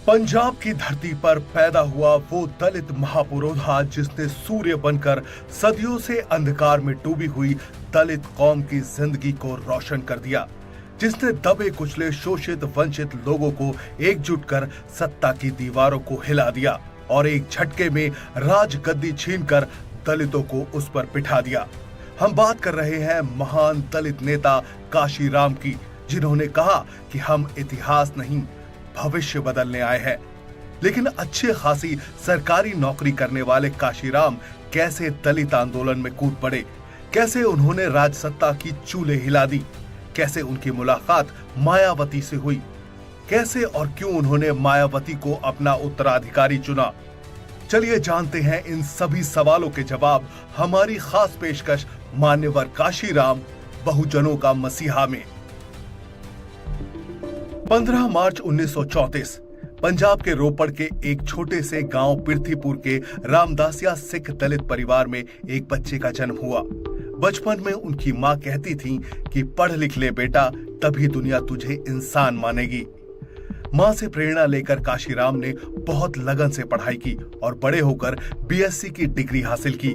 पंजाब की धरती पर पैदा हुआ वो दलित महापुरोधा जिसने सूर्य बनकर सदियों से अंधकार में डूबी हुई दलित कौम की जिंदगी को रोशन कर दिया, जिसने दबे कुचले शोषित वंचित लोगों को एकजुट कर सत्ता की दीवारों को हिला दिया और एक झटके में राज गद्दी छीनकर दलितों को उस पर बिठा दिया। हम बात कर रहे हैं महान दलित नेता काशीराम की, जिन्होंने कहा कि हम इतिहास नहीं भविष्य बदलने आए हैं। लेकिन अच्छे खासी सरकारी नौकरी करने वाले काशीराम कैसे दलित आंदोलन में कूद पड़े, कैसे उन्होंने राजसत्ता की चूल्हे हिला दी, कैसे उनकी मुलाकात मायावती से हुई, कैसे और क्यों उन्होंने मायावती को अपना उत्तराधिकारी चुना। चलिए जानते हैं इन सभी सवालों के जवाब हमारी खास पेशकश मान्यवर काशीराम बहुजनों का मसीहा में। 15 मार्च 1934 पंजाब के रोपड़ के एक छोटे से गांव पिरथीपुर के रामदासिया सिख दलित परिवार में एक बच्चे का जन्म हुआ। बचपन में उनकी मां कहती थी कि पढ़ लिख ले बेटा, तभी दुनिया तुझे इंसान मानेगी। मां से प्रेरणा लेकर काशीराम ने बहुत लगन से पढ़ाई की और बड़े होकर बीएससी की डिग्री हासिल की।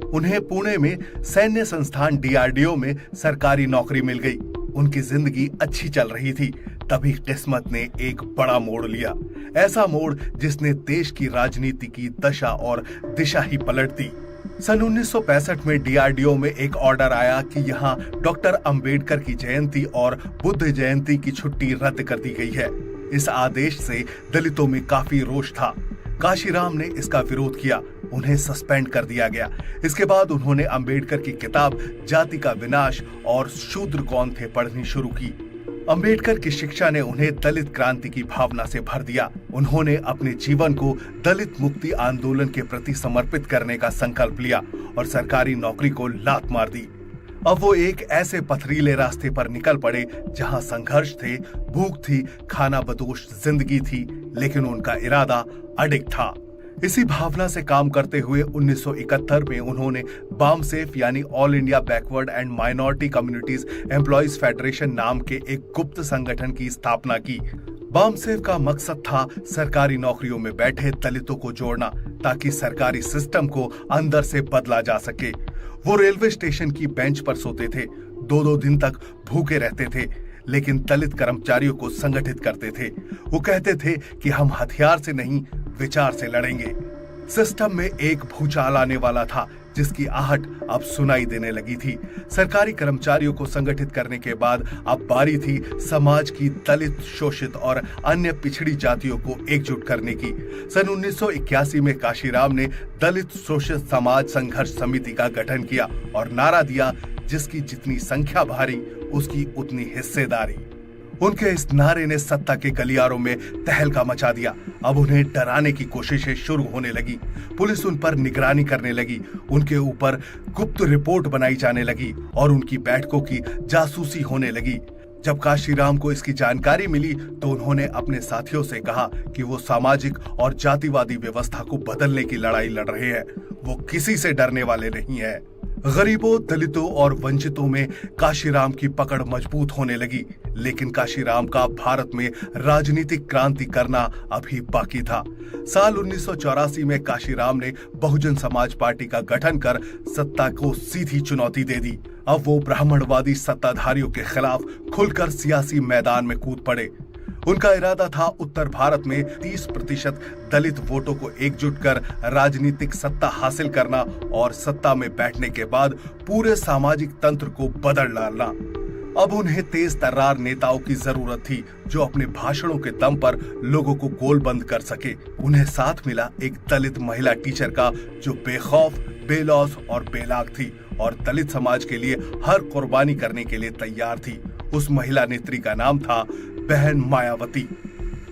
उन्हें पुणे में सैन्य संस्थान डीआरडीओ में सरकारी नौकरी मिल गई। उनकी जिंदगी अच्छी चल रही थी, तभी किस्मत ने एक बड़ा मोड़ लिया, ऐसा मोड़ जिसने देश की राजनीति की दशा और दिशा ही पलट दी। सन 1965 में डीआरडीओ में एक ऑर्डर आया कि यहाँ डॉक्टर अंबेडकर की जयंती और बुद्ध जयंती की छुट्टी रद्द कर दी गई है। इस आदेश से दलितों में काफी रोष था। काशीराम ने इसका विरोध किया, उन्हें सस्पेंड कर दिया गया। इसके बाद उन्होंने अंबेडकर की किताब जाति का विनाश और शूद्र कौन थे पढ़नी शुरू की। अंबेडकर की शिक्षा ने उन्हें दलित क्रांति की भावना से भर दिया। उन्होंने अपने जीवन को दलित मुक्ति आंदोलन के प्रति समर्पित करने का संकल्प लिया और सरकारी नौकरी को लात मार दी। अब वो एक ऐसे पथरीले रास्ते पर निकल पड़े जहां संघर्ष थे, भूख थी, खाना बदोश जिंदगी थी, लेकिन उनका इरादा अडिग था। इसी भावना से काम करते हुए 1971 में उन्होंने बामसेफ यानी all India backward and minority communities employees federation नाम के एक गुप्त संगठन की स्थापना की। बामसेफ का मकसद था सरकारी नौकरियों में बैठे दलितों को जोड़ना, ताकि सरकारी सिस्टम को अंदर से बदला जा सके। वो रेलवे स्टेशन की बेंच पर सोते थे, 2-2 दिन तक भूखे रहते थे, लेकिन दलित कर्मचारियों को संगठित करते थे। वो कहते थे कि हम हथियार से नहीं, विचार से लड़ेंगे। सिस्टम में एक भूचाल आने वाला था, जिसकी आहट अब सुनाई देने लगी थी। सरकारी कर्मचारियों को संगठित करने के बाद अब बारी थी समाज की दलित, शोषित और अन्य पिछड़ी जातियों को एकजुट करने की। सन 1981 में काशीराम ने दलित शोषित समाज संघर्ष समिति का गठन किया और नारा दिया, जिसकी जितनी संख्या भारी उसकी उतनी हिस्सेदारी। उनके इस नारे ने सत्ता के गलियारों में तहलका मचा दिया। अब उन्हें डराने की कोशिशें शुरू होने लगी। पुलिस उन पर निगरानी करने लगी, उनके ऊपर गुप्त रिपोर्ट बनाई जाने लगी और उनकी बैठकों की जासूसी होने लगी। जब काशीराम को इसकी जानकारी मिली तो उन्होंने अपने साथियों से कहा कि वो सामाजिक और जातिवादी व्यवस्था को बदलने की लड़ाई लड़ रहे हैं। वो किसी से डरने वाले नहीं है। गरीबों, दलितों और वंचितों में काशीराम की पकड़ मजबूत होने लगी, लेकिन काशीराम का भारत में राजनीतिक क्रांति करना अभी बाकी था। साल 1984 में काशीराम ने बहुजन समाज पार्टी का गठन कर सत्ता को सीधी चुनौती दे दी। अब वो ब्राह्मणवादी सत्ताधारियों के खिलाफ खुलकर सियासी मैदान में कूद पड़े। उनका इरादा था उत्तर भारत में 30% दलित वोटों को एकजुट कर राजनीतिक सत्ता हासिल करना और सत्ता में बैठने के बाद पूरे सामाजिक तंत्र को बदल डालना। अब उन्हें तेज तर्रार नेताओं की जरूरत थी, जो अपने भाषणों के दम पर लोगों को गोलबंद कर सके। उन्हें साथ मिला एक दलित महिला टीचर का, जो बेखौफ, बेलौस और बेलाग थी और दलित समाज के लिए हर कुर्बानी करने के लिए तैयार थी। उस महिला नेत्री का नाम था बहन मायावती।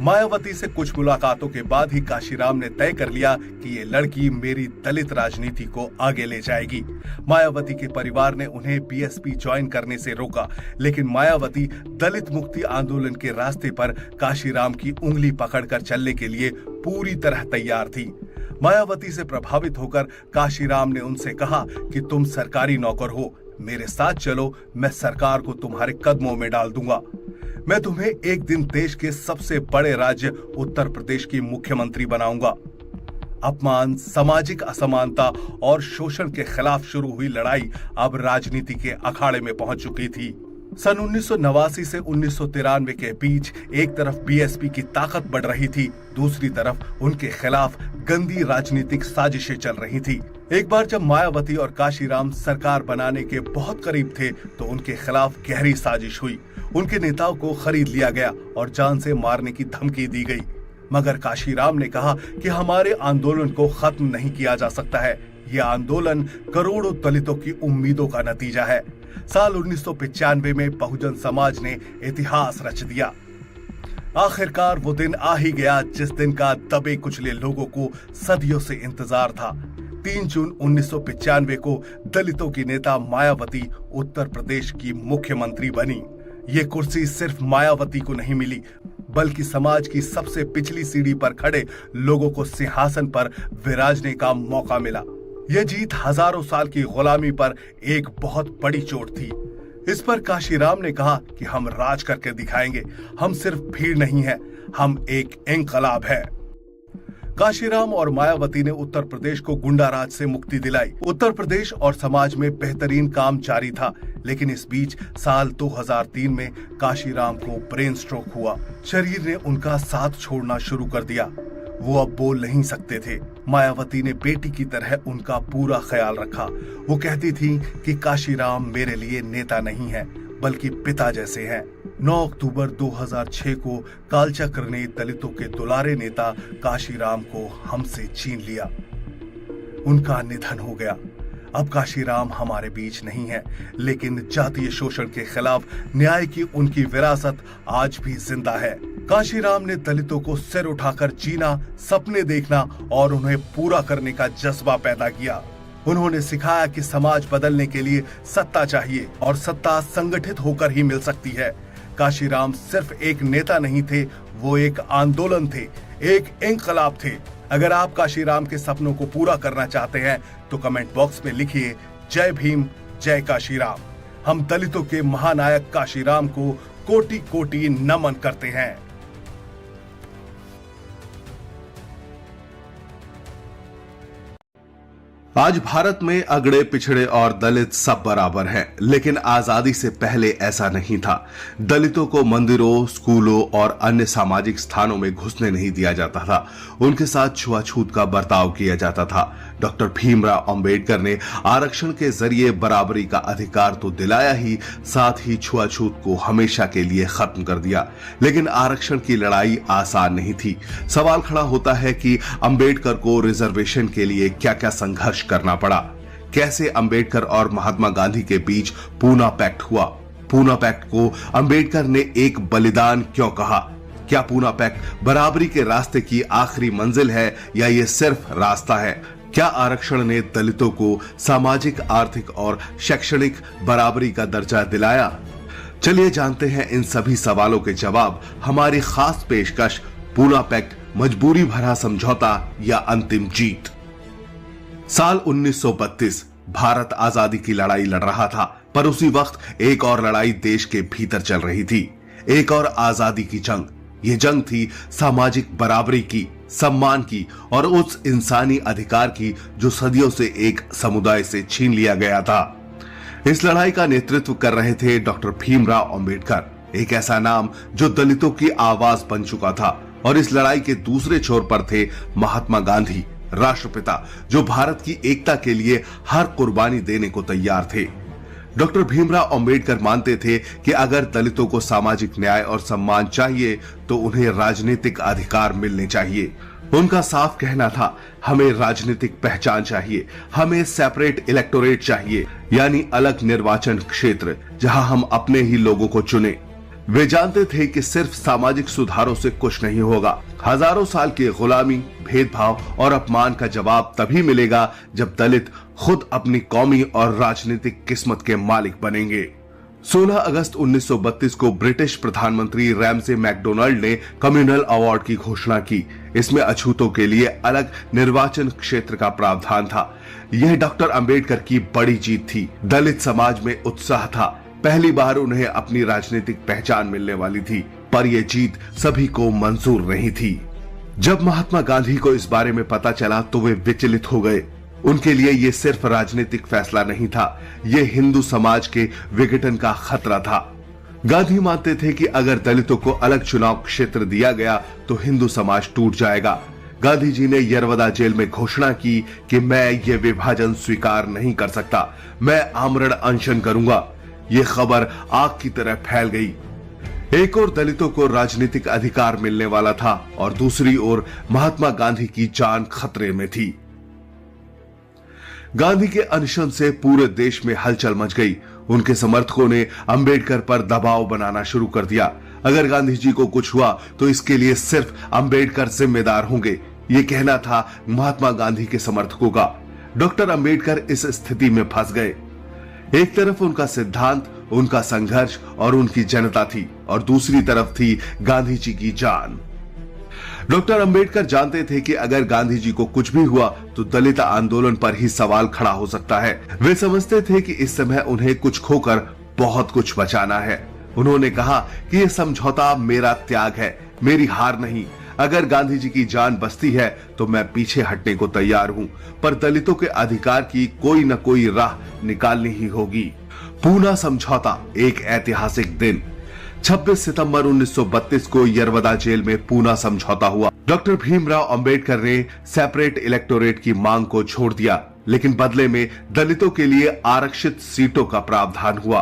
मायावती से कुछ मुलाकातों के बाद ही काशीराम ने तय कर लिया कि ये लड़की मेरी दलित राजनीति को आगे ले जाएगी। मायावती के परिवार ने उन्हें बीएसपी ज्वाइन करने से रोका, लेकिन मायावती दलित मुक्ति आंदोलन के रास्ते पर काशीराम की उंगली पकड़कर चलने के लिए पूरी तरह तैयार थी। मायावती से प्रभावित होकर काशीराम ने उनसे कहा कि तुम सरकारी नौकर हो, मेरे साथ चलो, मैं सरकार को तुम्हारे कदमों में डाल दूंगा। मैं तुम्हें एक दिन देश के सबसे बड़े राज्य उत्तर प्रदेश की मुख्यमंत्री बनाऊंगा। अपमान, सामाजिक असमानता और शोषण के खिलाफ शुरू हुई लड़ाई अब राजनीति के अखाड़े में पहुंच चुकी थी। सन 1989 से 1993 के बीच एक तरफ बीएसपी की ताकत बढ़ रही थी, दूसरी तरफ उनके खिलाफ गंदी राजनीतिक साजिशें चल रही थी। एक बार जब मायावती और काशीराम सरकार बनाने के बहुत करीब थे तो उनके खिलाफ गहरी साजिश हुई। उनके नेताओं को खरीद लिया गया और जान से मारने की धमकी दी गई। मगर काशीराम ने कहा कि हमारे आंदोलन को खत्म नहीं किया जा सकता है। यह आंदोलन करोड़ों दलितों की उम्मीदों का नतीजा है। साल 1995 में बहुजन समाज ने इतिहास रच दिया। आखिरकार वो दिन आ ही गया जिस दिन का दबे कुचले लोगों को सदियों से इंतजार था। 3 जून 1995 को दलितों की नेता मायावती उत्तर प्रदेश की मुख्यमंत्री बनी। ये कुर्सी सिर्फ मायावती को नहीं मिली, बल्कि समाज की सबसे पिछली सीढ़ी पर खड़े लोगों को सिंहासन पर विराजने का मौका मिला। यह जीत हजारों साल की गुलामी पर एक बहुत बड़ी चोट थी। इस पर काशीराम ने कहा कि हम राज करके दिखाएंगे, हम सिर्फ भीड़ नहीं है, हम एक इंकलाब है। काशीराम और मायावती ने उत्तर प्रदेश को गुंडा राज से मुक्ति दिलाई। उत्तर प्रदेश और समाज में बेहतरीन काम जारी था, लेकिन इस बीच साल 2003 में काशीराम को ब्रेन स्ट्रोक हुआ। शरीर ने उनका साथ छोड़ना शुरू कर दिया। वो अब बोल नहीं सकते थे। मायावती ने बेटी की तरह उनका पूरा ख्याल रखा। वो कहती थी कि काशीराम मेरे लिए नेता नहीं है, बल्कि पिता जैसे हैं। 9 अक्टूबर 2006 को कालचक्र ने दलितों के दुलारे नेता काशीराम को हमसे छीन लिया। उनका निधन हो गया। अब काशीराम हमारे बीच नहीं है, लेकिन जातीय शोषण के खिलाफ न्याय की उनकी विरासत आज भी जिंदा है। काशीराम ने दलितों को सिर उठाकर जीना, सपने देखना और उन्हें पूरा करने का जज्बा पैदा किया। उन्होंने सिखाया कि समाज बदलने के लिए सत्ता चाहिए और सत्ता संगठित होकर ही मिल सकती है। काशीराम सिर्फ एक नेता नहीं थे, वो एक आंदोलन थे, एक इंकलाब थे। अगर आप काशीराम के सपनों को पूरा करना चाहते हैं तो कमेंट बॉक्स में लिखिए जय भीम, जय काशीराम। हम दलितों के महानायक काशीराम को कोटि कोटि नमन करते हैं। आज भारत में अगड़े पिछड़े और दलित सब बराबर हैं, लेकिन आजादी से पहले ऐसा नहीं था। दलितों को मंदिरों, स्कूलों और अन्य सामाजिक स्थानों में घुसने नहीं दिया जाता था। उनके साथ छुआछूत का बर्ताव किया जाता था। डॉक्टर भीमराव अंबेडकर ने आरक्षण के जरिए बराबरी का अधिकार तो दिलाया ही, साथ ही छुआछूत को हमेशा के लिए खत्म कर दिया। लेकिन आरक्षण की लड़ाई आसान नहीं थी। सवाल खड़ा होता है कि अंबेडकर को रिजर्वेशन के लिए क्या क्या संघर्ष करना पड़ा। कैसे अंबेडकर और महात्मा गांधी के बीच पूना पैक्ट हुआ। पूना पैक्ट को अंबेडकर ने एक बलिदान क्यों कहा। क्या पूना पैक्ट बराबरी के रास्ते की आखिरी मंजिल है या ये सिर्फ रास्ता है। क्या आरक्षण ने दलितों को सामाजिक, आर्थिक और शैक्षणिक बराबरी का दर्जा दिलाया। चलिए जानते हैं इन सभी सवालों के जवाब। हमारी खास पेशकश, पूना पैक्ट मजबूरी भरा समझौता या अंतिम जीत। साल 1932 भारत आजादी की लड़ाई लड़ रहा था, पर उसी वक्त एक और लड़ाई देश के भीतर चल रही थी। एक और आजादी की जंग। ये जंग थी सामाजिक बराबरी की, सम्मान की और उस इंसानी अधिकार की जो सदियों से एक समुदाय से छीन लिया गया था। इस लड़ाई का नेतृत्व कर रहे थे डॉक्टर भीमराव अंबेडकर, एक ऐसा नाम जो दलितों की आवाज बन चुका था। और इस लड़ाई के दूसरे छोर पर थे महात्मा गांधी, राष्ट्रपिता, जो भारत की एकता के लिए हर कुर्बानी देने को तैयार थे। डॉक्टर भीमराव अंबेडकर मानते थे कि अगर दलितों को सामाजिक न्याय और सम्मान चाहिए तो उन्हें राजनीतिक अधिकार मिलने चाहिए। उनका साफ कहना था, हमें राजनीतिक पहचान चाहिए, हमें सेपरेट इलेक्टोरेट चाहिए, यानी अलग निर्वाचन क्षेत्र जहां हम अपने ही लोगों को चुने। वे जानते थे कि सिर्फ सामाजिक सुधारों से कुछ नहीं होगा। हजारों साल की गुलामी, भेदभाव और अपमान का जवाब तभी मिलेगा जब दलित खुद अपनी कौमी और राजनीतिक किस्मत के मालिक बनेंगे। 16 अगस्त 1932 को ब्रिटिश प्रधानमंत्री रैमसे मैकडोनाल्ड ने कम्युनल अवार्ड की घोषणा की। इसमें अछूतों के लिए अलग निर्वाचन क्षेत्र का प्रावधान था। यह डॉक्टर अंबेडकर की बड़ी जीत थी। दलित समाज में उत्साह था पहली बार उन्हें अपनी राजनीतिक पहचान मिलने वाली थी, पर यह जीत सभी को मंजूर नहीं थी। जब महात्मा गांधी को इस बारे में पता चला तो वे विचलित हो गए। उनके लिए यह सिर्फ राजनीतिक फैसला नहीं था, यह हिंदू समाज के विघटन का खतरा था। गांधी मानते थे कि अगर दलितों को अलग चुनाव क्षेत्र दिया गया तो हिंदू समाज टूट जाएगा। गांधी जी ने यरवदा जेल में घोषणा की कि मैं ये विभाजन स्वीकार नहीं कर सकता, मैं आमरण अनशन करूंगा। ये खबर आग की तरह फैल गई। एक ओर दलितों को राजनीतिक अधिकार मिलने वाला था और दूसरी ओर महात्मा गांधी की जान खतरे में थी। गांधी के अनशन से पूरे देश में हलचल मच गई। उनके समर्थकों ने अंबेडकर पर दबाव बनाना शुरू कर दिया। अगर गांधी जी को कुछ हुआ तो इसके लिए सिर्फ अंबेडकर जिम्मेदार होंगे, ये कहना था महात्मा गांधी के समर्थकों का। डॉक्टर अंबेडकर इस स्थिति में फंस गए। एक तरफ उनका सिद्धांत, उनका संघर्ष और उनकी जनता थी और दूसरी तरफ थी गांधी जी की जान। डॉक्टर अंबेडकर जानते थे कि अगर गांधी जी को कुछ भी हुआ तो दलित आंदोलन पर ही सवाल खड़ा हो सकता है। वे समझते थे कि इस समय उन्हें कुछ खोकर बहुत कुछ बचाना है। उन्होंने कहा कि यह समझौता मेरा त्याग है, मेरी हार नहीं। अगर गांधी जी की जान बचती है तो मैं पीछे हटने को तैयार हूं, पर दलितों के अधिकार की कोई न कोई राह निकालनी ही होगी। पूना समझौता, एक ऐतिहासिक दिन। 26 सितंबर 1932 को यरवदा जेल में पूना समझौता हुआ। डॉक्टर भीमराव अंबेडकर ने सेपरेट इलेक्टोरेट की मांग को छोड़ दिया, लेकिन बदले में दलितों के लिए आरक्षित सीटों का प्रावधान हुआ।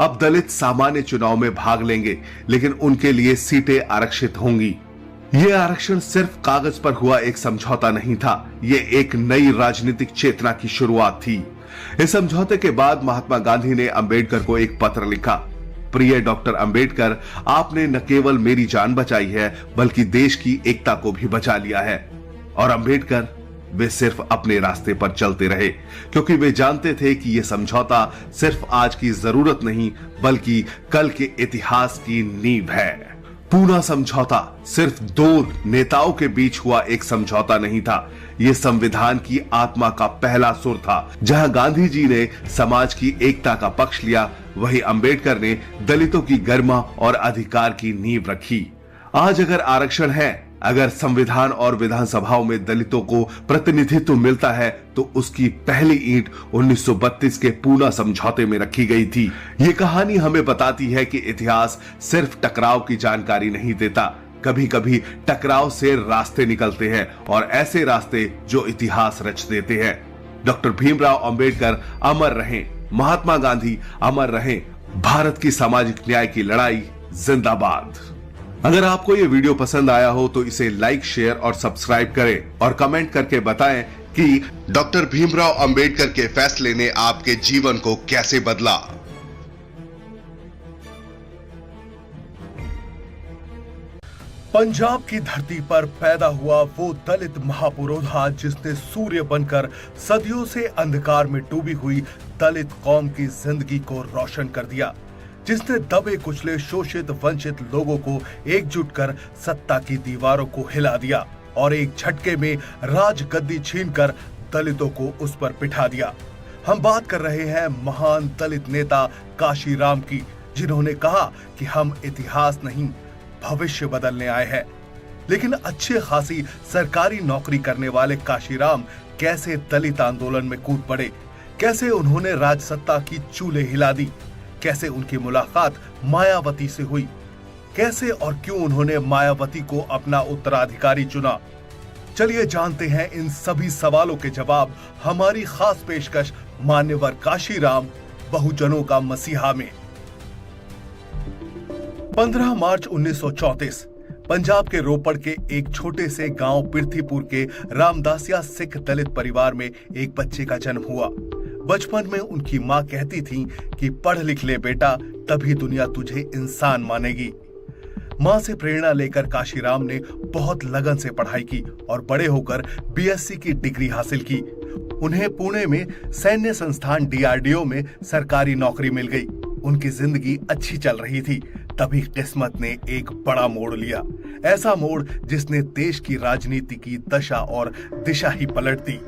अब दलित सामान्य चुनाव में भाग लेंगे, लेकिन उनके लिए सीटें आरक्षित होंगी। यह आरक्षण सिर्फ कागज पर हुआ एक समझौता नहीं था, यह एक नई राजनीतिक चेतना की शुरुआत थी। इस समझौते के बाद महात्मा गांधी ने अंबेडकर को एक पत्र लिखा। प्रिय डॉक्टर अंबेडकर, आपने न केवल मेरी जान बचाई है बल्कि देश की एकता को भी बचा लिया है। और अंबेडकर वे सिर्फ अपने रास्ते पर चलते रहे, क्योंकि वे जानते थे कि यह समझौता सिर्फ आज की जरूरत नहीं बल्कि कल के इतिहास की नींव है। पूना समझौता सिर्फ दो नेताओं के बीच हुआ एक समझौता नहीं था, यह संविधान की आत्मा का पहला सुर था। जहां गांधी जी ने समाज की एकता का पक्ष लिया, वहीं अंबेडकर ने दलितों की गरिमा और अधिकार की नींव रखी। आज अगर आरक्षण है, अगर संविधान और विधानसभाओं में दलितों को प्रतिनिधित्व मिलता है, तो उसकी पहली ईंट 1932 के पूना समझौते में रखी गई थी। ये कहानी हमें बताती है कि इतिहास सिर्फ टकराव की जानकारी नहीं देता, कभी कभी टकराव से रास्ते निकलते हैं और ऐसे रास्ते जो इतिहास रच देते हैं। डॉक्टर भीमराव अंबेडकर अमर रहें, महात्मा गांधी अमर रहें, भारत की सामाजिक न्याय की लड़ाई जिंदाबाद। अगर आपको ये वीडियो पसंद आया हो तो इसे लाइक, शेयर और सब्सक्राइब करें और कमेंट करके बताएं कि डॉक्टर भीमराव अंबेडकर के फैसले ने आपके जीवन को कैसे बदला। पंजाब की धरती पर पैदा हुआ वो दलित महापुरोधा जिसने सूर्य बनकर सदियों से अंधकार में डूबी हुई दलित कौम की जिंदगी को रोशन कर दिया, जिसने दबे कुचले शोषित वंचित लोगों को एकजुट कर सत्ता की दीवारों को हिला दिया और एक झटके में राजगद्दी छीनकर दलितों को उस पर बिठा दिया। हम बात कर रहे हैं महान दलित नेता काशीराम की, जिन्होंने कहा कि हम इतिहास नहीं भविष्य बदलने आए हैं। लेकिन अच्छे खासी सरकारी नौकरी करने वाले काशीराम कैसे दलित आंदोलन में कूद पड़े, कैसे उन्होंने राजसत्ता की चूल्हे हिला दी, कैसे उनकी मुलाकात मायावती से हुई, कैसे और क्यों उन्होंने मायावती को अपना उत्तराधिकारी चुना। चलिए जानते हैं इन सभी सवालों के जवाब हमारी खास पेशकश मान्यवर काशीराम बहुजनों का मसीहा में। 15 मार्च 1934 पंजाब के रोपड़ के एक छोटे से गांव पिरथीपुर के रामदासिया सिख दलित परिवार में एक बच्चे का जन्म हुआ। बचपन में उनकी मां कहती थी कि पढ़ लिख ले बेटा, तभी दुनिया तुझे इंसान मानेगी। मां से प्रेरणा लेकर काशीराम ने बहुत लगन से पढ़ाई की और बड़े होकर बीएससी की डिग्री हासिल की। उन्हें पुणे में सैन्य संस्थान डीआरडीओ में सरकारी नौकरी मिल गई। उनकी जिंदगी अच्छी चल रही थी, तभी किस्मत ने एक बड़ा मोड़ लिया, ऐसा मोड़ जिसने देश की राजनीति की दशा और दिशा ही पलट दी।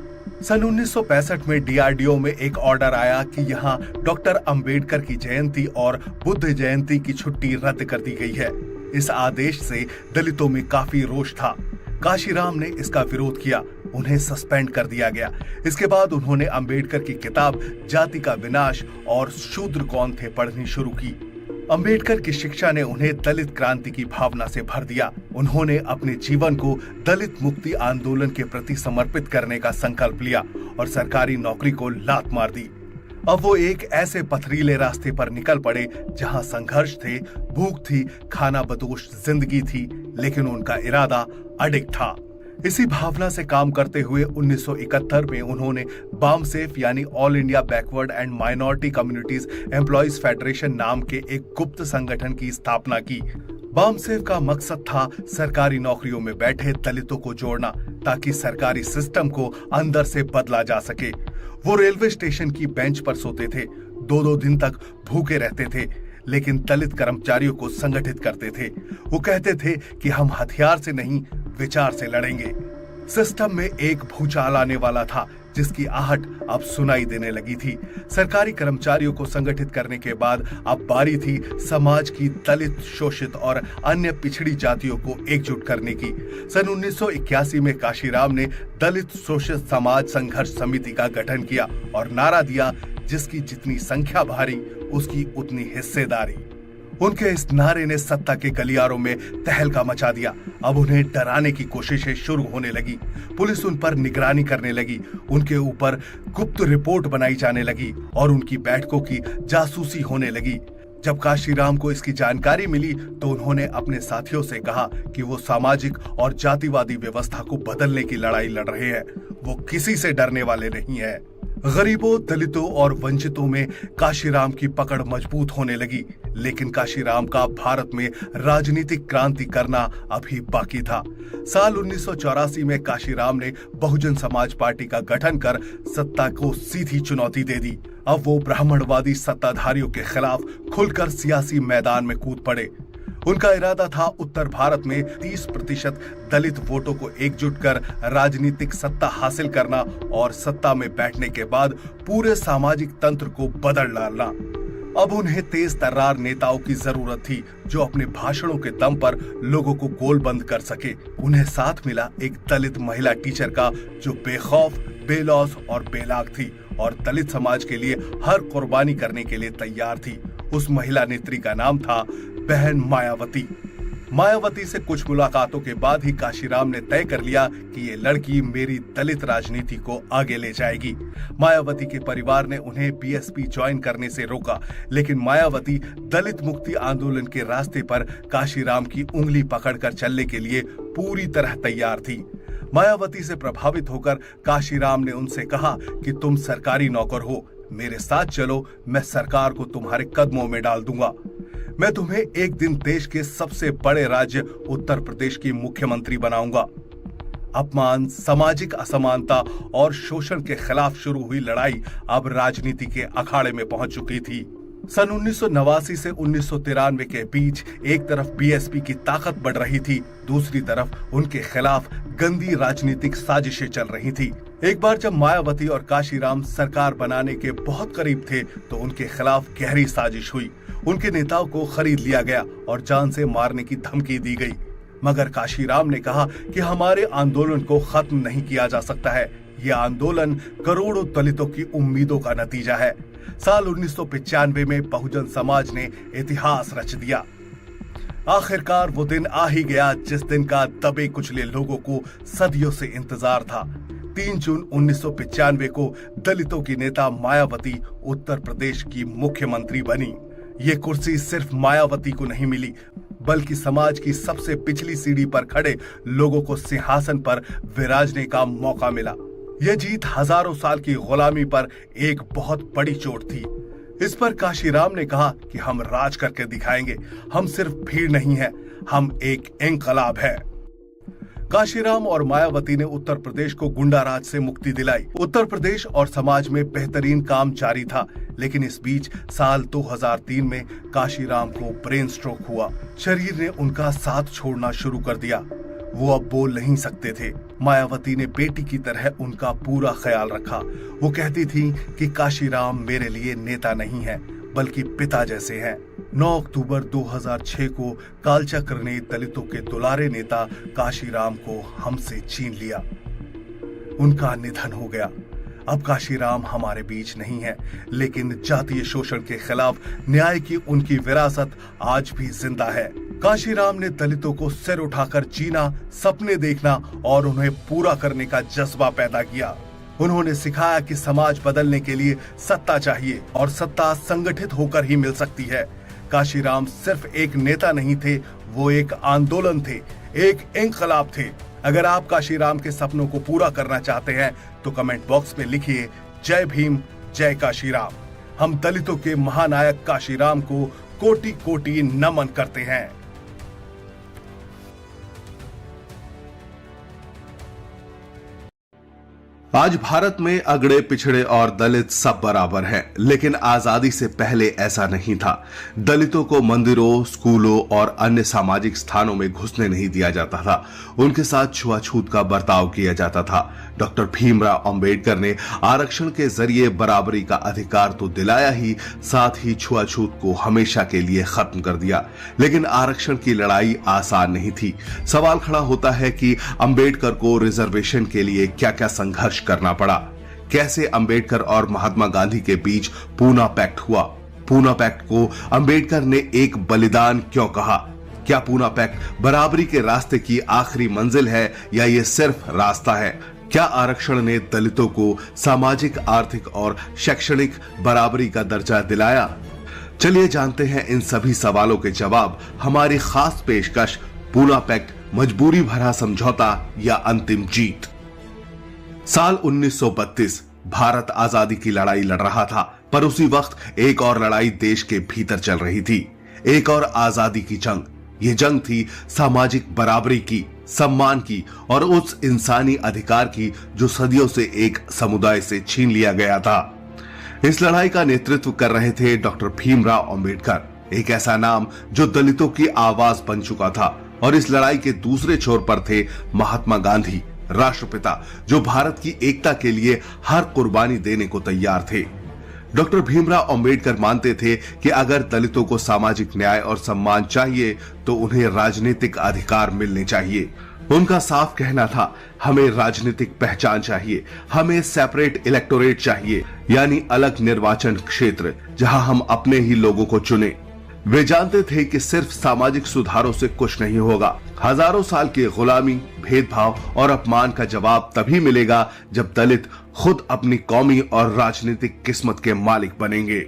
सन 1965 में डीआरडीओ में एक ऑर्डर आया कि यहाँ डॉक्टर अंबेडकर की जयंती और बुद्ध जयंती की छुट्टी रद्द कर दी गई है। इस आदेश से दलितों में काफी रोष था। काशीराम ने इसका विरोध किया, उन्हें सस्पेंड कर दिया गया। इसके बाद उन्होंने अंबेडकर की किताब जाति का विनाश और शूद्र कौन थे पढ़नी शुरू की। अंबेडकर की शिक्षा ने उन्हें दलित क्रांति की भावना से भर दिया। उन्होंने अपने जीवन को दलित मुक्ति आंदोलन के प्रति समर्पित करने का संकल्प लिया और सरकारी नौकरी को लात मार दी। अब वो एक ऐसे पथरीले रास्ते पर निकल पड़े जहां संघर्ष थे, भूख थी, खाना बदोश जिंदगी थी, लेकिन उनका इरादा अडिग था। इसी भावना से काम करते हुए 1971 में उन्होंने बामसेफ यानी all India backward and minority communities employees federation नाम के एक गुप्त संगठन की स्थापना की। बामसेफ का मकसद था सरकारी नौकरियों में बैठे दलितों को जोड़ना, ताकि सरकारी सिस्टम को अंदर से बदला जा सके। वो रेलवे स्टेशन की बेंच पर सोते थे, 2-2 दिन तक भूखे रहते थे, लेकिन दलित कर्मचारियों को संगठित करते थे। वो कहते थे कि हम हथियार से नहीं, विचार से लड़ेंगे। सिस्टम में एक भूचाल आने वाला था, जिसकी आहट अब सुनाई देने लगी थी। सरकारी कर्मचारियों को संगठित करने के बाद अब बारी थी समाज की दलित, शोषित और अन्य पिछड़ी जातियों को एकजुट करने की। सन 1981 में काशीराम ने दलित शोषित समाज संघर्ष समिति का गठन किया और नारा दिया, जिसकी जितनी संख्या भारी उसकी उतनी हिस्सेदारी। उनके इस नारे ने सत्ता के गलियारों में तहलका मचा दिया। अब उन्हें डराने की कोशिशें शुरू होने लगी। पुलिस उन पर निगरानी करने लगी, उनके ऊपर गुप्त रिपोर्ट बनाई जाने लगी और उनकी बैठकों की जासूसी होने लगी। जब काशीराम को इसकी जानकारी मिली तो उन्होंने अपने साथियों से कहा कि वो सामाजिक और जातिवादी व्यवस्था को बदलने की लड़ाई लड़ रहे हैं। वो किसी से डरने वाले नहीं है। गरीबों, दलितों और वंचितों में काशीराम की पकड़ मजबूत होने लगी, लेकिन काशीराम का भारत में राजनीतिक क्रांति करना अभी बाकी था। साल 1984 में काशीराम ने बहुजन समाज पार्टी का गठन कर सत्ता को सीधी चुनौती दे दी। अब वो ब्राह्मणवादी सत्ताधारियों के खिलाफ खुलकर सियासी मैदान में कूद पड़े। उनका इरादा था उत्तर भारत में 30% दलित वोटों को एकजुट कर राजनीतिक सत्ता हासिल करना और सत्ता में बैठने के बाद पूरे सामाजिक तंत्र को बदल डालना। अब उन्हें तेज तर्रार नेताओं की जरूरत थी, जो अपने भाषणों के दम पर लोगों को गोलबंद कर सके। उन्हें साथ मिला एक दलित महिला टीचर का, जो बेखौफ, बेलौस और बेलाग थी और दलित समाज के लिए हर कुर्बानी करने के लिए तैयार थी। उस महिला नेत्री का नाम था बहन मायावती। मायावती से कुछ मुलाकातों के बाद ही काशीराम ने तय कर लिया कि ये लड़की मेरी दलित राजनीति को आगे ले जाएगी। मायावती के परिवार ने उन्हें बीएसपी ज्वाइन करने से रोका, लेकिन मायावती दलित मुक्ति आंदोलन के रास्ते पर काशीराम की उंगली पकड़कर चलने के लिए पूरी तरह तैयार थी। मायावती से प्रभावित होकर काशीराम ने उनसे कहा कि तुम सरकारी नौकर हो, मेरे साथ चलो, मैं सरकार को तुम्हारे कदमों में डाल दूंगा। मैं तुम्हें एक दिन देश के सबसे बड़े राज्य उत्तर प्रदेश की मुख्यमंत्री बनाऊंगा। अपमान, सामाजिक असमानता और शोषण के खिलाफ शुरू हुई लड़ाई अब राजनीति के अखाड़े में पहुंच चुकी थी। सन 1989 से 1993 के बीच एक तरफ बीएसपी की ताकत बढ़ रही थी, दूसरी तरफ उनके खिलाफ गंदी राजनीतिक साजिशें चल रही थी। एक बार जब मायावती और काशीराम सरकार बनाने के बहुत करीब थे तो उनके खिलाफ गहरी साजिश हुई। उनके नेताओं को खरीद लिया गया और जान से मारने की धमकी दी गई। मगर काशीराम ने कहा कि हमारे आंदोलन को खत्म नहीं किया जा सकता है। यह आंदोलन करोड़ों दलितों की उम्मीदों का नतीजा है। साल 1995 में बहुजन समाज ने इतिहास रच दिया। आखिरकार वो दिन आ ही गया जिस दिन का दबे कुचले लोगों को सदियों से इंतजार था। 3 जून 1995 को दलितों की नेता मायावती उत्तर प्रदेश की मुख्यमंत्री बनी। ये कुर्सी सिर्फ मायावती को नहीं मिली, बल्कि समाज की सबसे पिछली सीढ़ी पर खड़े लोगों को सिंहासन पर विराजने का मौका मिला। यह जीत हजारों साल की गुलामी पर एक बहुत बड़ी चोट थी। इस पर काशीराम ने कहा कि हम राज करके दिखाएंगे। हम सिर्फ भीड़ नहीं है, हम एक इंकलाब है। काशीराम और मायावती ने उत्तर प्रदेश को गुंडा राज से मुक्ति दिलाई। उत्तर प्रदेश और समाज में बेहतरीन काम जारी था, लेकिन इस बीच साल 2003 में काशीराम को ब्रेन स्ट्रोक हुआ। शरीर ने उनका साथ छोड़ना शुरू कर दिया। वो अब बोल नहीं सकते थे। मायावती ने बेटी की तरह उनका पूरा ख्याल रखा। वो कहती थी कि काशीराम मेरे लिए नेता नहीं है बल्कि पिता जैसे हैं। 9 अक्टूबर 2006 को कालचक्र ने दलितों के दुलारे नेता काशीराम को हमसे छीन लिया। उनका निधन हो गया। अब काशीराम हमारे बीच नहीं है, लेकिन जातीय शोषण के खिलाफ न्याय की उनकी विरासत आज भी जिंदा है। काशीराम ने दलितों को सिर उठाकर जीना, सपने देखना और उन्हें पूरा करने का जज्बा पैदा किया। उन्होंने सिखाया कि समाज बदलने के लिए सत्ता चाहिए और सत्ता संगठित होकर ही मिल सकती है। काशीराम सिर्फ एक नेता नहीं थे, वो एक आंदोलन थे, एक इंकलाब थे। अगर आप काशीराम के सपनों को पूरा करना चाहते हैं तो कमेंट बॉक्स में लिखिए जय भीम, जय काशीराम। हम दलितों के महानायक काशीराम को कोटि कोटि नमन करते हैं। आज भारत में अगड़े पिछड़े और दलित सब बराबर हैं, लेकिन आजादी से पहले ऐसा नहीं था। दलितों को मंदिरों, स्कूलों और अन्य सामाजिक स्थानों में घुसने नहीं दिया जाता था। उनके साथ छुआछूत का बर्ताव किया जाता था। डॉक्टर भीमराव अंबेडकर ने आरक्षण के जरिए बराबरी का अधिकार तो दिलाया ही, साथ ही छुआछूत को हमेशा के लिए खत्म कर दिया। लेकिन आरक्षण की लड़ाई आसान नहीं थी। सवाल खड़ा होता है कि अंबेडकर को रिजर्वेशन के लिए क्या क्या संघर्ष करना पड़ा। कैसे अंबेडकर और महात्मा गांधी के बीच पूना पैक्ट हुआ। पूना पैक्ट को अंबेडकर ने एक बलिदान क्यों कहा। क्या पूना पैक्ट बराबरी के रास्ते की आखिरी मंजिल है या ये सिर्फ रास्ता है। क्या आरक्षण ने दलितों को सामाजिक, आर्थिक और शैक्षणिक बराबरी का दर्जा दिलाया। चलिए जानते हैं इन सभी सवालों के जवाब। हमारी खास पेशकश, पूना पैक्ट मजबूरी भरा समझौता या अंतिम जीत। साल 1932 भारत आजादी की लड़ाई लड़ रहा था, पर उसी वक्त एक और लड़ाई देश के भीतर चल रही थी। एक और आजादी की जंग। ये जंग थी सामाजिक बराबरी की, सम्मान की और उस इंसानी अधिकार की जो सदियों से एक समुदाय से छीन लिया गया था। इस लड़ाई का नेतृत्व कर रहे थे डॉक्टर भीमराव अंबेडकर, एक ऐसा नाम जो दलितों की आवाज बन चुका था। और इस लड़ाई के दूसरे छोर पर थे महात्मा गांधी, राष्ट्रपिता, जो भारत की एकता के लिए हर कुर्बानी देने को तैयार थे। डॉक्टर भीमराव अंबेडकर मानते थे कि अगर दलितों को सामाजिक न्याय और सम्मान चाहिए तो उन्हें राजनीतिक अधिकार मिलने चाहिए। उनका साफ कहना था, हमें राजनीतिक पहचान चाहिए, हमें सेपरेट इलेक्टोरेट चाहिए, यानी अलग निर्वाचन क्षेत्र जहां हम अपने ही लोगों को चुने। वे जानते थे कि सिर्फ सामाजिक सुधारों से कुछ नहीं होगा। हजारों साल की गुलामी, भेदभाव और अपमान का जवाब तभी मिलेगा जब दलित खुद अपनी कौमी और राजनीतिक किस्मत के मालिक बनेंगे।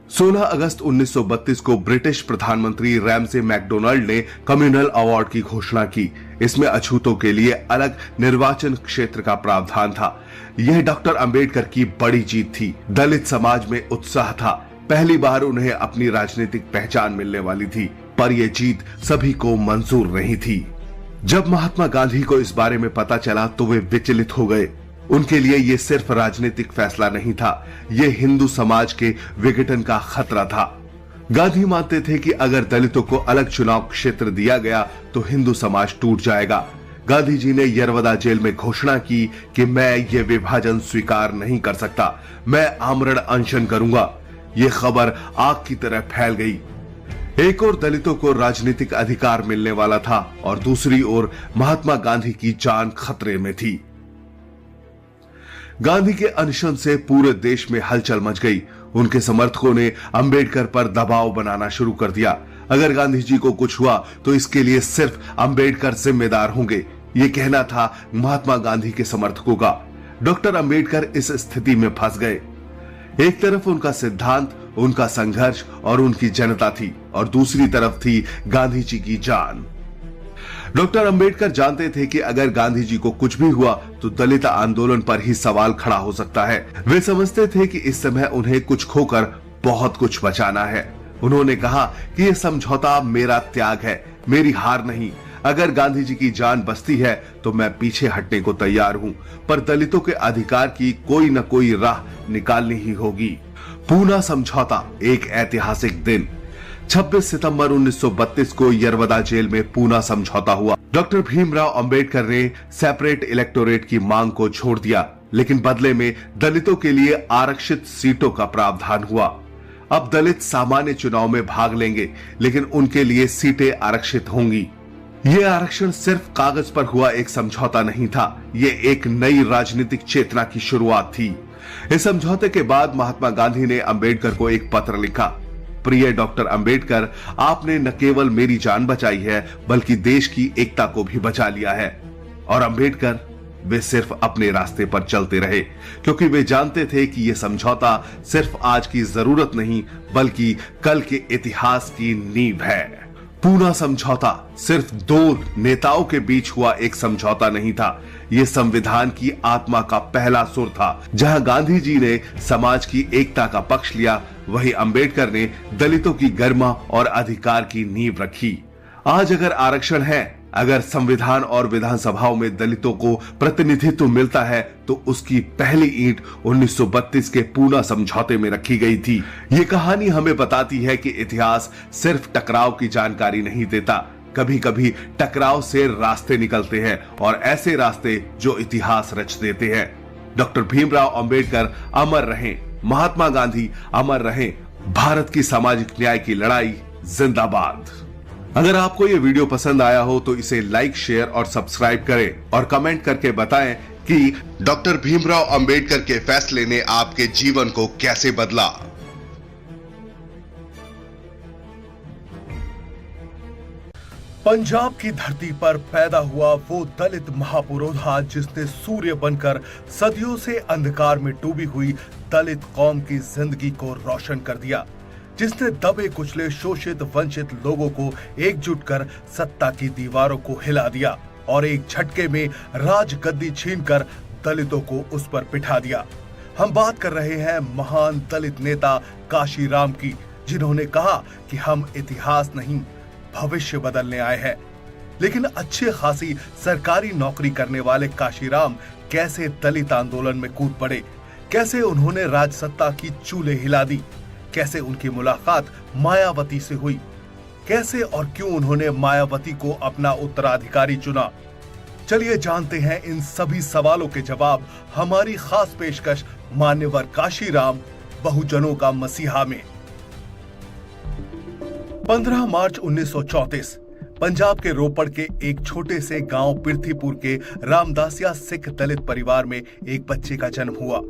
16 अगस्त 1932 को ब्रिटिश प्रधानमंत्री रैमसे मैकडोनाल्ड ने कम्युनल अवार्ड की घोषणा की। इसमें अछूतों के लिए अलग निर्वाचन क्षेत्र का प्रावधान था। यह डॉक्टर अंबेडकर की बड़ी जीत थी। दलित समाज में उत्साह था। पहली बार उन्हें अपनी राजनीतिक पहचान मिलने वाली थी, पर यह जीत सभी को मंजूर नहीं थी। जब महात्मा गांधी को इस बारे में पता चला तो वे विचलित हो गए। उनके लिए यह सिर्फ राजनीतिक फैसला नहीं था, यह हिंदू समाज के विघटन का खतरा था। गांधी मानते थे कि अगर दलितों को अलग चुनाव क्षेत्र दिया गया तो हिंदू समाज टूट जाएगा। गांधी जी ने यरवदा जेल में घोषणा की कि मैं ये विभाजन स्वीकार नहीं कर सकता, मैं आमरण अनशन करूंगा। ये खबर आग की तरह फैल गई। एक ओर दलितों को राजनीतिक अधिकार मिलने वाला था और दूसरी ओर महात्मा गांधी की जान खतरे में थी। गांधी के अनशन से पूरे देश में हलचल मच गई। उनके समर्थकों ने अंबेडकर पर दबाव बनाना शुरू कर दिया। अगर गांधी जी को कुछ हुआ तो इसके लिए सिर्फ अंबेडकर जिम्मेदार होंगे, ये कहना था महात्मा गांधी के समर्थकों का। डॉक्टर अंबेडकर इस स्थिति में फंस गए। एक तरफ उनका सिद्धांत, उनका संघर्ष और उनकी जनता थी और दूसरी तरफ थी गांधी जी की जान। डॉक्टर अंबेडकर जानते थे कि अगर गांधी जी को कुछ भी हुआ तो दलित आंदोलन पर ही सवाल खड़ा हो सकता है। वे समझते थे कि इस समय उन्हें कुछ खोकर बहुत कुछ बचाना है। उन्होंने कहा कि यह समझौता मेरा त्याग है, मेरी हार नहीं। अगर गांधी जी की जान बचती है तो मैं पीछे हटने को तैयार हूं, पर दलितों के अधिकार की कोई न कोई राह निकालनी ही होगी। पूना समझौता, एक ऐतिहासिक दिन। 26 सितंबर 1932 को यरवदा जेल में पूना समझौता हुआ। डॉक्टर भीमराव अंबेडकर ने सेपरेट इलेक्टोरेट की मांग को छोड़ दिया, लेकिन बदले में दलितों के लिए आरक्षित सीटों का प्रावधान हुआ। अब दलित सामान्य चुनाव में भाग लेंगे, लेकिन उनके लिए सीटें आरक्षित होंगी। यह आरक्षण सिर्फ कागज पर हुआ एक समझौता नहीं था, यह एक नई राजनीतिक चेतना की शुरुआत थी। इस समझौते के बाद महात्मा गांधी ने अंबेडकर को एक पत्र लिखा। प्रिय डॉक्टर अंबेडकर, आपने न केवल मेरी जान बचाई है, बल्कि देश की एकता को भी बचा लिया है। और अंबेडकर वे सिर्फ अपने रास्ते पर चलते रहे, क्योंकि वे जानते थे कि यह समझौता सिर्फ आज की जरूरत नहीं, बल्कि कल के इतिहास की नींव है। पूना समझौता सिर्फ दो नेताओं के बीच हुआ एक समझौता नहीं था, यह संविधान की आत्मा का पहला सुर था। जहां गांधी जी ने समाज की एकता का पक्ष लिया, वहीं अंबेडकर ने दलितों की गरिमा और अधिकार की नींव रखी। आज अगर आरक्षण है, अगर संविधान और विधानसभाओं में दलितों को प्रतिनिधित्व मिलता है, तो उसकी पहली ईंट 1932 के पूना समझौते में रखी गई थी। ये कहानी हमें बताती है कि इतिहास सिर्फ टकराव की जानकारी नहीं देता, कभी कभी टकराव से रास्ते निकलते हैं, और ऐसे रास्ते जो इतिहास रच देते हैं। डॉक्टर भीमराव अंबेडकर अमर रहें, महात्मा गांधी अमर रहें, भारत की सामाजिक न्याय की लड़ाई जिंदाबाद। अगर आपको यह वीडियो पसंद आया हो तो इसे लाइक, शेयर और सब्सक्राइब करें और कमेंट करके बताएं कि डॉक्टर भीमराव अंबेडकर के फैसले ने आपके जीवन को कैसे बदला। पंजाब की धरती पर पैदा हुआ वो दलित महापुरोधा जिसने सूर्य बनकर सदियों से अंधकार में डूबी हुई दलित कौम की जिंदगी को रोशन कर दिया, जिसने दबे कुचले शोषित वंचित लोगों को एकजुट कर सत्ता की दीवारों को हिला दिया और एक झटके में राजगद्दी छीनकर दलितों को उस पर बिठा दिया। हम बात कर रहे हैं महान दलित नेता काशीराम की, जिन्होंने कहा कि हम इतिहास नहीं भविष्य बदलने आए हैं। लेकिन अच्छे खासी सरकारी नौकरी करने वाले काशीराम कैसे दलित आंदोलन में कूद पड़े, कैसे उन्होंने राजसत्ता की चूल्हे हिला दी, कैसे उनकी मुलाकात मायावती से हुई, कैसे और क्यों उन्होंने मायावती को अपना उत्तराधिकारी चुना। चलिए जानते हैं इन सभी सवालों के जवाब हमारी खास पेशकश मान्यवर काशीराम बहुजनों का मसीहा में। 15 मार्च 1934 पंजाब के रोपड़ के एक छोटे से गांव पिरथीपुर के रामदासिया सिख दलित परिवार में एक बच्चे का जन्म हुआ।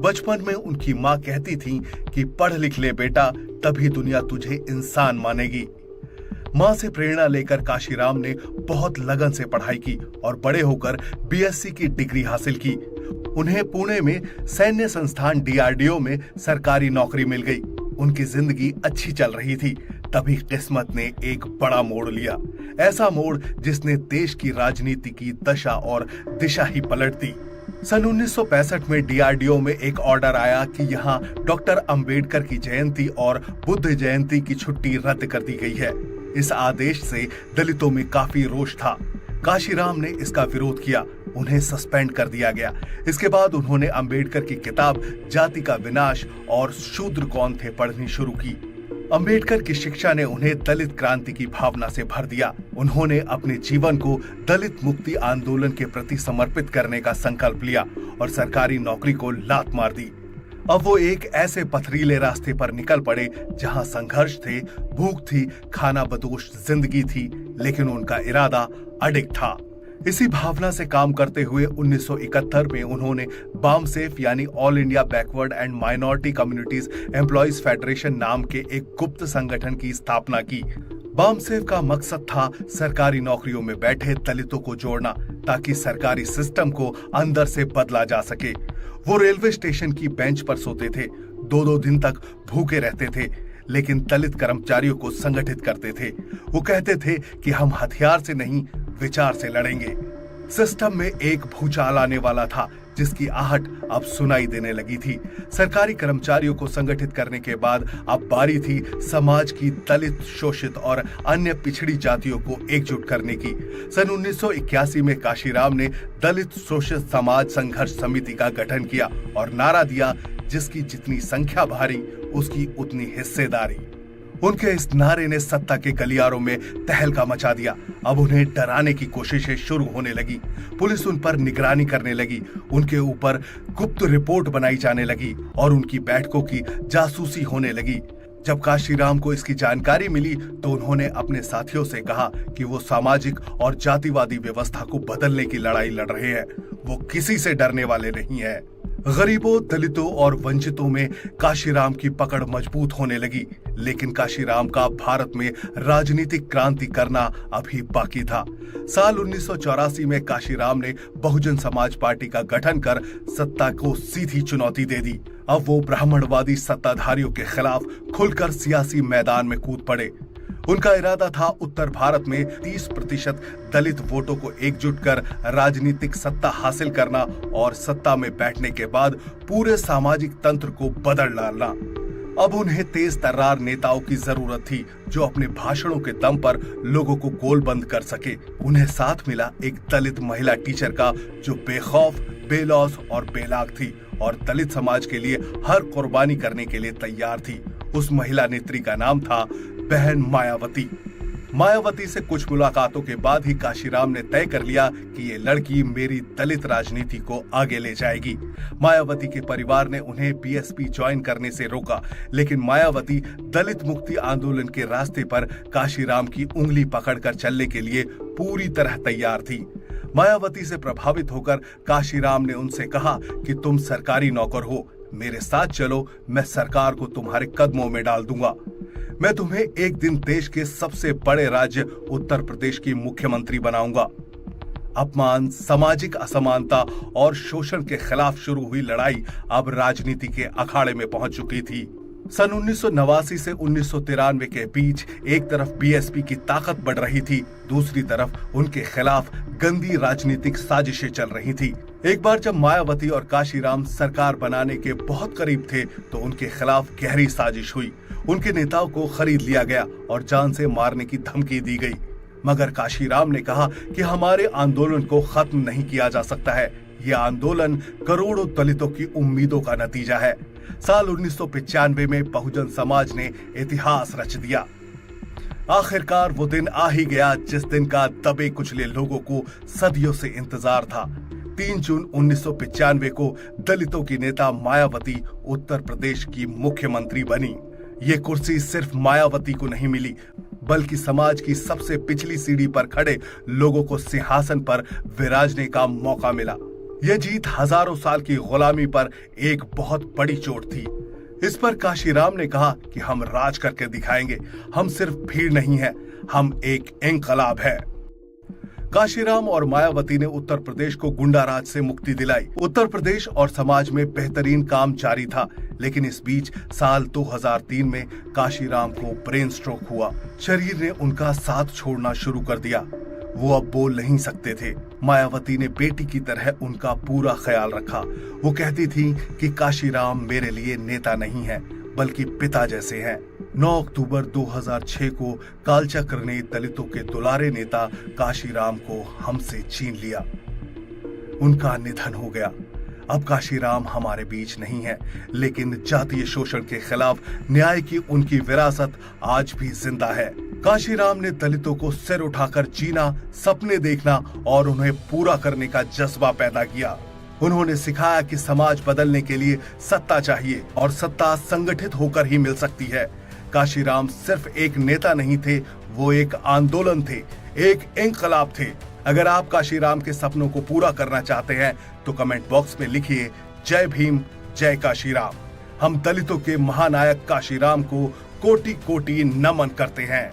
बचपन में उनकी मां कहती थी कि पढ़ लिख ले बेटा, तभी दुनिया तुझे इंसान मानेगी। मां से प्रेरणा लेकर काशीराम ने बहुत लगन से पढ़ाई की और बड़े होकर बीएससी की डिग्री हासिल की। उन्हें पुणे में सैन्य संस्थान डीआरडीओ में सरकारी नौकरी मिल गई। उनकी जिंदगी अच्छी चल रही थी, तभी किस्मत ने एक बड़ा मोड़ लिया, ऐसा मोड़ जिसने देश की राजनीति की दशा और दिशा ही पलट दी। सन 1965 में डीआरडीओ में एक ऑर्डर आया कि यहाँ डॉक्टर अंबेडकर की जयंती और बुद्ध जयंती की छुट्टी रद्द कर दी गई है। इस आदेश से दलितों में काफी रोष था। काशीराम ने इसका विरोध किया, उन्हें सस्पेंड कर दिया गया। इसके बाद उन्होंने अंबेडकर की किताब जाति का विनाश और शूद्र कौन थे पढ़नी शुरू की। अंबेडकर की शिक्षा ने उन्हें दलित क्रांति की भावना से भर दिया। उन्होंने अपने जीवन को दलित मुक्ति आंदोलन के प्रति समर्पित करने का संकल्प लिया और सरकारी नौकरी को लात मार दी। अब वो एक ऐसे पथरीले रास्ते पर निकल पड़े जहां संघर्ष थे, भूख थी, खाना बदोश जिंदगी थी, लेकिन उनका इरादा अडिग था। इसी भावना से काम करते हुए 1971 में उन्होंने बामसेफ यानी all India backward and minority communities employees federation नाम के एक गुप्त संगठन की स्थापना की। बामसेफ का मकसद था सरकारी नौकरियों में बैठे दलितों को जोड़ना, ताकि सरकारी सिस्टम को अंदर से बदला जा सके। वो रेलवे स्टेशन की बेंच पर सोते थे, 2-2 दिन तक भूखे रहते थे, लेकिन दलित कर्मचारियों को संगठित करते थे। वो कहते थे कि हम हथियार से नहीं, विचार से लड़ेंगे। सिस्टम में एक भूचाल आने वाला था, जिसकी आहट अब सुनाई देने लगी थी। सरकारी कर्मचारियों को संगठित करने के बाद अब बारी थी समाज की दलित, शोषित और अन्य पिछड़ी जातियों को एकजुट करने की। सन 1981 में काशीराम ने दलित शोषित समाज संघर्ष समिति का गठन किया और नारा दिया, जिसकी जितनी संख्या भारी उसकी उतनी हिस्सेदारी। उनके इस नारे ने सत्ता के गलियारों में तहलका मचा दिया। अब उन्हें डराने की कोशिशें शुरू होने लगी। पुलिस उन पर निगरानी करने लगी, उनके ऊपर गुप्त रिपोर्ट बनाई जाने लगी और उनकी बैठकों की जासूसी होने लगी। जब काशीराम को इसकी जानकारी मिली तो उन्होंने अपने साथियों से कहा कि वो सामाजिक और जातिवादी व्यवस्था को बदलने की लड़ाई लड़ रहे हैं। वो किसी से डरने वाले नहीं हैं। गरीबों, दलितों और वंचितों में काशीराम की पकड़ मजबूत होने लगी, लेकिन काशीराम का भारत में राजनीतिक क्रांति करना अभी बाकी था। साल 1984 में काशीराम ने बहुजन समाज पार्टी का गठन कर सत्ता को सीधी चुनौती दे दी। अब वो ब्राह्मणवादी सत्ताधारियों के खिलाफ खुलकर सियासी मैदान में कूद पड़े। उनका इरादा था उत्तर भारत में 30% दलित वोटों को एकजुट कर राजनीतिक सत्ता हासिल करना और सत्ता में बैठने के बाद पूरे सामाजिक तंत्र को बदल डालना। अब उन्हें तेज तर्रार नेताओं की जरूरत थी जो अपने भाषणों के दम पर लोगों को गोलबंद कर सके। उन्हें साथ मिला एक दलित महिला टीचर का जो बेखौफ, बेलौस और बेलाग थी और दलित समाज के लिए हर कुर्बानी करने के लिए तैयार थी। उस महिला नेत्री का नाम था बहन मायावती। मायावती से कुछ मुलाकातों के बाद ही काशीराम ने तय कर लिया कि ये लड़की मेरी दलित राजनीति को आगे ले जाएगी। मायावती के परिवार ने उन्हें बीएसपी ज्वाइन करने से रोका, लेकिन मायावती दलित मुक्ति आंदोलन के रास्ते पर काशीराम की उंगली पकड़कर चलने के लिए पूरी तरह तैयार थी। मायावती से प्रभावित होकर काशीराम ने उनसे कहा कि तुम सरकारी नौकर हो, मेरे साथ चलो, मैं सरकार को तुम्हारे कदमों में डाल दूंगा। मैं तुम्हें एक दिन देश के सबसे बड़े राज्य उत्तर प्रदेश की मुख्यमंत्री बनाऊंगा। अपमान, सामाजिक असमानता और शोषण के खिलाफ शुरू हुई लड़ाई अब राजनीति के अखाड़े में पहुंच चुकी थी। सन 1989 से 1993 के बीच एक तरफ बीएसपी की ताकत बढ़ रही थी, दूसरी तरफ उनके खिलाफ गंदी राजनीतिक साजिशें चल रही थी। एक बार जब मायावती और काशीराम सरकार बनाने के बहुत करीब थे तो उनके खिलाफ गहरी साजिश हुई। उनके नेताओं को खरीद लिया गया और जान से मारने की धमकी दी गई। मगर काशीराम ने कहा कि हमारे आंदोलन को खत्म नहीं किया जा सकता है। यह आंदोलन करोड़ों दलितों की उम्मीदों का नतीजा है। साल 1995 में बहुजन समाज ने इतिहास रच दिया। आखिरकार वो दिन आ ही गया जिस दिन का दबे कुचले लोगों को सदियों से इंतजार था। 3 जून 1995 को दलितों की नेता मायावती उत्तर प्रदेश की मुख्यमंत्री बनी। ये कुर्सी सिर्फ मायावती को नहीं मिली, बल्कि समाज की सबसे पिछली सीढ़ी पर खड़े लोगों को सिंहासन पर विराजने का मौका मिला। यह जीत हजारों साल की गुलामी पर एक बहुत बड़ी चोट थी। इस पर काशीराम ने कहा कि हम राज करके दिखाएंगे, हम सिर्फ भीड़ नहीं है, हम एक इंकलाब है। काशीराम और मायावती ने उत्तर प्रदेश को गुंडा राज से मुक्ति दिलाई। उत्तर प्रदेश और समाज में बेहतरीन काम जारी था, लेकिन इस बीच साल 2003 में काशीराम को ब्रेन स्ट्रोक हुआ। शरीर ने उनका साथ छोड़ना शुरू कर दिया। वो अब बोल नहीं सकते थे। मायावती ने बेटी की तरह उनका पूरा ख्याल रखा। वो कहती थी कि काशीराम मेरे लिए नेता नहीं है, बल्कि पिता जैसे हैं। 9 अक्टूबर 2006 को कालचक्र ने दलितों के दुलारे नेता काशीराम को हमसे छीन लिया। उनका निधन हो गया। अब काशीराम हमारे बीच नहीं है, लेकिन जातीय शोषण के खिलाफ न्याय की उनकी विरासत आज भी जिंदा है। काशीराम ने दलितों को सिर उठाकर जीना, सपने देखना और उन्हें पूरा करने का जज्बा पैदा किया। उन्होंने सिखाया कि समाज बदलने के लिए सत्ता चाहिए और सत्ता संगठित होकर ही मिल सकती है। काशीराम सिर्फ एक नेता नहीं थे, वो एक आंदोलन थे, एक इंकलाब थे। अगर आप काशीराम के सपनों को पूरा करना चाहते हैं तो कमेंट बॉक्स में लिखिए जय भीम, जय काशीराम। हम दलितों के महानायक काशीराम को कोटि कोटि नमन करते हैं।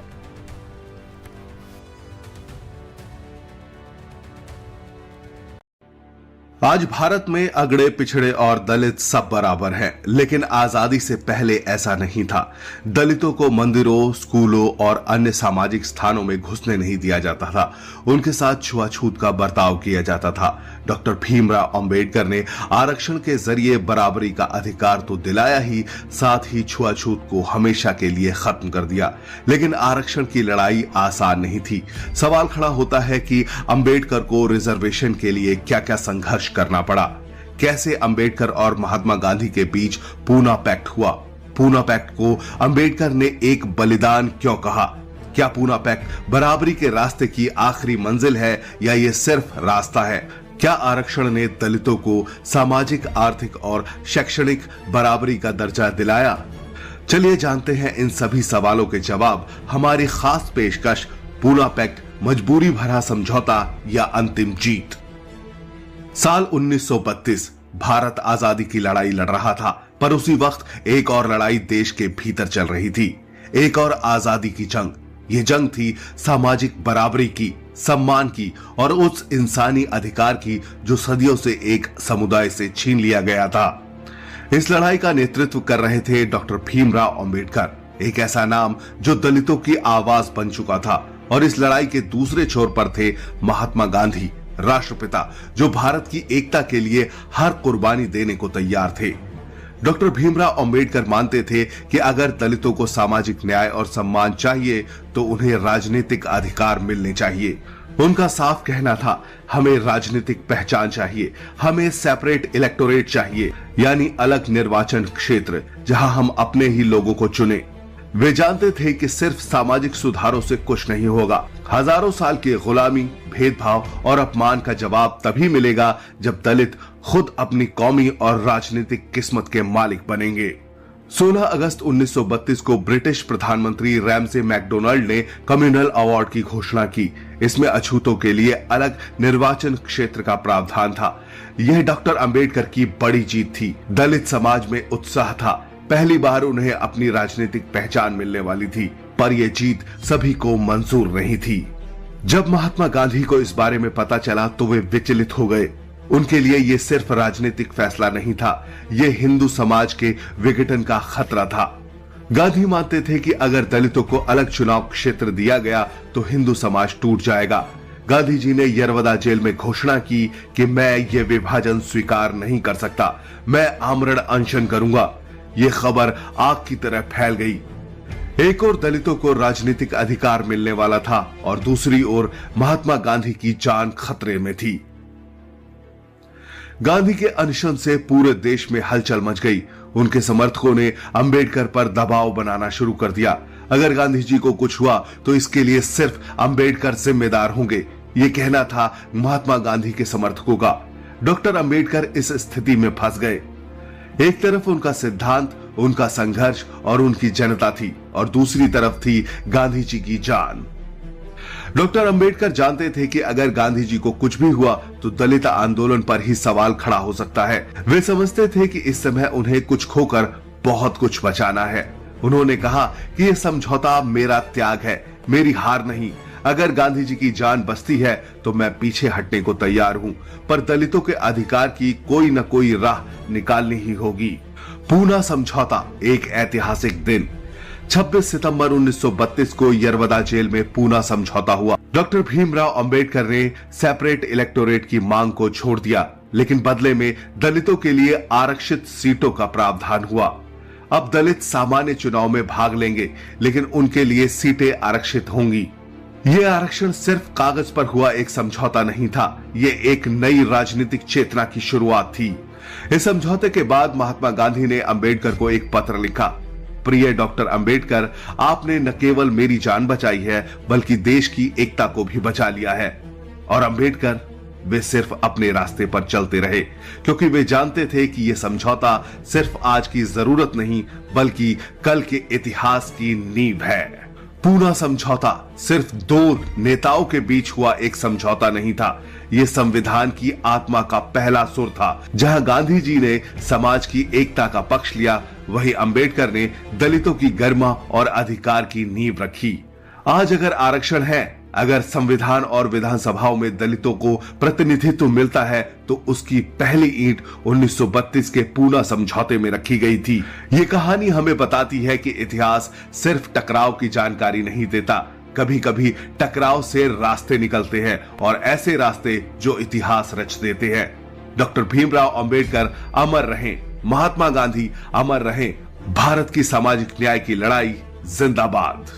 आज भारत में अगड़े, पिछड़े और दलित सब बराबर हैं, लेकिन आजादी से पहले ऐसा नहीं था। दलितों को मंदिरों, स्कूलों और अन्य सामाजिक स्थानों में घुसने नहीं दिया जाता था। उनके साथ छुआछूत का बर्ताव किया जाता था। डॉक्टर भीमराव अंबेडकर ने आरक्षण के जरिए बराबरी का अधिकार तो दिलाया ही, साथ ही छुआछूत को हमेशा के लिए खत्म कर दिया। लेकिन आरक्षण की लड़ाई आसान नहीं थी। सवाल खड़ा होता है कि अंबेडकर को रिजर्वेशन के लिए क्या क्या संघर्ष करना पड़ा। कैसे अंबेडकर और महात्मा गांधी के बीच पूना पैक्ट हुआ। पूना पैक्ट को अंबेडकर ने एक बलिदान क्यों कहा? क्या पूना पैक्ट बराबरी के रास्ते की आखिरी मंजिल है या ये सिर्फ रास्ता है? क्या आरक्षण ने दलितों को सामाजिक, आर्थिक और शैक्षणिक बराबरी का दर्जा दिलाया? चलिए जानते हैं इन सभी सवालों के जवाब हमारी खास पेशकश पूना पैक्ट, मजबूरी भरा समझौता या अंतिम जीत। साल 1932 भारत आजादी की लड़ाई लड़ रहा था, पर उसी वक्त एक और लड़ाई देश के भीतर चल रही थी, एक और आजादी की जंग। ये जंग थी सामाजिक बराबरी की, सम्मान की और उस इंसानी अधिकार की जो सदियों से एक समुदाय से छीन लिया गया था। इस लड़ाई का नेतृत्व कर रहे थे डॉक्टर भीमराव अंबेडकर, एक ऐसा नाम जो दलितों की आवाज बन चुका था। और इस लड़ाई के दूसरे छोर पर थे महात्मा गांधी, राष्ट्रपिता, जो भारत की एकता के लिए हर कुर्बानी देने को तैयार थे। डॉक्टर भीमराव अंबेडकर मानते थे कि अगर दलितों को सामाजिक न्याय और सम्मान चाहिए तो उन्हें राजनीतिक अधिकार मिलने चाहिए। उनका साफ कहना था, हमें राजनीतिक पहचान चाहिए, हमें सेपरेट इलेक्टोरेट चाहिए, यानी अलग निर्वाचन क्षेत्र जहां हम अपने ही लोगों को चुने। वे जानते थे कि सिर्फ सामाजिक सुधारों से कुछ नहीं होगा। हजारों साल की गुलामी, भेदभाव और अपमान का जवाब तभी मिलेगा जब दलित खुद अपनी कौमी और राजनीतिक किस्मत के मालिक बनेंगे। 16 अगस्त 1932 को ब्रिटिश प्रधानमंत्री रैमसे मैकडोनाल्ड ने कम्युनल अवार्ड की घोषणा की। इसमें अछूतों के लिए अलग निर्वाचन क्षेत्र का प्रावधान था। यह डॉक्टर अंबेडकर की बड़ी जीत थी। दलित समाज में उत्साह था, पहली बार उन्हें अपनी राजनीतिक पहचान मिलने वाली थी, पर यह जीत सभी को मंजूर नहीं थी। जब महात्मा गांधी को इस बारे में पता चला तो वे विचलित हो गए। उनके लिए यह सिर्फ राजनीतिक फैसला नहीं था, यह हिंदू समाज के विघटन का खतरा था। गांधी मानते थे कि अगर दलितों को अलग चुनाव क्षेत्र दिया गया तो हिंदू समाज टूट जाएगा। गांधी जी ने यरवदा जेल में घोषणा की कि मैं ये विभाजन स्वीकार नहीं कर सकता, मैं आमरण अनशन करूंगा। ये खबर आग की तरह फैल गई। एक ओर दलितों को राजनीतिक अधिकार मिलने वाला था और दूसरी ओर महात्मा गांधी की जान खतरे में थी। गांधी के अनशन से पूरे देश में हलचल मच गई। उनके समर्थकों ने अंबेडकर पर दबाव बनाना शुरू कर दिया। अगर गांधी जी को कुछ हुआ तो इसके लिए सिर्फ अंबेडकर जिम्मेदार होंगे, ये कहना था महात्मा गांधी के समर्थकों का। डॉक्टर अंबेडकर इस स्थिति में फंस गए। एक तरफ उनका सिद्धांत, उनका संघर्ष और उनकी जनता थी और दूसरी तरफ थी गांधी जी की जान। डॉक्टर अंबेडकर जानते थे कि अगर गांधी जी को कुछ भी हुआ तो दलित आंदोलन पर ही सवाल खड़ा हो सकता है। वे समझते थे कि इस समय उन्हें कुछ खोकर बहुत कुछ बचाना है। उन्होंने कहा कि यह समझौता मेरा त्याग है, मेरी हार नहीं। अगर गांधी जी की जान बचती है तो मैं पीछे हटने को तैयार हूं, पर दलितों के अधिकार की कोई न कोई राह निकालनी ही होगी। पूना समझौता, एक ऐतिहासिक दिन। 26 सितंबर 1932 को यरवदा जेल में पूना समझौता हुआ। डॉक्टर भीमराव अंबेडकर ने सेपरेट इलेक्टोरेट की मांग को छोड़ दिया, लेकिन बदले में दलितों के लिए आरक्षित सीटों का प्रावधान हुआ। अब दलित सामान्य चुनाव में भाग लेंगे, लेकिन उनके लिए सीटें आरक्षित होंगी। यह आरक्षण सिर्फ कागज पर हुआ एक समझौता नहीं था, यह एक नई राजनीतिक चेतना की शुरुआत थी। इस समझौते के बाद महात्मा गांधी ने अंबेडकर को एक पत्र लिखा। प्रिय डॉक्टर अंबेडकर, आपने न केवल मेरी जान बचाई है बल्कि देश की एकता को भी बचा लिया है। और अंबेडकर वे सिर्फ अपने रास्ते पर चलते रहे, क्योंकि वे जानते थे कि यह समझौता सिर्फ आज की जरूरत नहीं बल्कि कल के इतिहास की नींव है। पूना समझौता सिर्फ दो नेताओं के बीच हुआ एक समझौता नहीं था, यह संविधान की आत्मा का पहला सुर था। जहां गांधी जी ने समाज की एकता का पक्ष लिया, वहीं अंबेडकर ने दलितों की गरिमा और अधिकार की नींव रखी। आज अगर आरक्षण है, अगर संविधान और विधानसभाओं में दलितों को प्रतिनिधित्व मिलता है, तो उसकी पहली ईंट 1932 के पूना समझौते में रखी गई थी। ये कहानी हमें बताती है कि इतिहास सिर्फ टकराव की जानकारी नहीं देता, कभी कभी टकराव से रास्ते निकलते हैं और ऐसे रास्ते जो इतिहास रच देते हैं। डॉक्टर भीमराव अंबेडकर अमर रहें, महात्मा गांधी अमर रहें, भारत की सामाजिक न्याय की लड़ाई जिंदाबाद।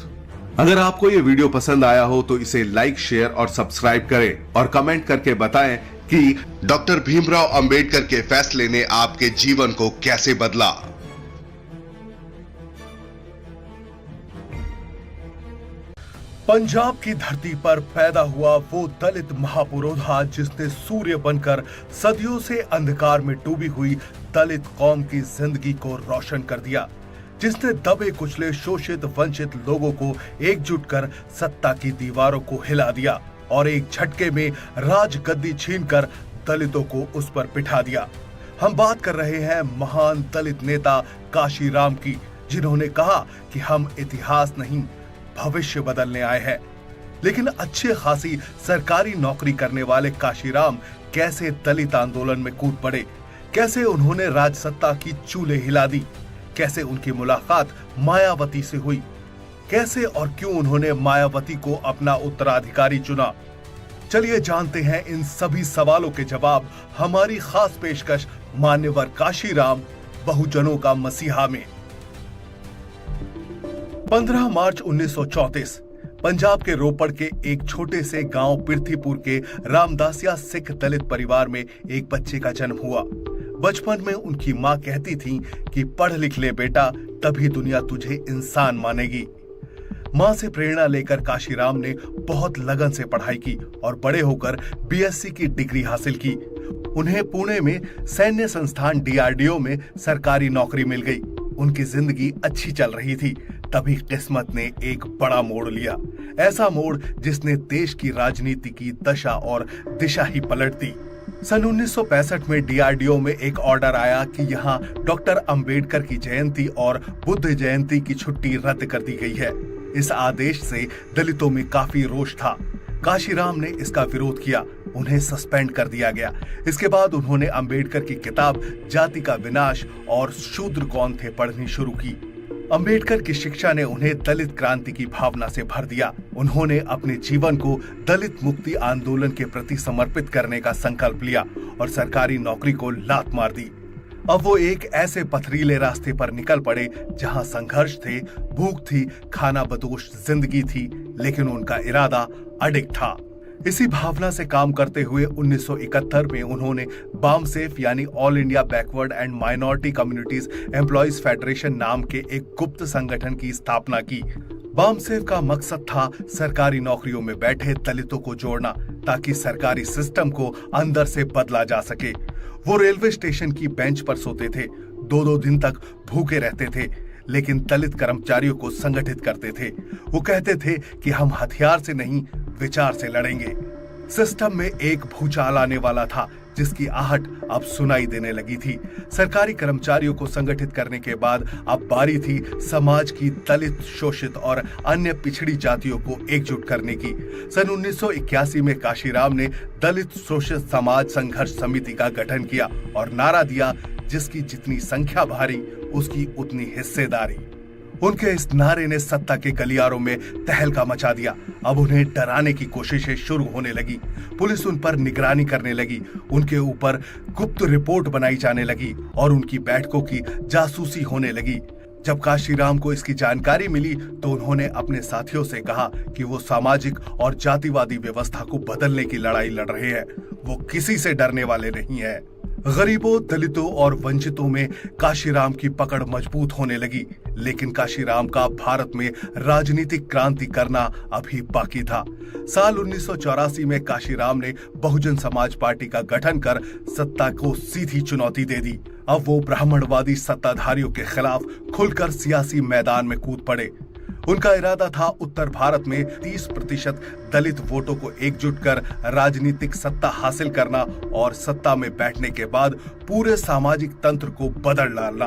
अगर आपको ये वीडियो पसंद आया हो तो इसे लाइक, शेयर और सब्सक्राइब करें और कमेंट करके बताएं कि डॉक्टर भीमराव अंबेडकर के फैसले ने आपके जीवन को कैसे बदला। पंजाब की धरती पर पैदा हुआ वो दलित महापुरोधा जिसने सूर्य बनकर सदियों से अंधकार में डूबी हुई दलित कौम की जिंदगी को रोशन कर दिया, जिसने दबे कुचले शोषित वंचित लोगों को एकजुट कर सत्ता की दीवारों को हिला दिया और एक झटके में राज गद्दी छीनकर दलितों को उस पर बिठा दिया। हम बात कर रहे हैं महान दलित नेता काशीराम की, जिन्होंने कहा कि हम इतिहास नहीं भविष्य बदलने आए हैं। लेकिन अच्छे खासी सरकारी नौकरी करने वाले काशीराम कैसे दलित आंदोलन में कूद पड़े, कैसे उन्होंने राजसत्ता की चूल्हे हिला दी, कैसे उनकी मुलाकात मायावती से हुई, कैसे और क्यों उन्होंने मायावती को अपना उत्तराधिकारी चुना। चलिए जानते हैं इन सभी सवालों के जवाब हमारी खास पेशकश मान्यवर काशीराम बहुजनों का मसीहा में। 15 मार्च 1934 पंजाब के रोपड़ के एक छोटे से गांव पिरथीपुर के रामदासिया सिख दलित परिवार में एक बच्चे का जन्म हुआ। बचपन में उनकी मां कहती थी कि पढ़ लिख ले बेटा, तभी दुनिया तुझे इंसान मानेगी। मां से प्रेरणा लेकर काशीराम ने बहुत लगन से पढ़ाई की और बड़े होकर बीएससी की डिग्री हासिल की। उन्हें पुणे में सैन्य संस्थान डीआरडीओ में सरकारी नौकरी मिल गई। उनकी जिंदगी अच्छी चल रही थी, तभी किस्मत ने एक बड़ा मोड़ लिया, ऐसा मोड़ जिसने देश की राजनीति की दशा और दिशा ही पलट दी। सन 1965 में डीआरडीओ में एक ऑर्डर आया कि यहाँ डॉक्टर अंबेडकर की जयंती और बुद्ध जयंती की छुट्टी रद्द कर दी गई है। इस आदेश से दलितों में काफी रोष था। काशीराम ने इसका विरोध किया, उन्हें सस्पेंड कर दिया गया। इसके बाद उन्होंने अंबेडकर की किताब जाति का विनाश और शूद्र कौन थे पढ़नी शुरू की। अंबेडकर की शिक्षा ने उन्हें दलित क्रांति की भावना से भर दिया। उन्होंने अपने जीवन को दलित मुक्ति आंदोलन के प्रति समर्पित करने का संकल्प लिया और सरकारी नौकरी को लात मार दी। अब वो एक ऐसे पथरीले रास्ते पर निकल पड़े जहां संघर्ष थे, भूख थी, खाना बदोश जिंदगी थी, लेकिन उनका इरादा अडिग था। इसी भावना से काम करते हुए 1971 में उन्होंने बामसेफ यानी all India backward and minority communities employees federation नाम के एक गुप्त संगठन की स्थापना की। बामसेफ का मकसद था सरकारी नौकरियों में बैठे दलितों को जोड़ना, ताकि सरकारी सिस्टम को अंदर से बदला जा सके। वो रेलवे स्टेशन की बेंच पर सोते थे, 2-2 दिन तक भूखे रहते थे, लेकिन दलित कर्मचारियों को संगठित करते थे। वो कहते थे कि हम हथियार से नहीं, विचार से लड़ेंगे। सिस्टम में एक भूचाल आने वाला था, जिसकी आहट अब सुनाई देने लगी थी। सरकारी कर्मचारियों को संगठित करने के बाद अब बारी थी समाज की दलित, शोषित और अन्य पिछड़ी जातियों को एकजुट करने की। सन 1981 में काशीराम ने दलित शोषित समाज संघर्ष समिति का गठन किया और नारा दिया, जिसकी जितनी संख्या भारी उसकी उतनी हिस्सेदारी। उनके इस नारे ने सत्ता के गलियारों में तहलका मचा दिया। अब उन्हें डराने की कोशिशें शुरू होने लगी। पुलिस उन पर निगरानी करने लगी, उनके ऊपर गुप्त रिपोर्ट बनाई जाने लगी और उनकी बैठकों की जासूसी होने लगी। जब काशीराम को इसकी जानकारी मिली तो उन्होंने अपने साथियों से कहा कि वो सामाजिक और जातिवादी व्यवस्था को बदलने की लड़ाई लड़ रहे हैं। वो किसी से डरने वाले नहीं है। गरीबों, दलितों और वंचितों में काशीराम की पकड़ मजबूत होने लगी, लेकिन काशीराम का भारत में राजनीतिक क्रांति करना अभी बाकी था। साल 1984 में काशीराम ने बहुजन समाज पार्टी का गठन कर सत्ता को सीधी चुनौती दे दी। अब वो ब्राह्मणवादी सत्ताधारियों के खिलाफ खुलकर सियासी मैदान में कूद पड़े। उनका इरादा था उत्तर भारत में 30% दलित वोटों को एकजुट कर राजनीतिक सत्ता हासिल करना और सत्ता में बैठने के बाद पूरे सामाजिक तंत्र को बदल डालना।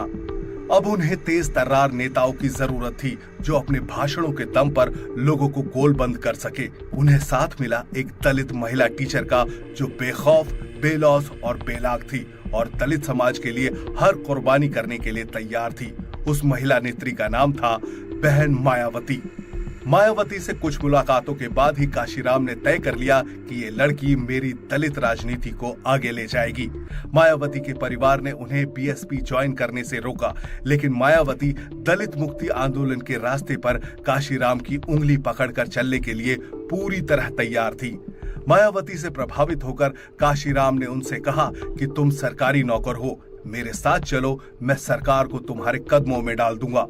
अब उन्हें तेज तर्रार नेताओं की जरूरत थी, जो अपने भाषणों के दम पर लोगों को गोलबंद कर सके। उन्हें साथ मिला एक दलित महिला टीचर का, जो बेखौफ, बेलौस और बेलाग थी और दलित समाज के लिए हर कुर्बानी करने के लिए तैयार थी। उस महिला नेत्री का नाम था बहन मायावती। मायावती से कुछ मुलाकातों के बाद ही काशीराम ने तय कर लिया कि ये लड़की मेरी दलित राजनीति को आगे ले जाएगी। मायावती के परिवार ने उन्हें बीएसपी ज्वाइन करने से रोका, लेकिन मायावती दलित मुक्ति आंदोलन के रास्ते पर काशीराम की उंगली पकड़कर चलने के लिए पूरी तरह तैयार थी। मायावती से प्रभावित होकर काशीराम ने उनसे कहा कि तुम सरकारी नौकर हो, मेरे साथ चलो, मैं सरकार को तुम्हारे कदमों में डाल दूंगा।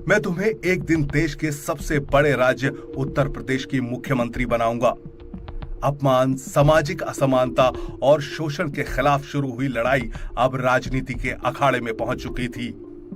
मैं तुम्हें एक दिन देश के सबसे बड़े राज्य उत्तर प्रदेश की मुख्यमंत्री बनाऊंगा। अपमान, सामाजिक असमानता और शोषण के खिलाफ शुरू हुई लड़ाई अब राजनीति के अखाड़े में पहुंच चुकी थी।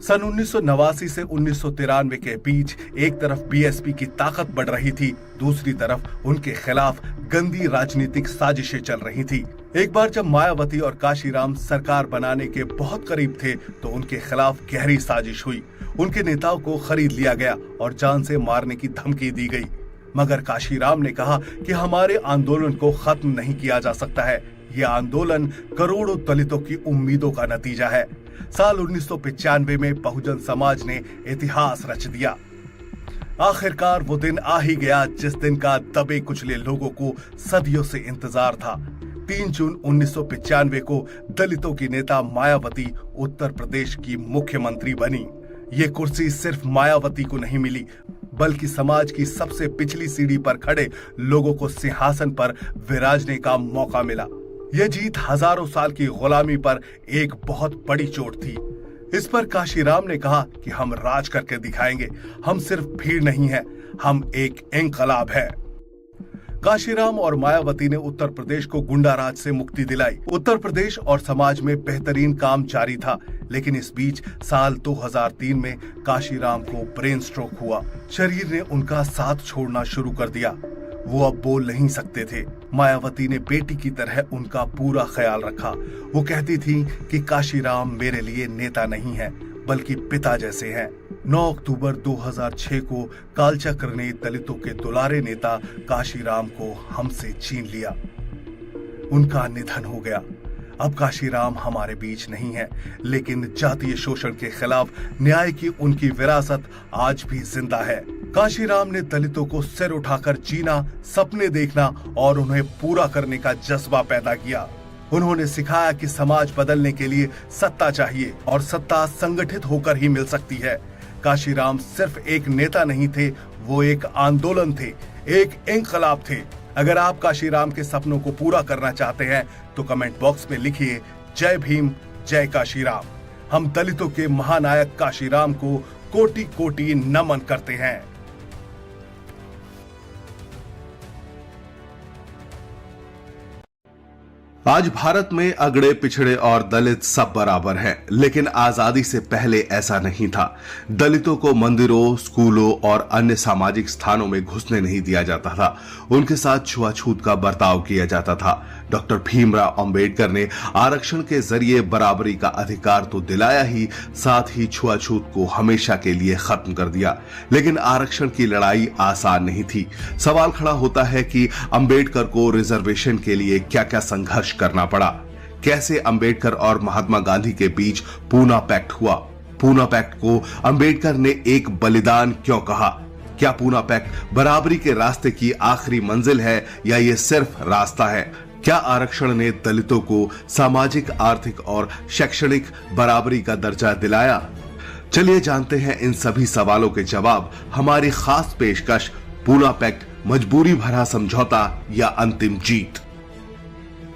सन 1989 से 1993 के बीच एक तरफ बीएसपी की ताकत बढ़ रही थी, दूसरी तरफ उनके खिलाफ गंदी राजनीतिक साजिशें चल रही थी। एक बार जब मायावती और काशीराम सरकार बनाने के बहुत करीब थे तो उनके खिलाफ गहरी साजिश हुई। उनके नेताओं को खरीद लिया गया और जान से मारने की धमकी दी गई। मगर काशीराम ने कहा कि हमारे आंदोलन को खत्म नहीं किया जा सकता है। यह आंदोलन करोड़ों दलितों की उम्मीदों का नतीजा है। साल 1995 में बहुजन समाज ने इतिहास रच दिया। आखिरकार वो दिन आ ही गया जिस दिन का दबे कुचले लोगों को सदियों से इंतजार था। 3 जून 1995 को दलितों की नेता मायावती उत्तर प्रदेश की मुख्यमंत्री बनी। ये कुर्सी सिर्फ मायावती को नहीं मिली, बल्कि समाज की सबसे पिछली सीढ़ी पर खड़े लोगों को सिंहासन पर विराजने का मौका मिला। यह जीत हजारों साल की गुलामी पर एक बहुत बड़ी चोट थी। इस पर काशीराम ने कहा कि हम राज करके दिखाएंगे। हम सिर्फ भीड़ नहीं है, हम एक इंकलाब है। काशीराम और मायावती ने उत्तर प्रदेश को गुंडा राज से मुक्ति दिलाई। उत्तर प्रदेश और समाज में बेहतरीन काम जारी था, लेकिन इस बीच साल 2003 में काशीराम को ब्रेन स्ट्रोक हुआ। शरीर ने उनका साथ छोड़ना शुरू कर दिया। वो अब बोल नहीं सकते थे। मायावती ने बेटी की तरह उनका पूरा ख्याल रखा। वो कहती थी कि काशीराम मेरे लिए नेता नहीं है, बल्कि पिता जैसे हैं। 9 अक्टूबर 2006 को कालचक्र ने दलितों के दुलारे नेता काशीराम को हमसे छीन लिया। उनका निधन हो गया। अब काशीराम हमारे बीच नहीं है, लेकिन जातीय शोषण के खिलाफ न्याय की उनकी विरासत आज भी जिंदा है। काशीराम ने दलितों को सिर उठाकर जीना, सपने देखना और उन्हें पूरा करने का जज्बा पैदा किया। उन्होंने सिखाया कि समाज बदलने के लिए सत्ता चाहिए और सत्ता संगठित होकर ही मिल सकती है। काशीराम सिर्फ एक नेता नहीं थे, वो एक आंदोलन थे, एक इंकलाब थे। अगर आप काशीराम के सपनों को पूरा करना चाहते हैं तो कमेंट बॉक्स में लिखिए जय भीम, जय काशीराम। हम दलितों के महानायक काशीराम को कोटि कोटि नमन करते हैं। आज भारत में अगड़े, पिछड़े और दलित सब बराबर हैं, लेकिन आजादी से पहले ऐसा नहीं था। दलितों को मंदिरों, स्कूलों और अन्य सामाजिक स्थानों में घुसने नहीं दिया जाता था। उनके साथ छुआछूत का बर्ताव किया जाता था। डॉक्टर भीमराव अंबेडकर ने आरक्षण के जरिए बराबरी का अधिकार तो दिलाया ही, साथ ही छुआछूत को हमेशा के लिए खत्म कर दिया। लेकिन आरक्षण की लड़ाई आसान नहीं थी। सवाल खड़ा होता है कि अंबेडकर को रिजर्वेशन के लिए क्या क्या संघर्ष करना पड़ा। कैसे अंबेडकर और महात्मा गांधी के बीच पूना पैक्ट हुआ। पूना पैक्ट को अंबेडकर ने एक बलिदान क्यों कहा। क्या पूना पैक्ट बराबरी के रास्ते की आखिरी मंजिल है या ये सिर्फ रास्ता है। क्या आरक्षण ने दलितों को सामाजिक, आर्थिक और शैक्षणिक बराबरी का दर्जा दिलाया। चलिए जानते हैं इन सभी सवालों के जवाब। हमारी खास पेशकश, पूना पैक्ट मजबूरी भरा समझौता या अंतिम जीत।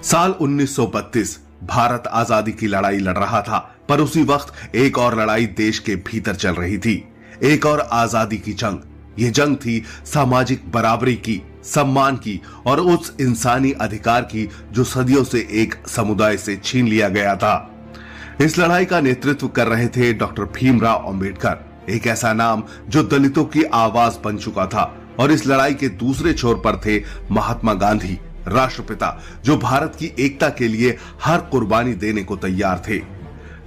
साल 1932 भारत आजादी की लड़ाई लड़ रहा था, पर उसी वक्त एक और लड़ाई देश के भीतर चल रही थी। एक और आजादी की जंग। यह जंग थी सामाजिक बराबरी की, सम्मान की और उस इंसानी अधिकार की जो सदियों से एक समुदाय से छीन लिया गया था। इस लड़ाई का नेतृत्व कर रहे थे डॉक्टर भीमराव अंबेडकर, एक ऐसा नाम जो दलितों की आवाज बन चुका था। और इस लड़ाई के दूसरे छोर पर थे महात्मा गांधी, राष्ट्रपिता, जो भारत की एकता के लिए हर कुर्बानी देने को तैयार थे।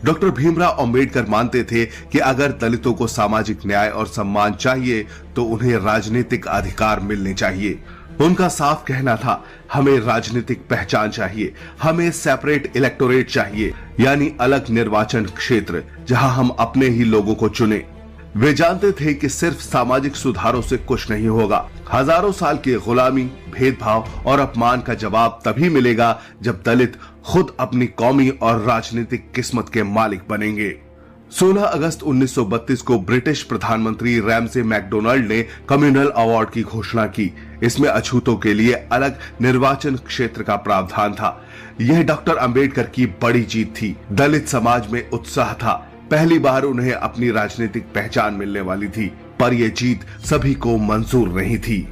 डॉक्टर भीमराव अंबेडकर मानते थे कि अगर दलितों को सामाजिक न्याय और सम्मान चाहिए तो उन्हें राजनीतिक अधिकार मिलने चाहिए। उनका साफ कहना था, हमें राजनीतिक पहचान चाहिए, हमें सेपरेट इलेक्टोरेट चाहिए, यानी अलग निर्वाचन क्षेत्र जहां हम अपने ही लोगों को चुने। वे जानते थे कि सिर्फ सामाजिक सुधारों से कुछ नहीं होगा। हजारों साल की गुलामी, भेदभाव और अपमान का जवाब तभी मिलेगा जब दलित खुद अपनी कौमी और राजनीतिक किस्मत के मालिक बनेंगे। 16 अगस्त 1932 को ब्रिटिश प्रधानमंत्री रैमसे मैकडोनाल्ड ने कम्युनल अवार्ड की घोषणा की। इसमें अछूतों के लिए अलग निर्वाचन क्षेत्र का प्रावधान था। यह डॉक्टर अंबेडकर की बड़ी जीत थी। दलित समाज में उत्साह था। पहली बार उन्हें अपनी राजनीतिक पहचान मिलने वाली थी, पर यह जीत सभी को मंजूर नहीं थी।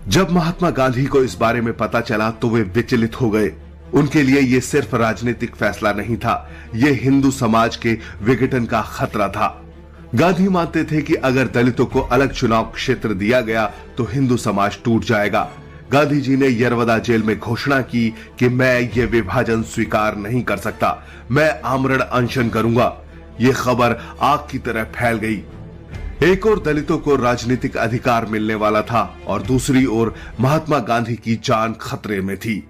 जब महात्मा गांधी को इस बारे में पता चला तो वे विचलित हो गए। उनके लिए यह सिर्फ राजनीतिक फैसला नहीं था, यह हिंदू समाज के विघटन का खतरा था। गांधी मानते थे कि अगर दलितों को अलग चुनाव क्षेत्र दिया गया तो हिंदू समाज टूट जाएगा। गांधी जी ने यरवदा जेल में घोषणा की कि मैं ये विभाजन स्वीकार नहीं कर सकता, मैं आमरण अनशन करूंगा। ये खबर आग की तरह फैल गई। एक ओर दलितों को राजनीतिक अधिकार मिलने वाला था और दूसरी ओर महात्मा गांधी की जान खतरे में थी।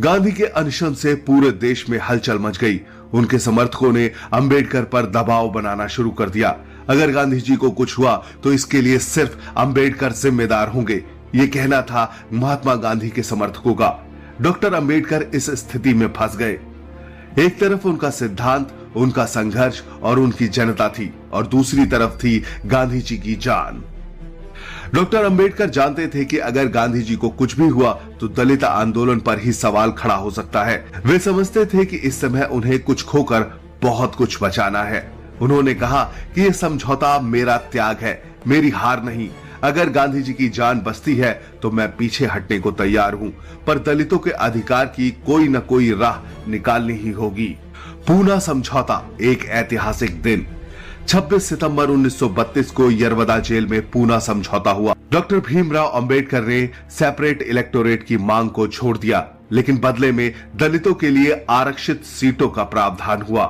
गांधी के अनशन से पूरे देश में हलचल मच गई। उनके समर्थकों ने अंबेडकर पर दबाव बनाना शुरू कर दिया। अगर गांधी जी को कुछ हुआ तो इसके लिए सिर्फ अंबेडकर जिम्मेदार होंगे, ये कहना था महात्मा गांधी के समर्थकों का। डॉक्टर अंबेडकर इस स्थिति में फंस गए। एक तरफ उनका सिद्धांत, उनका संघर्ष और उनकी जनता थी और दूसरी तरफ थी गांधी जी की जान। डॉक्टर अंबेडकर जानते थे कि अगर गांधी जी को कुछ भी हुआ तो दलित आंदोलन पर ही सवाल खड़ा हो सकता है। वे समझते थे कि इस समय उन्हें कुछ खोकर बहुत कुछ बचाना है। उन्होंने कहा कि यह समझौता मेरा त्याग है, मेरी हार नहीं। अगर गांधी जी की जान बचती है तो मैं पीछे हटने को तैयार हूं, पर दलितों के अधिकार की कोई न कोई राह निकालनी ही होगी। पूना समझौता, एक ऐतिहासिक दिन। 26 सितंबर 1932 को यरवदा जेल में पूना समझौता हुआ। डॉक्टर भीमराव अंबेडकर ने सेपरेट इलेक्टोरेट की मांग को छोड़ दिया, लेकिन बदले में दलितों के लिए आरक्षित सीटों का प्रावधान हुआ।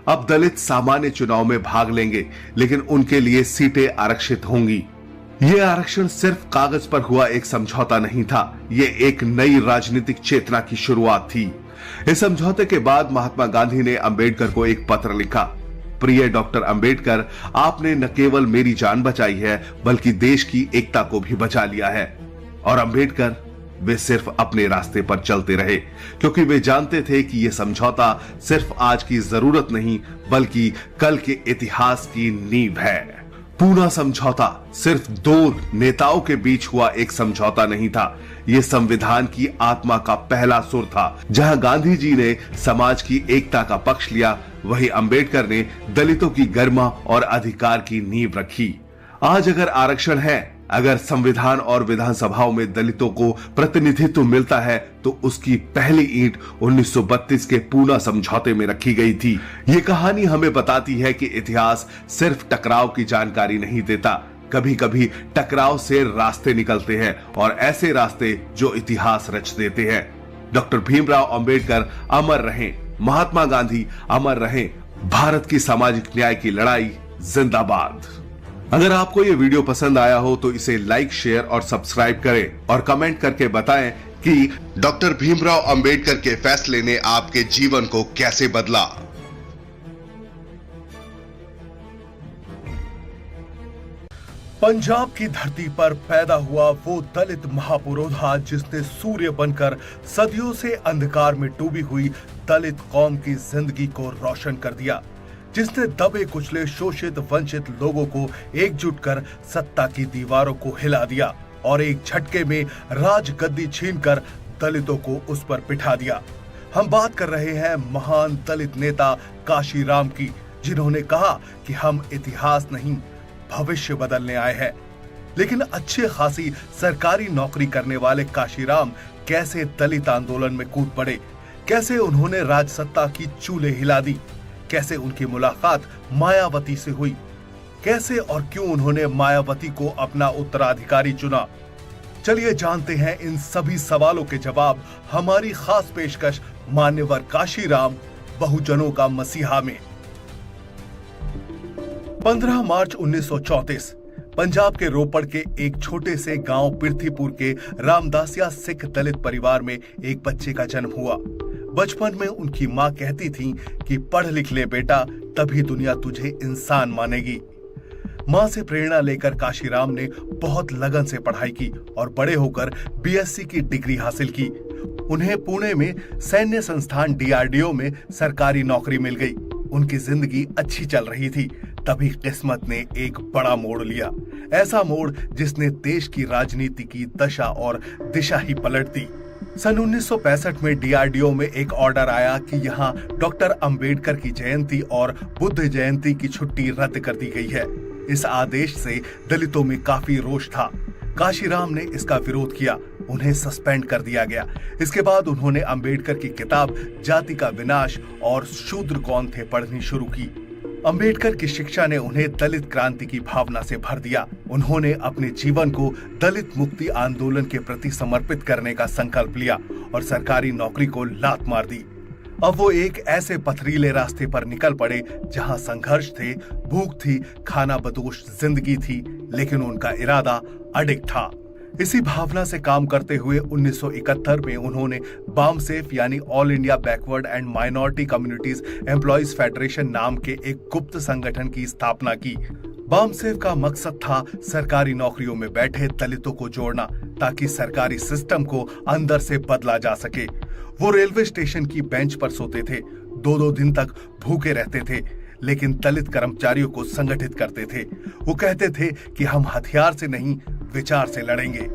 अब दलित सामान्य चुनाव में भाग लेंगे, लेकिन उनके लिए सीटें आरक्षित होंगी। यह आरक्षण सिर्फ कागज पर हुआ एक समझौता नहीं था, यह एक नई राजनीतिक चेतना की शुरुआत थी। इस समझौते के बाद महात्मा गांधी ने अंबेडकर को एक पत्र लिखा। प्रिय डॉक्टर अंबेडकर, आपने न केवल मेरी जान बचाई है बल्कि देश की एकता को भी बचा लिया है। और अंबेडकर वे सिर्फ अपने रास्ते पर चलते रहे, क्योंकि वे जानते थे कि यह समझौता सिर्फ आज की जरूरत नहीं बल्कि कल के इतिहास की नींव है। पूना समझौता सिर्फ दो नेताओं के बीच हुआ एक समझौता नहीं था, यह संविधान की आत्मा का पहला सुर था। जहां गांधी जी ने समाज की एकता का पक्ष लिया, वहीं अंबेडकर ने दलितों की गरिमा और अधिकार की नींव रखी। आज अगर आरक्षण है, अगर संविधान और विधानसभाओं में दलितों को प्रतिनिधित्व मिलता है, तो उसकी पहली ईंट 1932 के पूना समझौते में रखी गई थी। ये कहानी हमें बताती है कि इतिहास सिर्फ टकराव की जानकारी नहीं देता, कभी कभी टकराव से रास्ते निकलते हैं और ऐसे रास्ते जो इतिहास रच देते हैं। डॉक्टर भीमराव अंबेडकर अमर रहें, महात्मा गांधी अमर रहें, भारत की सामाजिक न्याय की लड़ाई जिंदाबाद। अगर आपको यह वीडियो पसंद आया हो तो इसे लाइक, शेयर और सब्सक्राइब करें और कमेंट करके बताएं कि डॉक्टर भीमराव अंबेडकर के फैसले ने आपके जीवन को कैसे बदला। पंजाब की धरती पर पैदा हुआ वो दलित महापुरोधा जिसने सूर्य बनकर सदियों से अंधकार में डूबी हुई दलित कौम की जिंदगी को रोशन कर दिया, जिसने दबे कुचले शोषित वंचित लोगों को एकजुट कर सत्ता की दीवारों को हिला दिया और एक झटके में राजगद्दी छीनकर दलितों को उस पर बिठा दिया। हम बात कर रहे हैं महान दलित नेता काशीराम की, जिन्होंने कहा कि हम इतिहास नहीं भविष्य बदलने आए हैं। लेकिन अच्छे खासी सरकारी नौकरी करने वाले काशीराम कैसे दलित आंदोलन में कूद पड़े, कैसे उन्होंने राजसत्ता की चूल्हे हिला दी, कैसे उनकी मुलाकात मायावती से हुई, कैसे और क्यों उन्होंने मायावती को अपना उत्तराधिकारी चुना। चलिए जानते हैं इन सभी सवालों के जवाब हमारी खास पेशकश मान्यवर काशीराम बहुजनों का मसीहा में। 15 मार्च 1934 पंजाब के रोपड़ के एक छोटे से गांव पिरथीपुर के रामदासिया सिख दलित परिवार में एक बच्चे का जन्म हुआ। बचपन में उनकी मां कहती थी कि पढ़ लिख ले बेटा, तभी दुनिया तुझे इंसान मानेगी। मां से प्रेरणा लेकर काशीराम ने बहुत लगन से पढ़ाई की और बड़े होकर बीएससी की डिग्री हासिल की। उन्हें पुणे में सैन्य संस्थान डीआरडीओ में सरकारी नौकरी मिल गई। उनकी जिंदगी अच्छी चल रही थी, तभी किस्मत ने एक बड़ा मोड़ लिया, ऐसा मोड़ जिसने देश की राजनीति की दशा और दिशा ही पलट दी। सन 1965 में डीआरडीओ में एक ऑर्डर आया कि यहाँ डॉक्टर अंबेडकर की जयंती और बुद्ध जयंती की छुट्टी रद्द कर दी गई है। इस आदेश से दलितों में काफी रोष था। काशीराम ने इसका विरोध किया, उन्हें सस्पेंड कर दिया गया। इसके बाद उन्होंने अंबेडकर की किताब जाति का विनाश और शूद्र कौन थे पढ़नी शुरू की। अंबेडकर की शिक्षा ने उन्हें दलित क्रांति की भावना से भर दिया। उन्होंने अपने जीवन को दलित मुक्ति आंदोलन के प्रति समर्पित करने का संकल्प लिया और सरकारी नौकरी को लात मार दी। अब वो एक ऐसे पथरीले रास्ते पर निकल पड़े जहां संघर्ष थे, भूख थी, खाना बदोश जिंदगी थी, लेकिन उनका इरादा अडिग था। इसी भावना से काम करते हुए 1971 में उन्होंने बामसेफ यानी all India backward and minority communities employees federation नाम के एक गुप्त संगठन की स्थापना की। बामसेफ का मकसद था सरकारी नौकरियों में बैठे दलितों को जोड़ना, ताकि सरकारी सिस्टम को अंदर से बदला जा सके। वो रेलवे स्टेशन की बेंच पर सोते थे, 2-2 दिन तक भूखे रहते थे, लेकिन दलित कर्मचारियों को संगठित करते थे। वो कहते थे कि हम हथियार से नहीं, विचार से लड़ेंगे।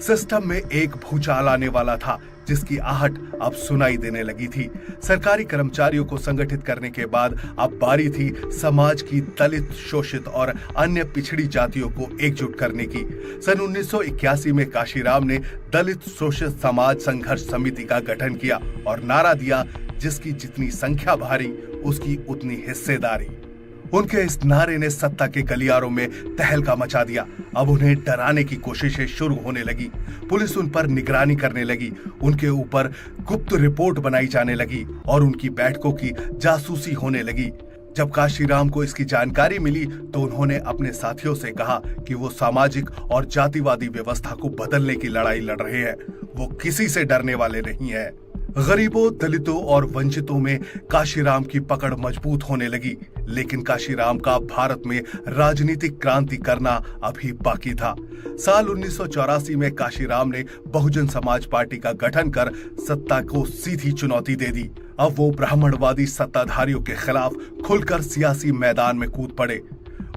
सिस्टम में एक भूचाल आने वाला था, जिसकी आहट अब सुनाई देने लगी थी। सरकारी कर्मचारियों को संगठित करने के बाद अब बारी थी समाज की दलित, शोषित और अन्य पिछड़ी जातियों को एकजुट करने की। सन 1981 में काशीराम ने दलित शोषित समाज संघर्ष समिति का गठन किया और नारा दिया, जिसकी जितनी संख्या भारी उसकी उतनी हिस्सेदारी। उनके इस नारे ने सत्ता के गलियारों में तहलका मचा दिया। अब उन्हें डराने की कोशिशें शुरू होने लगी। पुलिस उन पर निगरानी करने लगी, उनके ऊपर गुप्त रिपोर्ट बनाई जाने लगी और उनकी बैठकों की जासूसी होने लगी। जब काशीराम को इसकी जानकारी मिली तो उन्होंने अपने साथियों से कहा कि वो सामाजिक और जातिवादी व्यवस्था को बदलने की लड़ाई लड़ रहे हैं। वो किसी से डरने वाले नहीं है। गरीबों, दलितों और वंचितों में काशीराम की पकड़ मजबूत होने लगी, लेकिन काशीराम का भारत में राजनीतिक क्रांति करना अभी बाकी था। साल 1984 में काशीराम ने बहुजन समाज पार्टी का गठन कर सत्ता को सीधी चुनौती दे दी। अब वो ब्राह्मणवादी सत्ताधारियों के खिलाफ खुलकर सियासी मैदान में कूद पड़े।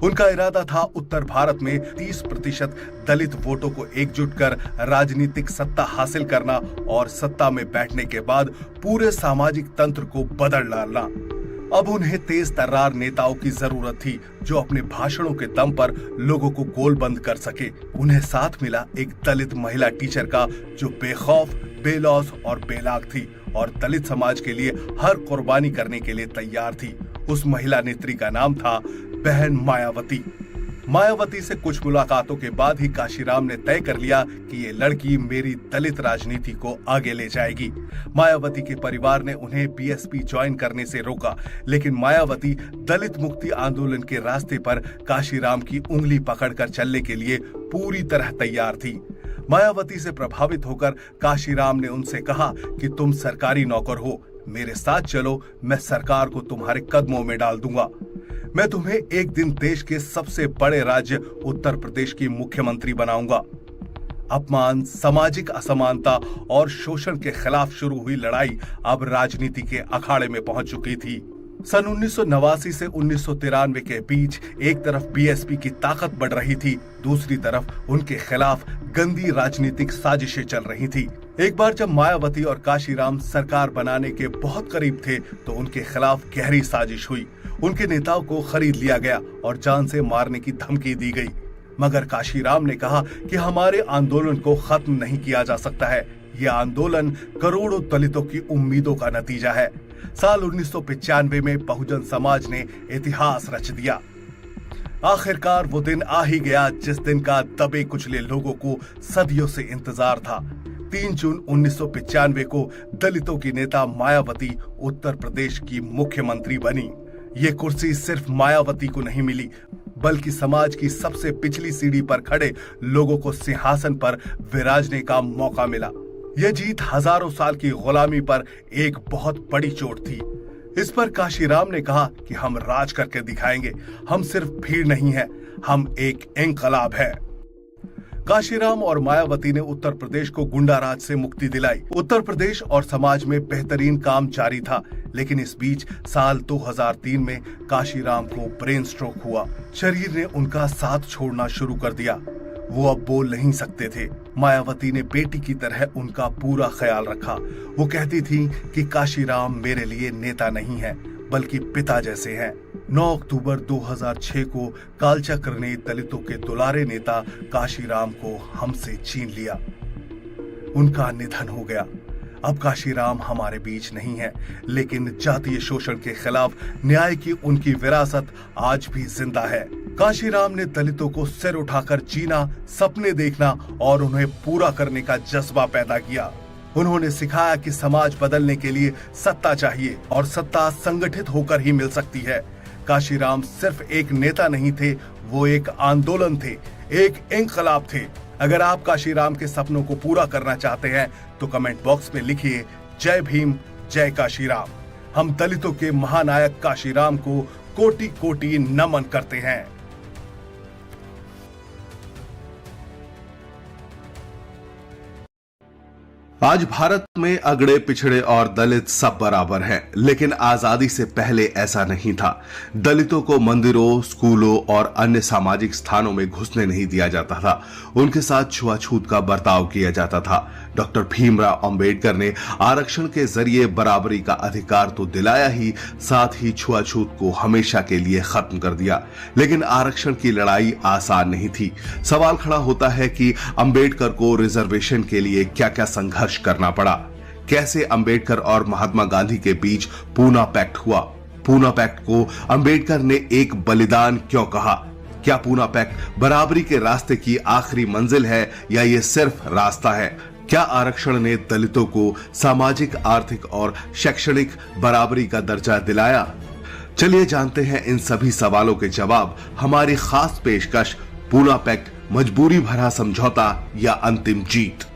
उनका इरादा था उत्तर भारत में 30% दलित वोटों को एकजुट कर राजनीतिक सत्ता हासिल करना और सत्ता में बैठने के बाद पूरे सामाजिक तंत्र को बदल डालना। अब उन्हें तेज तर्रार नेताओं की जरूरत थी, जो अपने भाषणों के दम पर लोगों को गोलबंद कर सके। उन्हें साथ मिला एक दलित महिला टीचर का, जो बेखौफ, बेलौस और बेलाग थी और दलित समाज के लिए हर कुर्बानी करने के लिए तैयार थी। उस महिला नेत्री का नाम था बहन मायावती। मायावती से कुछ मुलाकातों के बाद ही काशीराम ने तय कर लिया कि ये लड़की मेरी दलित राजनीति को आगे ले जाएगी। मायावती के परिवार ने उन्हें बीएसपी ज्वाइन करने से रोका, लेकिन मायावती दलित मुक्ति आंदोलन के रास्ते पर काशीराम की उंगली पकड़कर चलने के लिए पूरी तरह तैयार थी। मायावती से प्रभावित होकर काशीराम ने उनसे कहा कि तुम सरकारी नौकर हो, मेरे साथ चलो, मैं सरकार को तुम्हारे कदमों में डाल दूंगा। मैं तुम्हें एक दिन देश के सबसे बड़े राज्य उत्तर प्रदेश की मुख्यमंत्री बनाऊंगा। अपमान, सामाजिक असमानता और शोषण के खिलाफ शुरू हुई लड़ाई अब राजनीति के अखाड़े में पहुंच चुकी थी। सन 1989 से 1993 के बीच एक तरफ बीएसपी की ताकत बढ़ रही थी, दूसरी तरफ उनके खिलाफ गंदी राजनीतिक साजिशें चल रही थी। एक बार जब मायावती और काशीराम सरकार बनाने के बहुत करीब थे तो उनके खिलाफ गहरी साजिश हुई। उनके नेताओं को खरीद लिया गया और जान से मारने की धमकी दी गई। मगर काशीराम ने कहा कि हमारे आंदोलन को खत्म नहीं किया जा सकता है। यह आंदोलन करोड़ों दलितों की उम्मीदों का नतीजा है। साल 1995 में बहुजन समाज ने इतिहास रच दिया। आखिरकार वो दिन आ ही गया जिस दिन का दबे कुचले लोगों को सदियों से इंतजार था। 3 जून 1995 को दलितों की नेता मायावती उत्तर प्रदेश की मुख्यमंत्री बनी। ये कुर्सी सिर्फ मायावती को नहीं मिली, बल्कि समाज की सबसे पिछली सीढ़ी पर खड़े लोगों को सिंहासन पर विराजने का मौका मिला। यह जीत हजारों साल की गुलामी पर एक बहुत बड़ी चोट थी। इस पर काशीराम ने कहा कि हम राज करके दिखाएंगे। हम सिर्फ भीड़ नहीं है, हम एक इंकलाब है। काशीराम और मायावती ने उत्तर प्रदेश को गुंडा राज से मुक्ति दिलाई। उत्तर प्रदेश और समाज में बेहतरीन काम जारी था, लेकिन इस बीच साल 2003 में काशीराम को ब्रेन स्ट्रोक हुआ। शरीर ने उनका साथ छोड़ना शुरू कर दिया। वो अब बोल नहीं सकते थे। मायावती ने बेटी की तरह उनका पूरा ख्याल रखा। वो कहती थी कि काशीराम मेरे लिए नेता नहीं है बल्कि पिता जैसे हैं। 9 अक्टूबर 2006 को कालचक्र ने दलितों के दुलारे नेता काशीराम को हमसे छीन लिया। उनका निधन हो गया। अब काशीराम हमारे बीच नहीं है, लेकिन जातीय शोषण के खिलाफ न्याय की उनकी विरासत आज भी जिंदा है। काशीराम ने दलितों को सिर उठाकर जीना, सपने देखना और उन्हें पूरा करने का जज्बा पैदा किया। उन्होंने सिखाया कि समाज बदलने के लिए सत्ता चाहिए और सत्ता संगठित होकर ही मिल सकती है। काशीराम सिर्फ एक नेता नहीं थे, वो एक आंदोलन थे, एक इंकलाब थे। अगर आप काशीराम के सपनों को पूरा करना चाहते हैं तो कमेंट बॉक्स में लिखिए जय भीम, जय काशीराम। हम दलितों के महानायक काशीराम को कोटि कोटि नमन करते हैं। आज भारत में अगड़े पिछड़े और दलित सब बराबर हैं, लेकिन आजादी से पहले ऐसा नहीं था। दलितों को मंदिरों, स्कूलों और अन्य सामाजिक स्थानों में घुसने नहीं दिया जाता था। उनके साथ छुआछूत का बर्ताव किया जाता था। डॉक्टर भीमराव अंबेडकर ने आरक्षण के जरिए बराबरी का अधिकार तो दिलाया ही, साथ ही छुआछूत को हमेशा के लिए खत्म कर दिया। लेकिन आरक्षण की लड़ाई आसान नहीं थी। सवाल खड़ा होता है कि अंबेडकर को रिजर्वेशन के लिए क्या क्या संघर्ष करना पड़ा। कैसे अंबेडकर और महात्मा गांधी के बीच पूना पैक्ट हुआ। पूना पैक्ट को अंबेडकर ने एक बलिदान क्यों कहा। क्या पूना पैक्ट बराबरी के रास्ते की आखिरी मंजिल है या ये सिर्फ रास्ता है। क्या आरक्षण ने दलितों को सामाजिक, आर्थिक और शैक्षणिक बराबरी का दर्जा दिलाया। चलिए जानते हैं इन सभी सवालों के जवाब। हमारी खास पेशकश, पूना पैक्ट मजबूरी भरा समझौता या अंतिम जीत।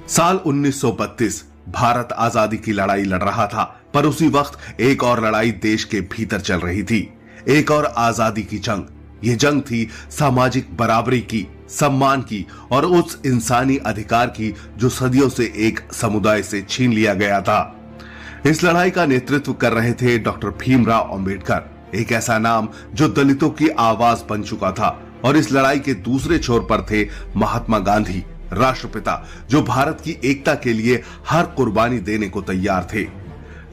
साल 1932 भारत आजादी की लड़ाई लड़ रहा था, पर उसी वक्त एक और लड़ाई देश के भीतर चल रही थी। एक और आजादी की जंग। ये जंग थी सामाजिक बराबरी की, सम्मान की और उस इंसानी अधिकार की जो सदियों से एक समुदाय से छीन लिया गया था। इस लड़ाई का नेतृत्व कर रहे थे डॉक्टर भीमराव अंबेडकर, एक ऐसा नाम जो दलितों की आवाज बन चुका था। और इस लड़ाई के दूसरे छोर पर थे महात्मा गांधी, राष्ट्रपिता, जो भारत की एकता के लिए हर कुर्बानी देने को तैयार थे।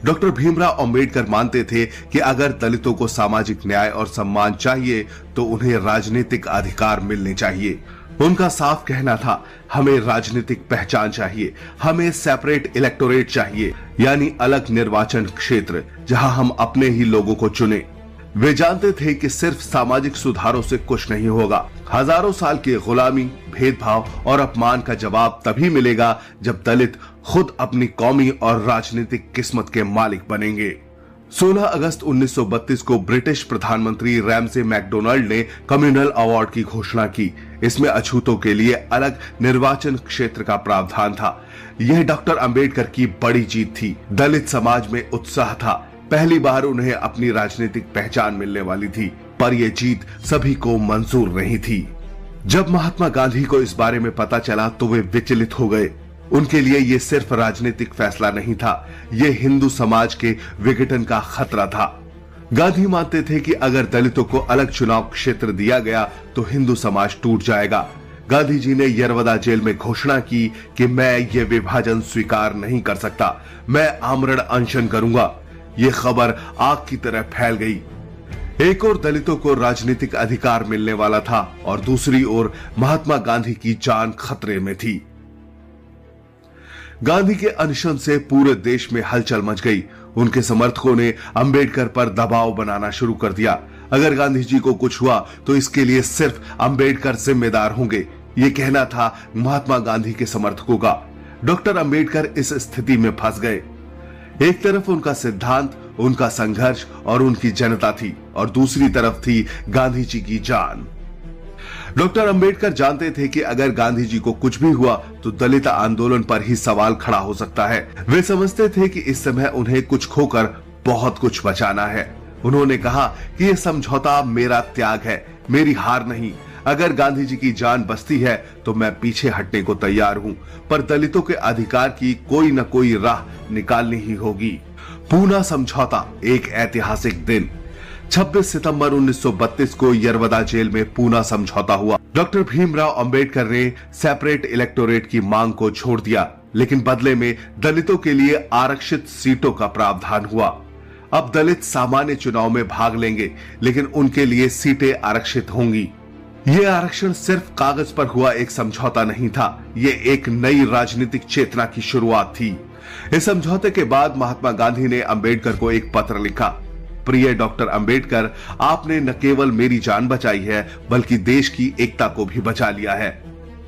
डॉक्टर भीमराव अंबेडकर मानते थे कि अगर दलितों को सामाजिक न्याय और सम्मान चाहिए तो उन्हें राजनीतिक अधिकार मिलने चाहिए। उनका साफ कहना था, हमें राजनीतिक पहचान चाहिए, हमें सेपरेट इलेक्टोरेट चाहिए, यानी अलग निर्वाचन क्षेत्र जहां हम अपने ही लोगों को चुने। वे जानते थे कि सिर्फ सामाजिक सुधारों से कुछ नहीं होगा। हजारों साल की गुलामी, भेदभाव और अपमान का जवाब तभी मिलेगा जब दलित खुद अपनी कौमी और राजनीतिक किस्मत के मालिक बनेंगे। 16 अगस्त 1932 को ब्रिटिश प्रधानमंत्री रैमसे मैकडोनाल्ड ने कम्युनल अवार्ड की घोषणा की। इसमें अछूतों के लिए अलग निर्वाचन क्षेत्र का प्रावधान था। यह डॉक्टर अंबेडकर की बड़ी जीत थी। दलित समाज में उत्साह था। पहली बार उन्हें अपनी राजनीतिक पहचान मिलने वाली थी, पर यह जीत सभी को मंजूर नहीं थी। जब महात्मा गांधी को इस बारे में पता चला तो वे विचलित हो गए। उनके लिए यह सिर्फ राजनीतिक फैसला नहीं था, यह हिंदू समाज के विघटन का खतरा था। गांधी मानते थे कि अगर दलितों को अलग चुनाव क्षेत्र दिया गया तो हिंदू समाज टूट जाएगा। गांधी जी ने यरवदा जेल में घोषणा की कि मैं ये विभाजन स्वीकार नहीं कर सकता, मैं आमरण अनशन करूंगा। ये खबर आग की तरह फैल गई। एक ओर दलितों को राजनीतिक अधिकार मिलने वाला था और दूसरी ओर महात्मा गांधी की जान खतरे में थी। गांधी के अनशन से पूरे देश में हलचल मच गई। उनके समर्थकों ने अंबेडकर पर दबाव बनाना शुरू कर दिया। अगर गांधी जी को कुछ हुआ तो इसके लिए सिर्फ अंबेडकर जिम्मेदार होंगे, ये कहना था महात्मा गांधी के समर्थकों का। डॉक्टर अंबेडकर इस स्थिति में फंस गए। एक तरफ उनका सिद्धांत, उनका संघर्ष और उनकी जनता थी और दूसरी तरफ थी गांधी जी की जान। डॉक्टर अंबेडकर जानते थे कि अगर गांधी जी को कुछ भी हुआ तो दलित आंदोलन पर ही सवाल खड़ा हो सकता है। वे समझते थे कि इस समय उन्हें कुछ खोकर बहुत कुछ बचाना है। उन्होंने कहा कि यह समझौता मेरा त्याग है, मेरी हार नहीं। अगर गांधी जी की जान बचती है तो मैं पीछे हटने को तैयार हूं, पर दलितों के अधिकार की कोई न कोई राह निकालनी ही होगी। पूना समझौता, एक ऐतिहासिक दिन। 26 सितंबर 1932 को यरवदा जेल में पूना समझौता हुआ। डॉक्टर भीमराव अंबेडकर ने सेपरेट इलेक्टोरेट की मांग को छोड़ दिया, लेकिन बदले में दलितों के लिए आरक्षित सीटों का प्रावधान हुआ। अब दलित सामान्य चुनाव में भाग लेंगे, लेकिन उनके लिए सीटें आरक्षित होंगी। यह आरक्षण सिर्फ कागज पर हुआ एक समझौता नहीं था, यह एक नई राजनीतिक चेतना की शुरुआत थी। इस समझौते के बाद महात्मा गांधी ने अंबेडकर को एक पत्र लिखा। प्रिय डॉक्टर अंबेडकर, आपने न केवल मेरी जान बचाई है, बल्कि देश की एकता को भी बचा लिया है।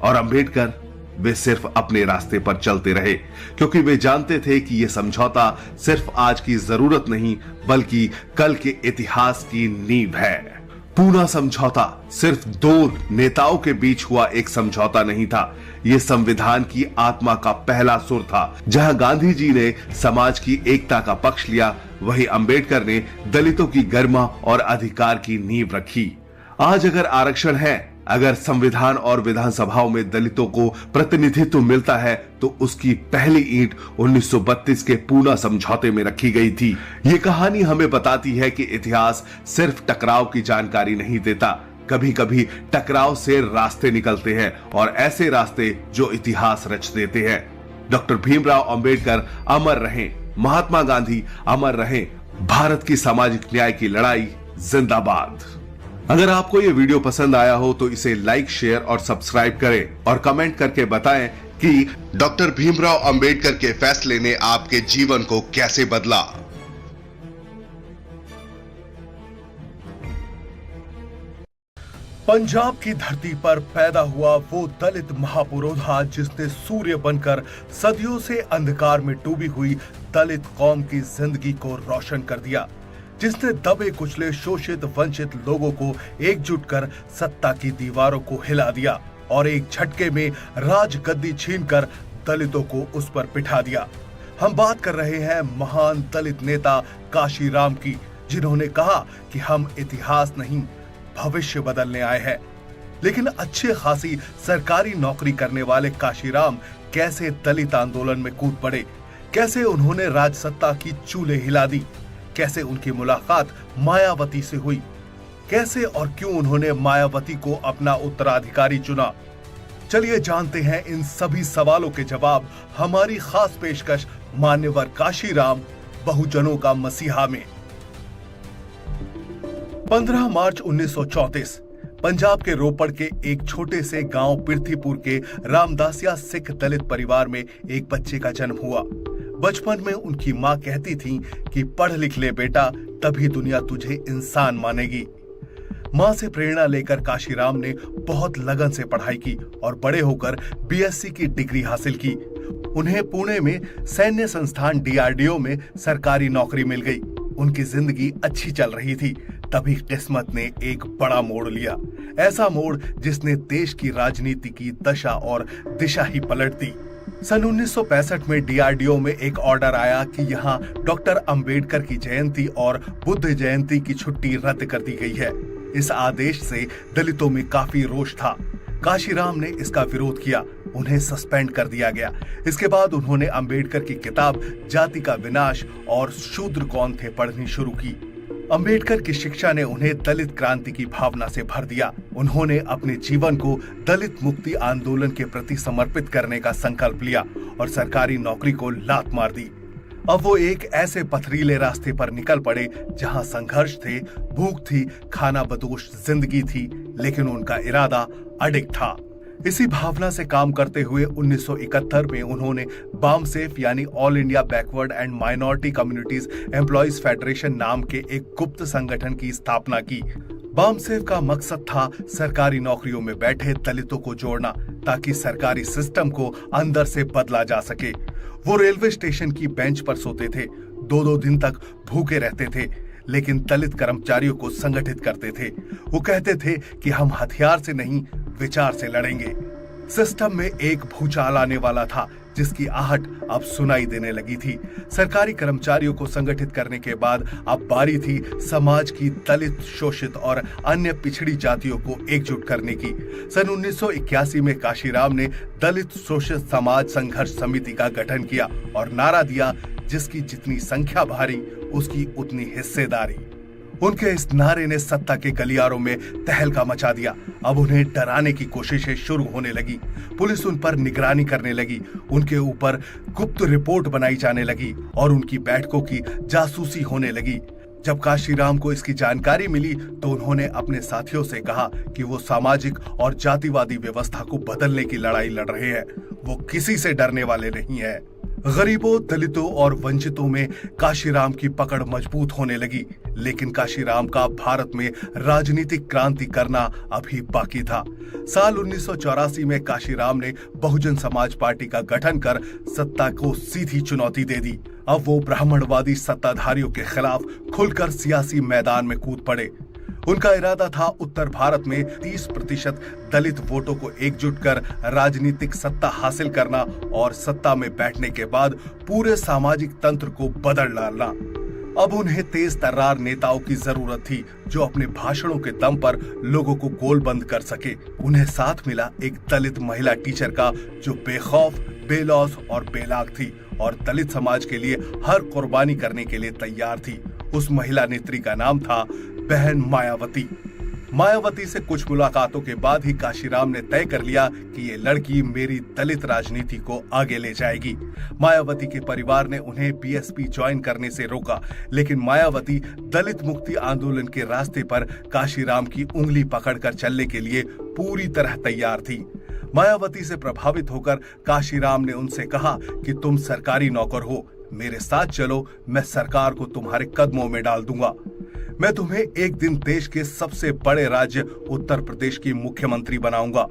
और अंबेडकर वे सिर्फ अपने रास्ते पर चलते रहे, क्योंकि वे जानते थे कि यह समझौता सिर्फ आज की जरूरत नहीं, बल्कि कल के इतिहास की नींव है। पूना समझौता सिर्फ दो नेताओं के बीच हुआ एक समझौता नहीं था, यह संविधान की आत्मा का पहला सुर था। जहां गांधी जी ने समाज की एकता का पक्ष लिया, वहीं अंबेडकर ने दलितों की गरिमा और अधिकार की नींव रखी। आज अगर आरक्षण है, अगर संविधान और विधानसभाओं में दलितों को प्रतिनिधित्व मिलता है, तो उसकी पहली ईंट 1932 के पूना समझौते में रखी गई थी। ये कहानी हमें बताती है कि इतिहास सिर्फ टकराव की जानकारी नहीं देता, कभी कभी टकराव से रास्ते निकलते हैं, और ऐसे रास्ते जो इतिहास रच देते हैं। डॉक्टर भीमराव अंबेडकर अमर रहें, महात्मा गांधी अमर रहें, भारत की सामाजिक न्याय की लड़ाई जिंदाबाद। अगर आपको यह वीडियो पसंद आया हो तो इसे लाइक, शेयर और सब्सक्राइब करें और कमेंट करके बताएं कि डॉक्टर भीमराव अंबेडकर के फैसले ने आपके जीवन को कैसे बदला। पंजाब की धरती पर पैदा हुआ वो दलित महापुरोधा जिसने सूर्य बनकर सदियों से अंधकार में डूबी हुई दलित कौम की जिंदगी को रोशन कर दिया, जिसने दबे कुचले शोषित वंचित लोगों को एकजुट कर सत्ता की दीवारों को हिला दिया और एक झटके में राज गद्दी छीनकर दलितों को उस पर बिठा दिया। हम बात कर रहे हैं महान दलित नेता काशीराम की, जिन्होंने कहा कि हम इतिहास नहीं भविष्य बदलने आए हैं। लेकिन अच्छे खासी सरकारी नौकरी करने वाले काशीराम कैसे दलित आंदोलन में कूद पड़े, कैसे उन्होंने राजसत्ता की चूल्हे हिला दी, कैसे उनकी मुलाकात मायावती से हुई, कैसे और क्यों उन्होंने मायावती को अपना उत्तराधिकारी चुना। चलिए जानते हैं इन सभी सवालों के जवाब हमारी खास पेशकश मान्यवर काशीराम बहुजनों का मसीहा में। 15 मार्च 1934 पंजाब के रोपड़ के एक छोटे से गांव पृथ्वीपुर के रामदासिया सिख दलित परिवार में एक बच्चे का जन्म हुआ। बचपन में उनकी मां कहती थी कि पढ़ लिख ले बेटा, तभी दुनिया तुझे इंसान मानेगी। मां से प्रेरणा लेकर काशीराम ने बहुत लगन से पढ़ाई की और बड़े होकर बीएससी की डिग्री हासिल की। उन्हें पुणे में सैन्य संस्थान डीआरडीओ में सरकारी नौकरी मिल गई। उनकी जिंदगी अच्छी चल रही थी, तभी किस्मत ने एक बड़ा मोड़ लिया, ऐसा मोड़ जिसने देश की राजनीति की दशा और दिशा ही पलट दी। सन 1965 में डीआरडीओ में एक ऑर्डर आया कि यहाँ डॉक्टर अंबेडकर की जयंती और बुद्ध जयंती की छुट्टी रद्द कर दी गई है। इस आदेश से दलितों में काफी रोष था। काशीराम ने इसका विरोध किया, उन्हें सस्पेंड कर दिया गया। इसके बाद उन्होंने अंबेडकर की किताब जाति का विनाश और शूद्र कौन थे पढ़नी शुरू की। अंबेडकर की शिक्षा ने उन्हें दलित क्रांति की भावना से भर दिया। उन्होंने अपने जीवन को दलित मुक्ति आंदोलन के प्रति समर्पित करने का संकल्प लिया और सरकारी नौकरी को लात मार दी। अब वो एक ऐसे पथरीले रास्ते पर निकल पड़े जहां संघर्ष थे, भूख थी, खाना बदोश जिंदगी थी, लेकिन उनका इरादा अडिग था। इसी भावना से काम करते हुए 1971 में उन्होंने बामसेफ यानी all India backward and minority communities employees federation नाम के एक गुप्त संगठन की स्थापना की। बामसेफ का मकसद था सरकारी नौकरियों में बैठे दलितों को जोड़ना, ताकि सरकारी सिस्टम को अंदर से बदला जा सके। वो रेलवे स्टेशन की बेंच पर सोते थे, 2-2 दिन तक भूखे रहते थे, लेकिन दलित कर्मचारियों को संगठित करते थे। वो कहते थे कि हम हथियार से नहीं, विचार से लड़ेंगे। सिस्टम में एक भूचाल आने वाला था, जिसकी आहट अब सुनाई देने लगी थी। सरकारी कर्मचारियों को संगठित करने के बाद अब बारी थी समाज की दलित, शोषित और अन्य पिछड़ी जातियों को एकजुट करने की। सन 1981 में काशीराम ने दलित शोषित समाज संघर्ष समिति का गठन किया और नारा दिया, जिसकी जितनी संख्या भारी उसकी उतनी हिस्सेदारी। उनके इस नारे ने सत्ता के गलियारों में तहलका मचा दिया। अब उन्हें डराने की कोशिशें शुरू होने लगी। पुलिस उन पर निगरानी करने लगी, उनके ऊपर गुप्त रिपोर्ट बनाई जाने लगी और उनकी बैठकों की जासूसी होने लगी। जब काशीराम को इसकी जानकारी मिली तो उन्होंने अपने साथियों से कहा कि वो सामाजिक और जातिवादी व्यवस्था को बदलने की लड़ाई लड़ रहे हैं। वो किसी से डरने वाले नहीं हैं। गरीबों, दलितों और वंचितों में काशीराम की पकड़ मजबूत होने लगी, लेकिन काशीराम का भारत में राजनीतिक क्रांति करना अभी बाकी था। साल 1984 में काशीराम ने बहुजन समाज पार्टी का गठन कर सत्ता को सीधी चुनौती दे दी। अब वो ब्राह्मणवादी सत्ताधारियों के खिलाफ खुलकर सियासी मैदान में कूद पड़े। उनका इरादा था उत्तर भारत में 30% दलित वोटों को एकजुट कर राजनीतिक सत्ता हासिल करना और सत्ता में बैठने के बाद पूरे सामाजिक तंत्र को बदल डालना। अब उन्हें तेज तर्रार नेताओं की जरूरत थी जो अपने भाषणों के दम पर लोगों को गोलबंद कर सके। उन्हें साथ मिला एक दलित महिला टीचर का जो बेखौफ, बेलौस और बेलाग थी और दलित समाज के लिए हर कुर्बानी करने के लिए तैयार थी। उस महिला नेत्री का नाम था बहन मायावती। मायावती से कुछ मुलाकातों के बाद ही काशीराम ने तय कर लिया कि ये लड़की मेरी दलित राजनीति को आगे ले जाएगी। मायावती के परिवार ने उन्हें बीएसपी ज्वाइन करने से रोका, लेकिन मायावती दलित मुक्ति आंदोलन के रास्ते पर काशीराम की उंगली पकड़कर चलने के लिए पूरी तरह तैयार थी। मायावती से प्रभावित होकर काशीराम ने उनसे कहा कि तुम सरकारी नौकर हो, मेरे साथ चलो, मैं सरकार को तुम्हारे कदमों में डाल दूंगा। मैं तुम्हें एक दिन देश के सबसे बड़े राज्य उत्तर प्रदेश की मुख्यमंत्री बनाऊंगा।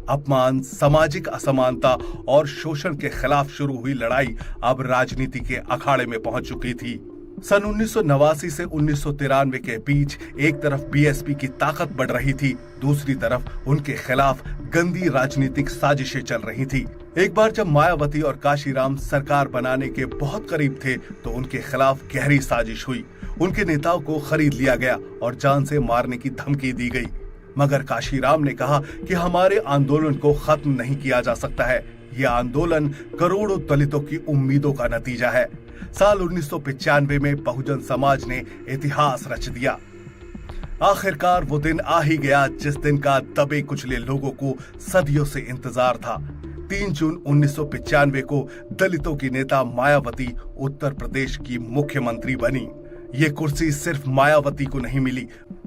अपमान, सामाजिक असमानता और शोषण के खिलाफ शुरू हुई लड़ाई अब राजनीति के अखाड़े में पहुंच चुकी थी। सन 1989 से 1993 के बीच एक तरफ बीएसपी की ताकत बढ़ रही थी, दूसरी तरफ उनके खिलाफ गंदी राजनीतिक साजिशें चल रही थी। एक बार जब मायावती और काशीराम सरकार बनाने के बहुत करीब थे तो उनके खिलाफ गहरी साजिश हुई। उनके नेताओं को खरीद लिया गया और जान से मारने की धमकी दी गई। मगर काशीराम ने कहा कि हमारे आंदोलन को खत्म नहीं किया जा सकता है। यह आंदोलन करोड़ों दलितों की उम्मीदों का नतीजा है। साल 1995 में बहुजन समाज ने इतिहास रच दिया। आखिरकार वो दिन आ ही गया जिस दिन का दबे कुचले लोगों को सदियों से इंतजार था। 3 जून 1995 को दलितों की नेता मायावती उत्तर प्रदेश की मुख्यमंत्री बनी। ये कुर्सी सिर्फ मायावती को नहीं मिली,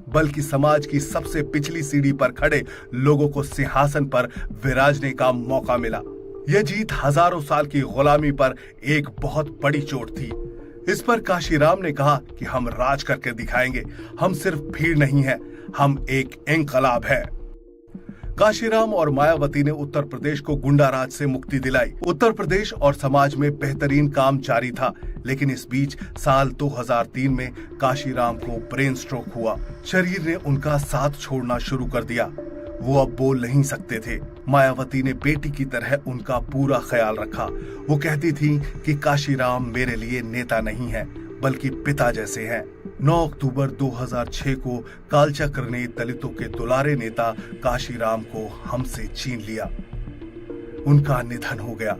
बल्कि समाज की सबसे पिछली सीढ़ी पर खड़े लोगों को सिंहासन पर विराजने का मौका मिला। यह जीत हजारों साल की गुलामी पर एक बहुत बड़ी चोट थी। इस पर काशीराम ने कहा कि हम राज करके दिखाएंगे, हम सिर्फ भीड़ नहीं है, हम एक इंकलाब है। काशीराम और मायावती ने उत्तर प्रदेश को गुंडा राज से मुक्ति दिलाई। उत्तर प्रदेश और समाज में बेहतरीन काम जारी था, लेकिन इस बीच साल 2003 में काशीराम को ब्रेन स्ट्रोक हुआ। शरीर ने उनका साथ छोड़ना शुरू कर दिया। वो अब बोल नहीं सकते थे। मायावती ने बेटी की तरह उनका पूरा ख्याल रखा। वो कहती थी कि काशीराम मेरे लिए नेता नहीं है, बल्कि पिता जैसे हैं। 9 अक्टूबर 2006 को कालचक्र ने दलितों के दुलारे नेता काशीराम को हमसे छीन लिया। उनका निधन हो गया।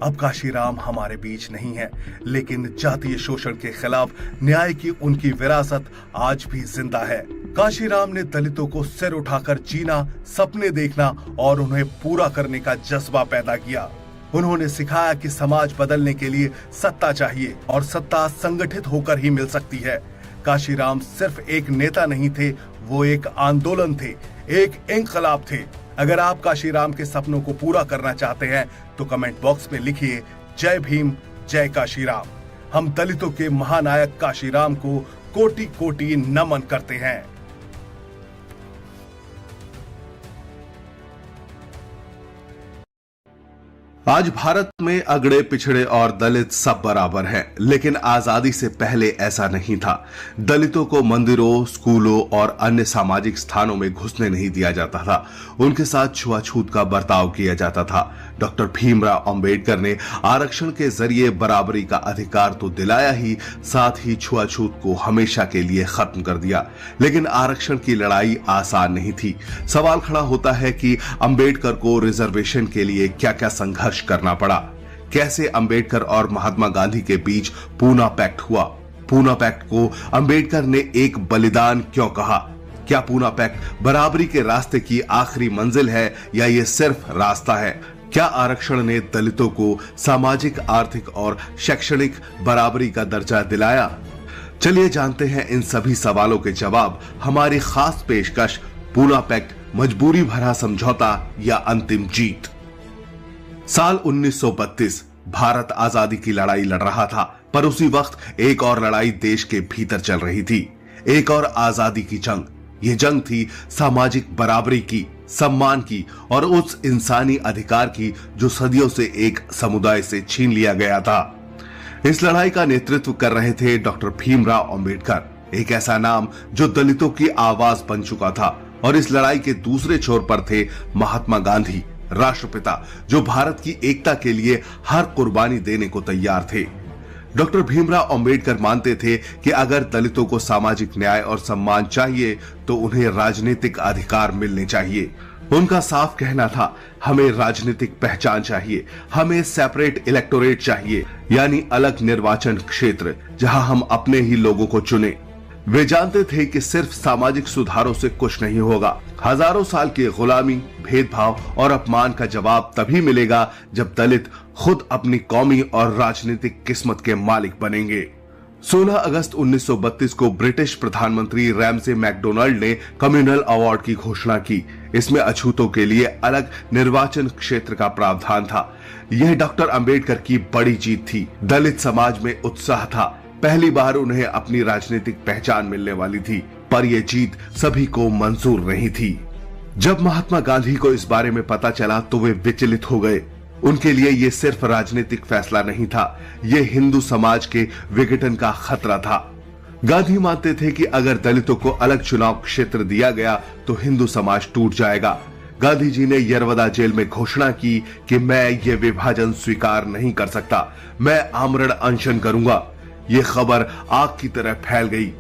अब काशीराम हमारे बीच नहीं है, लेकिन जातीय शोषण के खिलाफ न्याय की उनकी विरासत आज भी जिंदा है। काशीराम ने दलितों को सिर उठाकर जीना, सपने देखना और उन्हें पूरा करने का जज्बा पैदा किया। उन्होंने सिखाया कि समाज बदलने के लिए सत्ता चाहिए और सत्ता संगठित होकर ही मिल सकती है। काशीराम सिर्फ एक नेता नहीं थे, वो एक आंदोलन थे, एक इंकलाब थे। अगर आप काशीराम के सपनों को पूरा करना चाहते हैं तो कमेंट बॉक्स में लिखिए जय भीम, जय काशीराम। हम दलितों के महानायक काशीराम को कोटि कोटि नमन करते हैं। आज भारत में अगड़े, पिछड़े और दलित सब बराबर हैं, लेकिन आजादी से पहले ऐसा नहीं था। दलितों को मंदिरों, स्कूलों और अन्य सामाजिक स्थानों में घुसने नहीं दिया जाता था। उनके साथ छुआछूत का बर्ताव किया जाता था। डॉक्टर भीमराव अंबेडकर ने आरक्षण के जरिए बराबरी का अधिकार तो दिलाया ही, साथ ही छुआछूत को हमेशा के लिए खत्म कर दिया। लेकिन आरक्षण की लड़ाई आसान नहीं थी। सवाल खड़ा होता है कि अंबेडकर को रिजर्वेशन के लिए क्या क्या संघर्ष करना पड़ा। कैसे अंबेडकर और महात्मा गांधी के बीच पूना पैक्ट हुआ। पूना पैक्ट को अंबेडकर ने एक बलिदान क्यों कहा? क्या पूना पैक्ट बराबरी के रास्ते की आखिरी मंजिल है या ये सिर्फ रास्ता है? क्या आरक्षण ने दलितों को सामाजिक, आर्थिक और शैक्षणिक बराबरी का दर्जा दिलाया? चलिए जानते हैं इन सभी सवालों के जवाब हमारी खास पेशकश पूना पैक्ट, मजबूरी भरा समझौता या अंतिम जीत। साल 1932 भारत आजादी की लड़ाई लड़ रहा था, पर उसी वक्त एक और लड़ाई देश के भीतर चल रही थी, एक और आजादी की जंग। ये जंग थी सामाजिक बराबरी की, सम्मान की और उस इंसानी अधिकार की जो सदियों से एक समुदाय से छीन लिया गया था। इस लड़ाई का नेतृत्व कर रहे थे डॉक्टर भीमराव अंबेडकर, एक ऐसा नाम जो दलितों की आवाज बन चुका था। और इस लड़ाई के दूसरे छोर पर थे महात्मा गांधी, राष्ट्रपिता, जो भारत की एकता के लिए हर कुर्बानी देने को तैयार थे। डॉक्टर भीमराव अंबेडकर मानते थे कि अगर दलितों को सामाजिक न्याय और सम्मान चाहिए तो उन्हें राजनीतिक अधिकार मिलने चाहिए। उनका साफ कहना था, हमें राजनीतिक पहचान चाहिए, हमें सेपरेट इलेक्टोरेट चाहिए, यानी अलग निर्वाचन क्षेत्र जहां हम अपने ही लोगों को चुने। वे जानते थे कि सिर्फ सामाजिक सुधारों से कुछ नहीं होगा। हजारों साल की गुलामी, भेदभाव और अपमान का जवाब तभी मिलेगा जब दलित खुद अपनी कौमी और राजनीतिक किस्मत के मालिक बनेंगे। 16 अगस्त 1932 को ब्रिटिश प्रधानमंत्री रैमसे मैकडोनाल्ड ने कम्युनल अवार्ड की घोषणा की। इसमें अछूतों के लिए अलग निर्वाचन क्षेत्र का प्रावधान था। यह डॉक्टर अंबेडकर की बड़ी जीत थी। दलित समाज में उत्साह था, पहली बार उन्हें अपनी राजनीतिक पहचान मिलने वाली थी, पर यह जीत सभी को मंजूर नहीं थी। जब महात्मा गांधी को इस बारे में पता चला तो वे विचलित हो गए। उनके लिए यह सिर्फ राजनीतिक फैसला नहीं था, यह हिंदू समाज के विघटन का खतरा था। गांधी मानते थे कि अगर दलितों को अलग चुनाव क्षेत्र दिया गया तो हिंदू समाज टूट जाएगा। गांधी जी ने यरवदा जेल में घोषणा की कि मैं ये विभाजन स्वीकार नहीं कर सकता, मैं आमरण अनशन करूंगा। ये खबर आग की तरह फैल गई।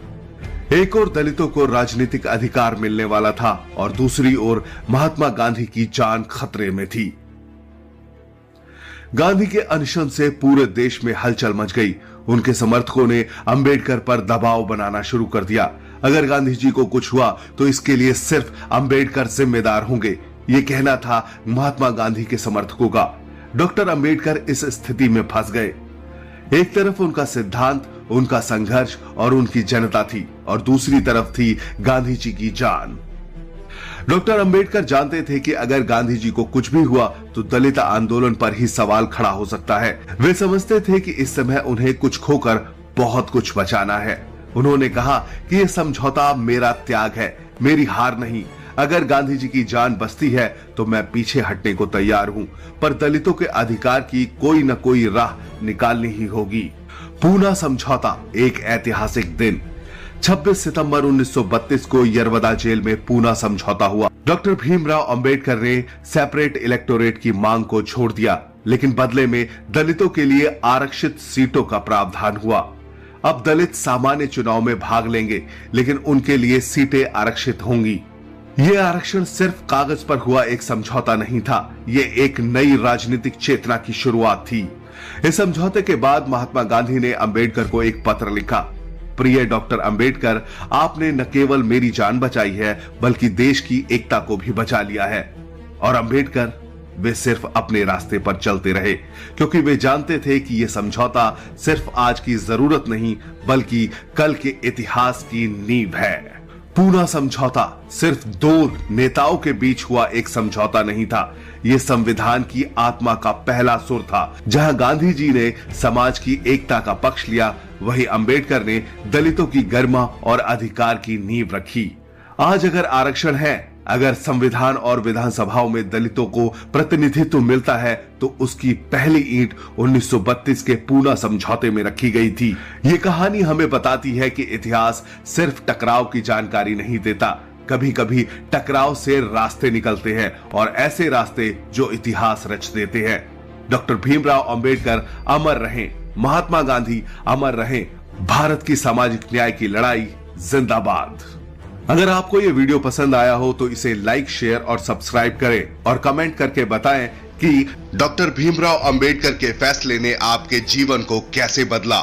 एक ओर दलितों को राजनीतिक अधिकार मिलने वाला था और दूसरी ओर महात्मा गांधी की जान खतरे में थी। गांधी के अनशन से पूरे देश में हलचल मच गई। उनके समर्थकों ने अंबेडकर पर दबाव बनाना शुरू कर दिया। अगर गांधी जी को कुछ हुआ तो इसके लिए सिर्फ अंबेडकर जिम्मेदार होंगे, ये कहना था महात्मा गांधी के समर्थकों का। डॉक्टर अंबेडकर इस स्थिति में फंस गए। एक तरफ उनका सिद्धांत, उनका संघर्ष और उनकी जनता थी और दूसरी तरफ थी गांधी जी की जान। डॉक्टर अंबेडकर जानते थे कि अगर गांधी जी को कुछ भी हुआ तो दलित आंदोलन पर ही सवाल खड़ा हो सकता है। वे समझते थे कि इस समय उन्हें कुछ खोकर बहुत कुछ बचाना है। उन्होंने कहा कि यह समझौता मेरा त्याग है, मेरी हार नहीं। अगर गांधी जी की जान बचती है तो मैं पीछे हटने को तैयार हूं, पर दलितों के अधिकार की कोई न कोई राह निकालनी ही होगी। पूना समझौता, एक ऐतिहासिक दिन। 26 सितंबर 1932 को यरवदा जेल में पूना समझौता हुआ। डॉक्टर भीमराव अंबेडकर ने सेपरेट इलेक्टोरेट की मांग को छोड़ दिया, लेकिन बदले में दलितों के लिए आरक्षित सीटों का प्रावधान हुआ। अब दलित सामान्य चुनाव में भाग लेंगे, लेकिन उनके लिए सीटें आरक्षित होंगी। यह आरक्षण सिर्फ कागज पर हुआ एक समझौता नहीं था, यह एक नई राजनीतिक चेतना की शुरुआत थी। इस समझौते के बाद महात्मा गांधी ने अंबेडकर को एक पत्र लिखा। प्रिय डॉक्टर अंबेडकर, आपने न केवल मेरी जान बचाई है बल्कि देश की एकता को भी बचा लिया है। और अंबेडकर वे सिर्फ अपने रास्ते पर चलते रहे, क्योंकि वे जानते थे कि यह समझौता सिर्फ आज की जरूरत नहीं बल्कि कल के इतिहास की नींव है। पूना समझौता सिर्फ दो नेताओं के बीच हुआ एक समझौता नहीं था, यह संविधान की आत्मा का पहला सुर था। जहां गांधी जी ने समाज की एकता का पक्ष लिया, वहीं अंबेडकर ने दलितों की गरिमा और अधिकार की नींव रखी। आज अगर आरक्षण है, अगर संविधान और विधानसभाओं में दलितों को प्रतिनिधित्व मिलता है, तो उसकी पहली ईंट 1932 के पूना समझौते में रखी गई थी। ये कहानी हमें बताती है कि इतिहास सिर्फ टकराव की जानकारी नहीं देता, कभी कभी टकराव से रास्ते निकलते हैं और ऐसे रास्ते जो इतिहास रच देते हैं। डॉक्टर भीमराव अंबेडकर अमर रहें, महात्मा गांधी अमर रहें, भारत की सामाजिक न्याय की लड़ाई जिंदाबाद। अगर आपको ये वीडियो पसंद आया हो तो इसे लाइक, शेयर और सब्सक्राइब करें और कमेंट करके बताएं कि डॉक्टर भीमराव अंबेडकर के फैसले ने आपके जीवन को कैसे बदला।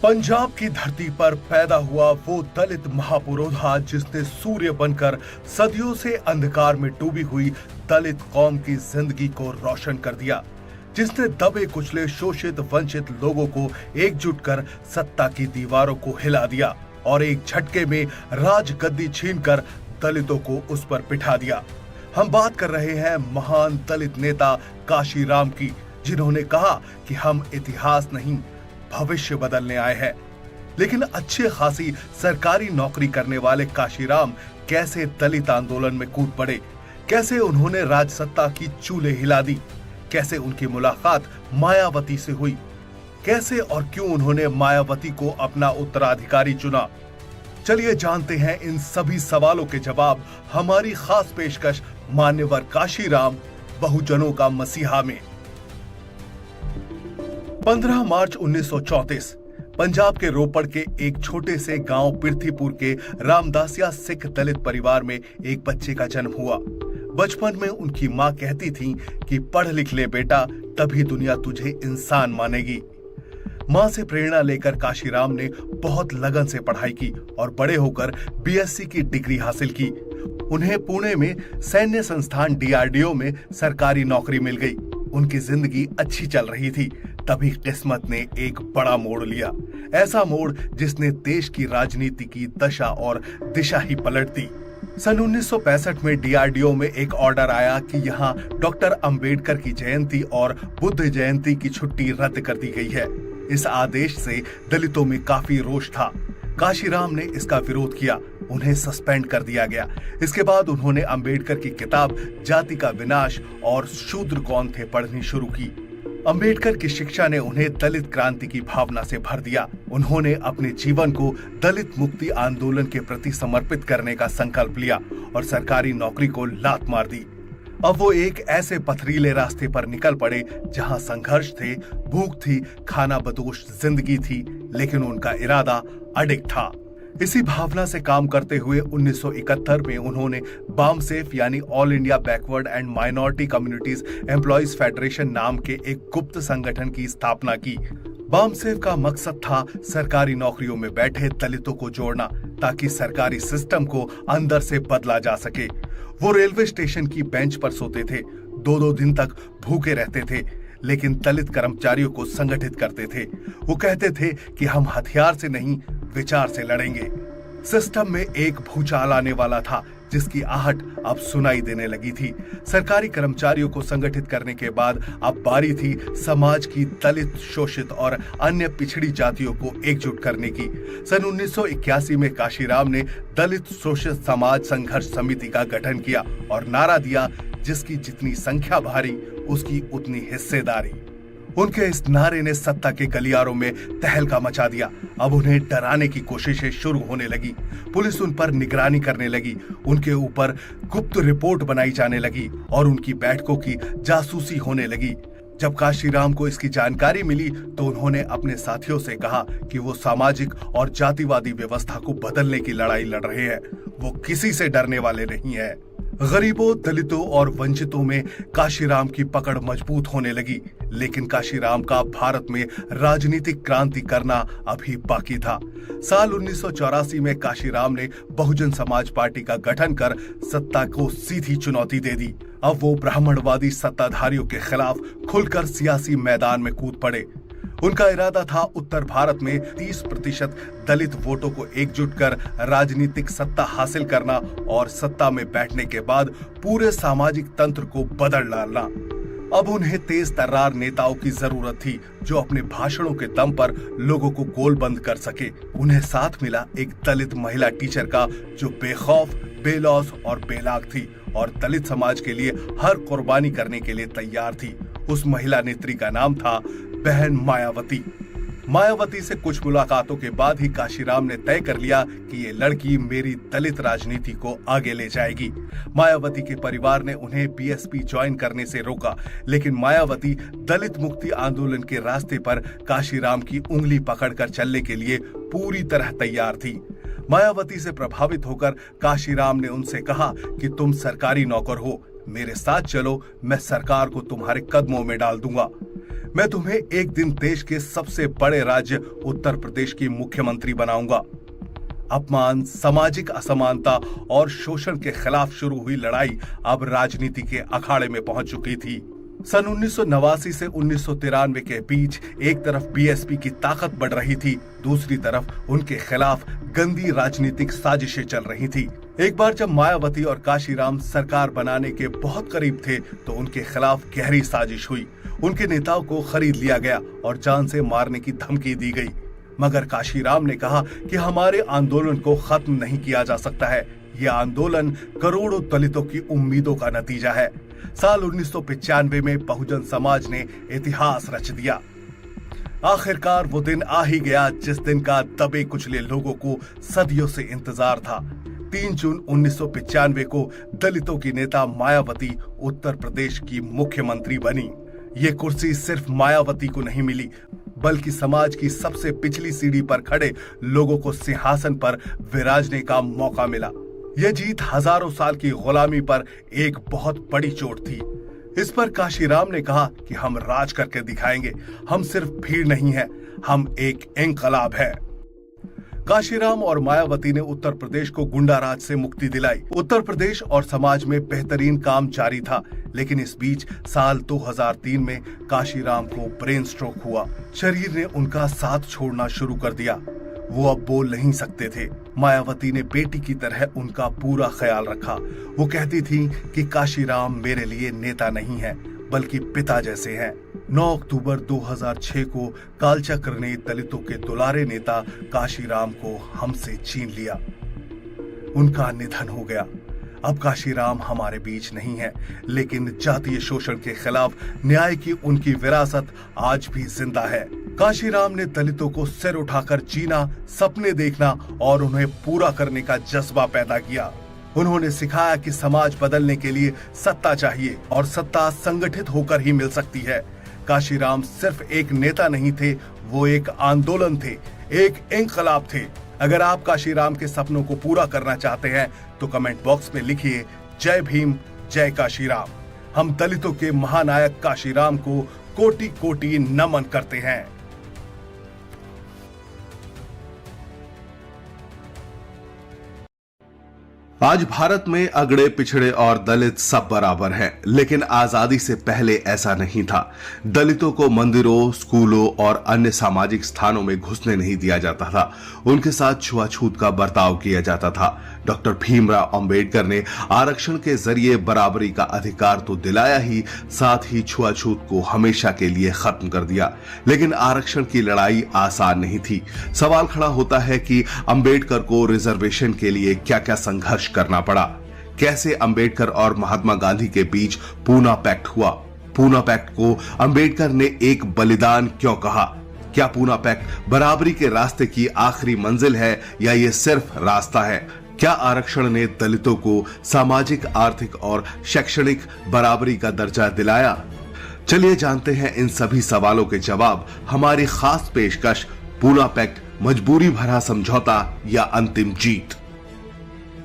पंजाब की धरती पर पैदा हुआ वो दलित महापुरोधा जिसने सूर्य बनकर सदियों से अंधकार में डूबी हुई दलित कौम की जिंदगी को रोशन कर दिया, जिसने दबे कुचले शोषित वंचित लोगों को एकजुट कर सत्ता की दीवारों को हिला दिया और एक झटके में राज गद्दी छीनकर दलितों को उस पर बिठा दिया। हम बात कर रहे हैं महान दलित नेता काशीराम की, जिन्होंने कहा कि हम इतिहास नहीं भविष्य बदलने आए हैं। लेकिन अच्छे खासी सरकारी नौकरी करने वाले काशीराम कैसे दलित आंदोलन में कूद पड़े, कैसे उन्होंने राजसत्ता की चूल्हे हिला दी, कैसे उनकी मुलाकात मायावती से हुई, कैसे और क्यों उन्होंने मायावती को अपना उत्तराधिकारी चुना। चलिए जानते हैं इन सभी सवालों के जवाब हमारी खास पेशकश मान्यवर काशीराम बहुजनों का मसीहा में। 15 मार्च 1934 पंजाब के रोपड़ के एक छोटे से गांव पृथ्वीपुर के रामदासिया सिख दलित परिवार में एक बच्चे का जन्म हुआ। बचपन में उनकी मां कहती थी कि पढ़ लिख ले बेटा, तभी दुनिया तुझे इंसान मानेगी। मां से प्रेरणा लेकर काशीराम ने बहुत लगन से पढ़ाई की और बड़े होकर बीएससी की डिग्री हासिल की। उन्हें पुणे में सैन्य संस्थान डीआरडीओ में सरकारी नौकरी मिल गई। उनकी जिंदगी अच्छी चल रही थी, तभी किस्मत ने एक बड़ा मोड़ लिया, ऐसा मोड़ जिसने देश की राजनीति की दशा और दिशा ही पलट दी। सन 1965 में डीआरडीओ में एक ऑर्डर आया कि यहाँ डॉक्टर अंबेडकर की जयंती और बुद्ध जयंती की छुट्टी रद्द कर दी गई है। इस आदेश से दलितों में काफी रोष था। काशीराम ने इसका विरोध किया, उन्हें सस्पेंड कर दिया गया। इसके बाद उन्होंने अंबेडकर की किताब जाति का विनाश और शूद्र कौन थे पढ़नी शुरू की। अंबेडकर की शिक्षा ने उन्हें दलित क्रांति की भावना से भर दिया। उन्होंने अपने जीवन को दलित मुक्ति आंदोलन के प्रति समर्पित करने का संकल्प लिया और सरकारी नौकरी को लात मार दी। अब वो एक ऐसे पथरीले रास्ते पर निकल पड़े जहां संघर्ष थे, भूख थी, खाना बदोश जिंदगी थी, लेकिन उनका इरादा अडिग था। इसी भावना से काम करते हुए 1971 में उन्होंने बामसेफ यानी all India backward and minority communities employees federation नाम के एक गुप्त संगठन की स्थापना की। बामसेफ का मकसद था सरकारी नौकरियों में बैठे दलितों को जोड़ना, ताकि सरकारी सिस्टम को अंदर से बदला जा सके। वो रेलवे स्टेशन की बेंच पर सोते थे, 2-2 दिन तक भूखे रहते थे, लेकिन दलित कर्मचारियों को संगठित करते थे। वो कहते थे कि हम हथियार से नहीं, विचार से लड़ेंगे। सिस्टम में एक भूचाल आने वाला था, जिसकी आहट अब सुनाई देने लगी थी। सरकारी कर्मचारियों को संगठित करने के बाद अब बारी थी समाज की दलित, शोषित और अन्य पिछड़ी जातियों को एकजुट करने की। सन 1981 में काशीराम ने दलित शोषित समाज संघर्ष समिति का गठन किया और नारा दिया, जिसकी जितनी संख्या भारी उसकी उतनी हिस्सेदारी। उनके इस नारे ने सत्ता के गलियारों में तहलका मचा दिया। अब उन्हें डराने की कोशिशें शुरू होने लगी। पुलिस उन पर निगरानी करने लगी, उनके ऊपर गुप्त रिपोर्ट बनाई जाने लगी और उनकी बैठकों की जासूसी होने लगी। जब काशीराम को इसकी जानकारी मिली तो उन्होंने अपने साथियों से कहा कि वो सामाजिक और जातिवादी व्यवस्था को बदलने की लड़ाई लड़ रहे हैं। वो किसी से डरने वाले नहीं है। गरीबों, दलितों और वंचितों में काशीराम की पकड़ मजबूत होने लगी, लेकिन काशीराम का भारत में राजनीतिक क्रांति करना अभी बाकी था। साल 1984 में काशीराम ने बहुजन समाज पार्टी का गठन कर सत्ता को सीधी चुनौती दे दी। अब वो ब्राह्मणवादी सत्ताधारियों के खिलाफ खुलकर सियासी मैदान में कूद पड़े। उनका इरादा था उत्तर भारत में 30% दलित वोटों को एकजुट कर राजनीतिक सत्ता हासिल करना और सत्ता में बैठने के बाद पूरे सामाजिक तंत्र को बदल डालना। अब उन्हें तेज तर्रार नेताओं की जरूरत थी, जो अपने भाषणों के दम पर लोगों को गोलबंद कर सके। उन्हें साथ मिला एक दलित महिला टीचर का, जो बेखौफ, बेलौस और बेलाग थी और दलित समाज के लिए हर कुर्बानी करने के लिए तैयार थी। उस महिला नेत्री का नाम था बहन मायावती। मायावती से कुछ मुलाकातों के बाद ही काशीराम ने तय कर लिया कि ये लड़की मेरी दलित राजनीति को आगे ले जाएगी। मायावती के परिवार ने उन्हें बीएसपी ज्वाइन करने से रोका, लेकिन मायावती दलित मुक्ति आंदोलन के रास्ते पर काशीराम की उंगली पकड़कर चलने के लिए पूरी तरह तैयार थी। मायावती से प्रभावित होकर काशीराम ने उनसे कहा कि तुम सरकारी नौकर हो, मेरे साथ चलो, मैं सरकार को तुम्हारे कदमों में डाल दूंगा। मैं तुम्हें एक दिन देश के सबसे बड़े राज्य उत्तर प्रदेश की मुख्यमंत्री बनाऊंगा। अपमान, सामाजिक असमानता और शोषण के खिलाफ शुरू हुई लड़ाई अब राजनीति के अखाड़े में पहुंच चुकी थी। सन 1989 से 1993 के बीच एक तरफ बीएसपी की ताकत बढ़ रही थी, दूसरी तरफ उनके खिलाफ गंदी राजनीतिक साजिशें चल रही थी। एक बार जब मायावती और काशीराम सरकार बनाने के बहुत करीब थे तो उनके खिलाफ गहरी साजिश हुई। उनके नेताओं को खरीद लिया गया और जान से मारने की धमकी दी गई। मगर काशीराम ने कहा कि हमारे आंदोलन को खत्म नहीं किया जा सकता है। यह आंदोलन करोड़ों दलितों की उम्मीदों का नतीजा है। साल 1995 में बहुजन समाज ने इतिहास रच दिया। आखिरकार वो दिन आ ही गया जिस दिन का दबे कुचले लोगों को सदियों से इंतजार था। 3 जून 1995 को दलितों की नेता मायावती उत्तर प्रदेश की मुख्यमंत्री बनी। ये कुर्सी सिर्फ मायावती को नहीं मिली, बल्कि समाज की सबसे पिछली सीढ़ी पर खड़े लोगों को सिंहासन पर विराजने का मौका मिला। यह जीत हजारों साल की गुलामी पर एक बहुत बड़ी चोट थी। इस पर काशीराम ने कहा कि हम राज करके दिखाएंगे। हम सिर्फ भीड़ नहीं है, हम एक इंकलाब है। काशीराम और मायावती ने उत्तर प्रदेश को गुंडा राज से मुक्ति दिलाई। उत्तर प्रदेश और समाज में बेहतरीन काम जारी था, लेकिन इस बीच साल 2003 में काशीराम को ब्रेन स्ट्रोक हुआ। शरीर ने उनका साथ छोड़ना शुरू कर दिया। वो अब बोल नहीं सकते थे। मायावती ने बेटी की तरह उनका पूरा ख्याल रखा। वो कहती थी कि काशीराम मेरे लिए नेता नहीं है, बल्कि पिता जैसे हैं। 9 अक्टूबर 2006 को कालचक्र ने दलितों के दुलारे नेता काशीराम को हमसे छीन लिया। उनका निधन हो गया। अब काशीराम हमारे बीच नहीं है, लेकिन जातीय शोषण के खिलाफ न्याय की उनकी विरासत आज भी जिंदा है। काशीराम ने दलितों को सिर उठाकर जीना, सपने देखना और उन्हें पूरा करने का जज्बा पैदा किया। उन्होंने सिखाया कि समाज बदलने के लिए सत्ता चाहिए और सत्ता संगठित होकर ही मिल सकती है। काशीराम सिर्फ एक नेता नहीं थे, वो एक आंदोलन थे, एक इंकलाब थे। अगर आप काशीराम के सपनों को पूरा करना चाहते हैं तो कमेंट बॉक्स में लिखिए जय भीम, जय काशीराम। हम दलितों के महानायक काशीराम को कोटि कोटि नमन करते हैं। आज भारत में अगड़े, पिछड़े और दलित सब बराबर हैं, लेकिन आजादी से पहले ऐसा नहीं था। दलितों को मंदिरों, स्कूलों और अन्य सामाजिक स्थानों में घुसने नहीं दिया जाता था। उनके साथ छुआछूत का बर्ताव किया जाता था। डॉक्टर भीमराव अंबेडकर ने आरक्षण के जरिए बराबरी का अधिकार तो दिलाया ही, साथ ही छुआछूत को हमेशा के लिए खत्म कर दिया। लेकिन आरक्षण की लड़ाई आसान नहीं थी। सवाल खड़ा होता है कि अंबेडकर को रिजर्वेशन के लिए क्या क्या संघर्ष करना पड़ा। कैसे अंबेडकर और महात्मा गांधी के बीच पूना पैक्ट हुआ। पूना पैक्ट को अंबेडकर ने एक बलिदान क्यों कहा। क्या पूना पैक्ट बराबरी के रास्ते की आखिरी मंजिल है या ये सिर्फ रास्ता है। क्या आरक्षण ने दलितों को सामाजिक, आर्थिक और शैक्षणिक बराबरी का दर्जा दिलाया। चलिए जानते हैं इन सभी सवालों के जवाब। हमारी खास पेशकश, पूना पैक्ट मजबूरी भरा समझौता या अंतिम जीत।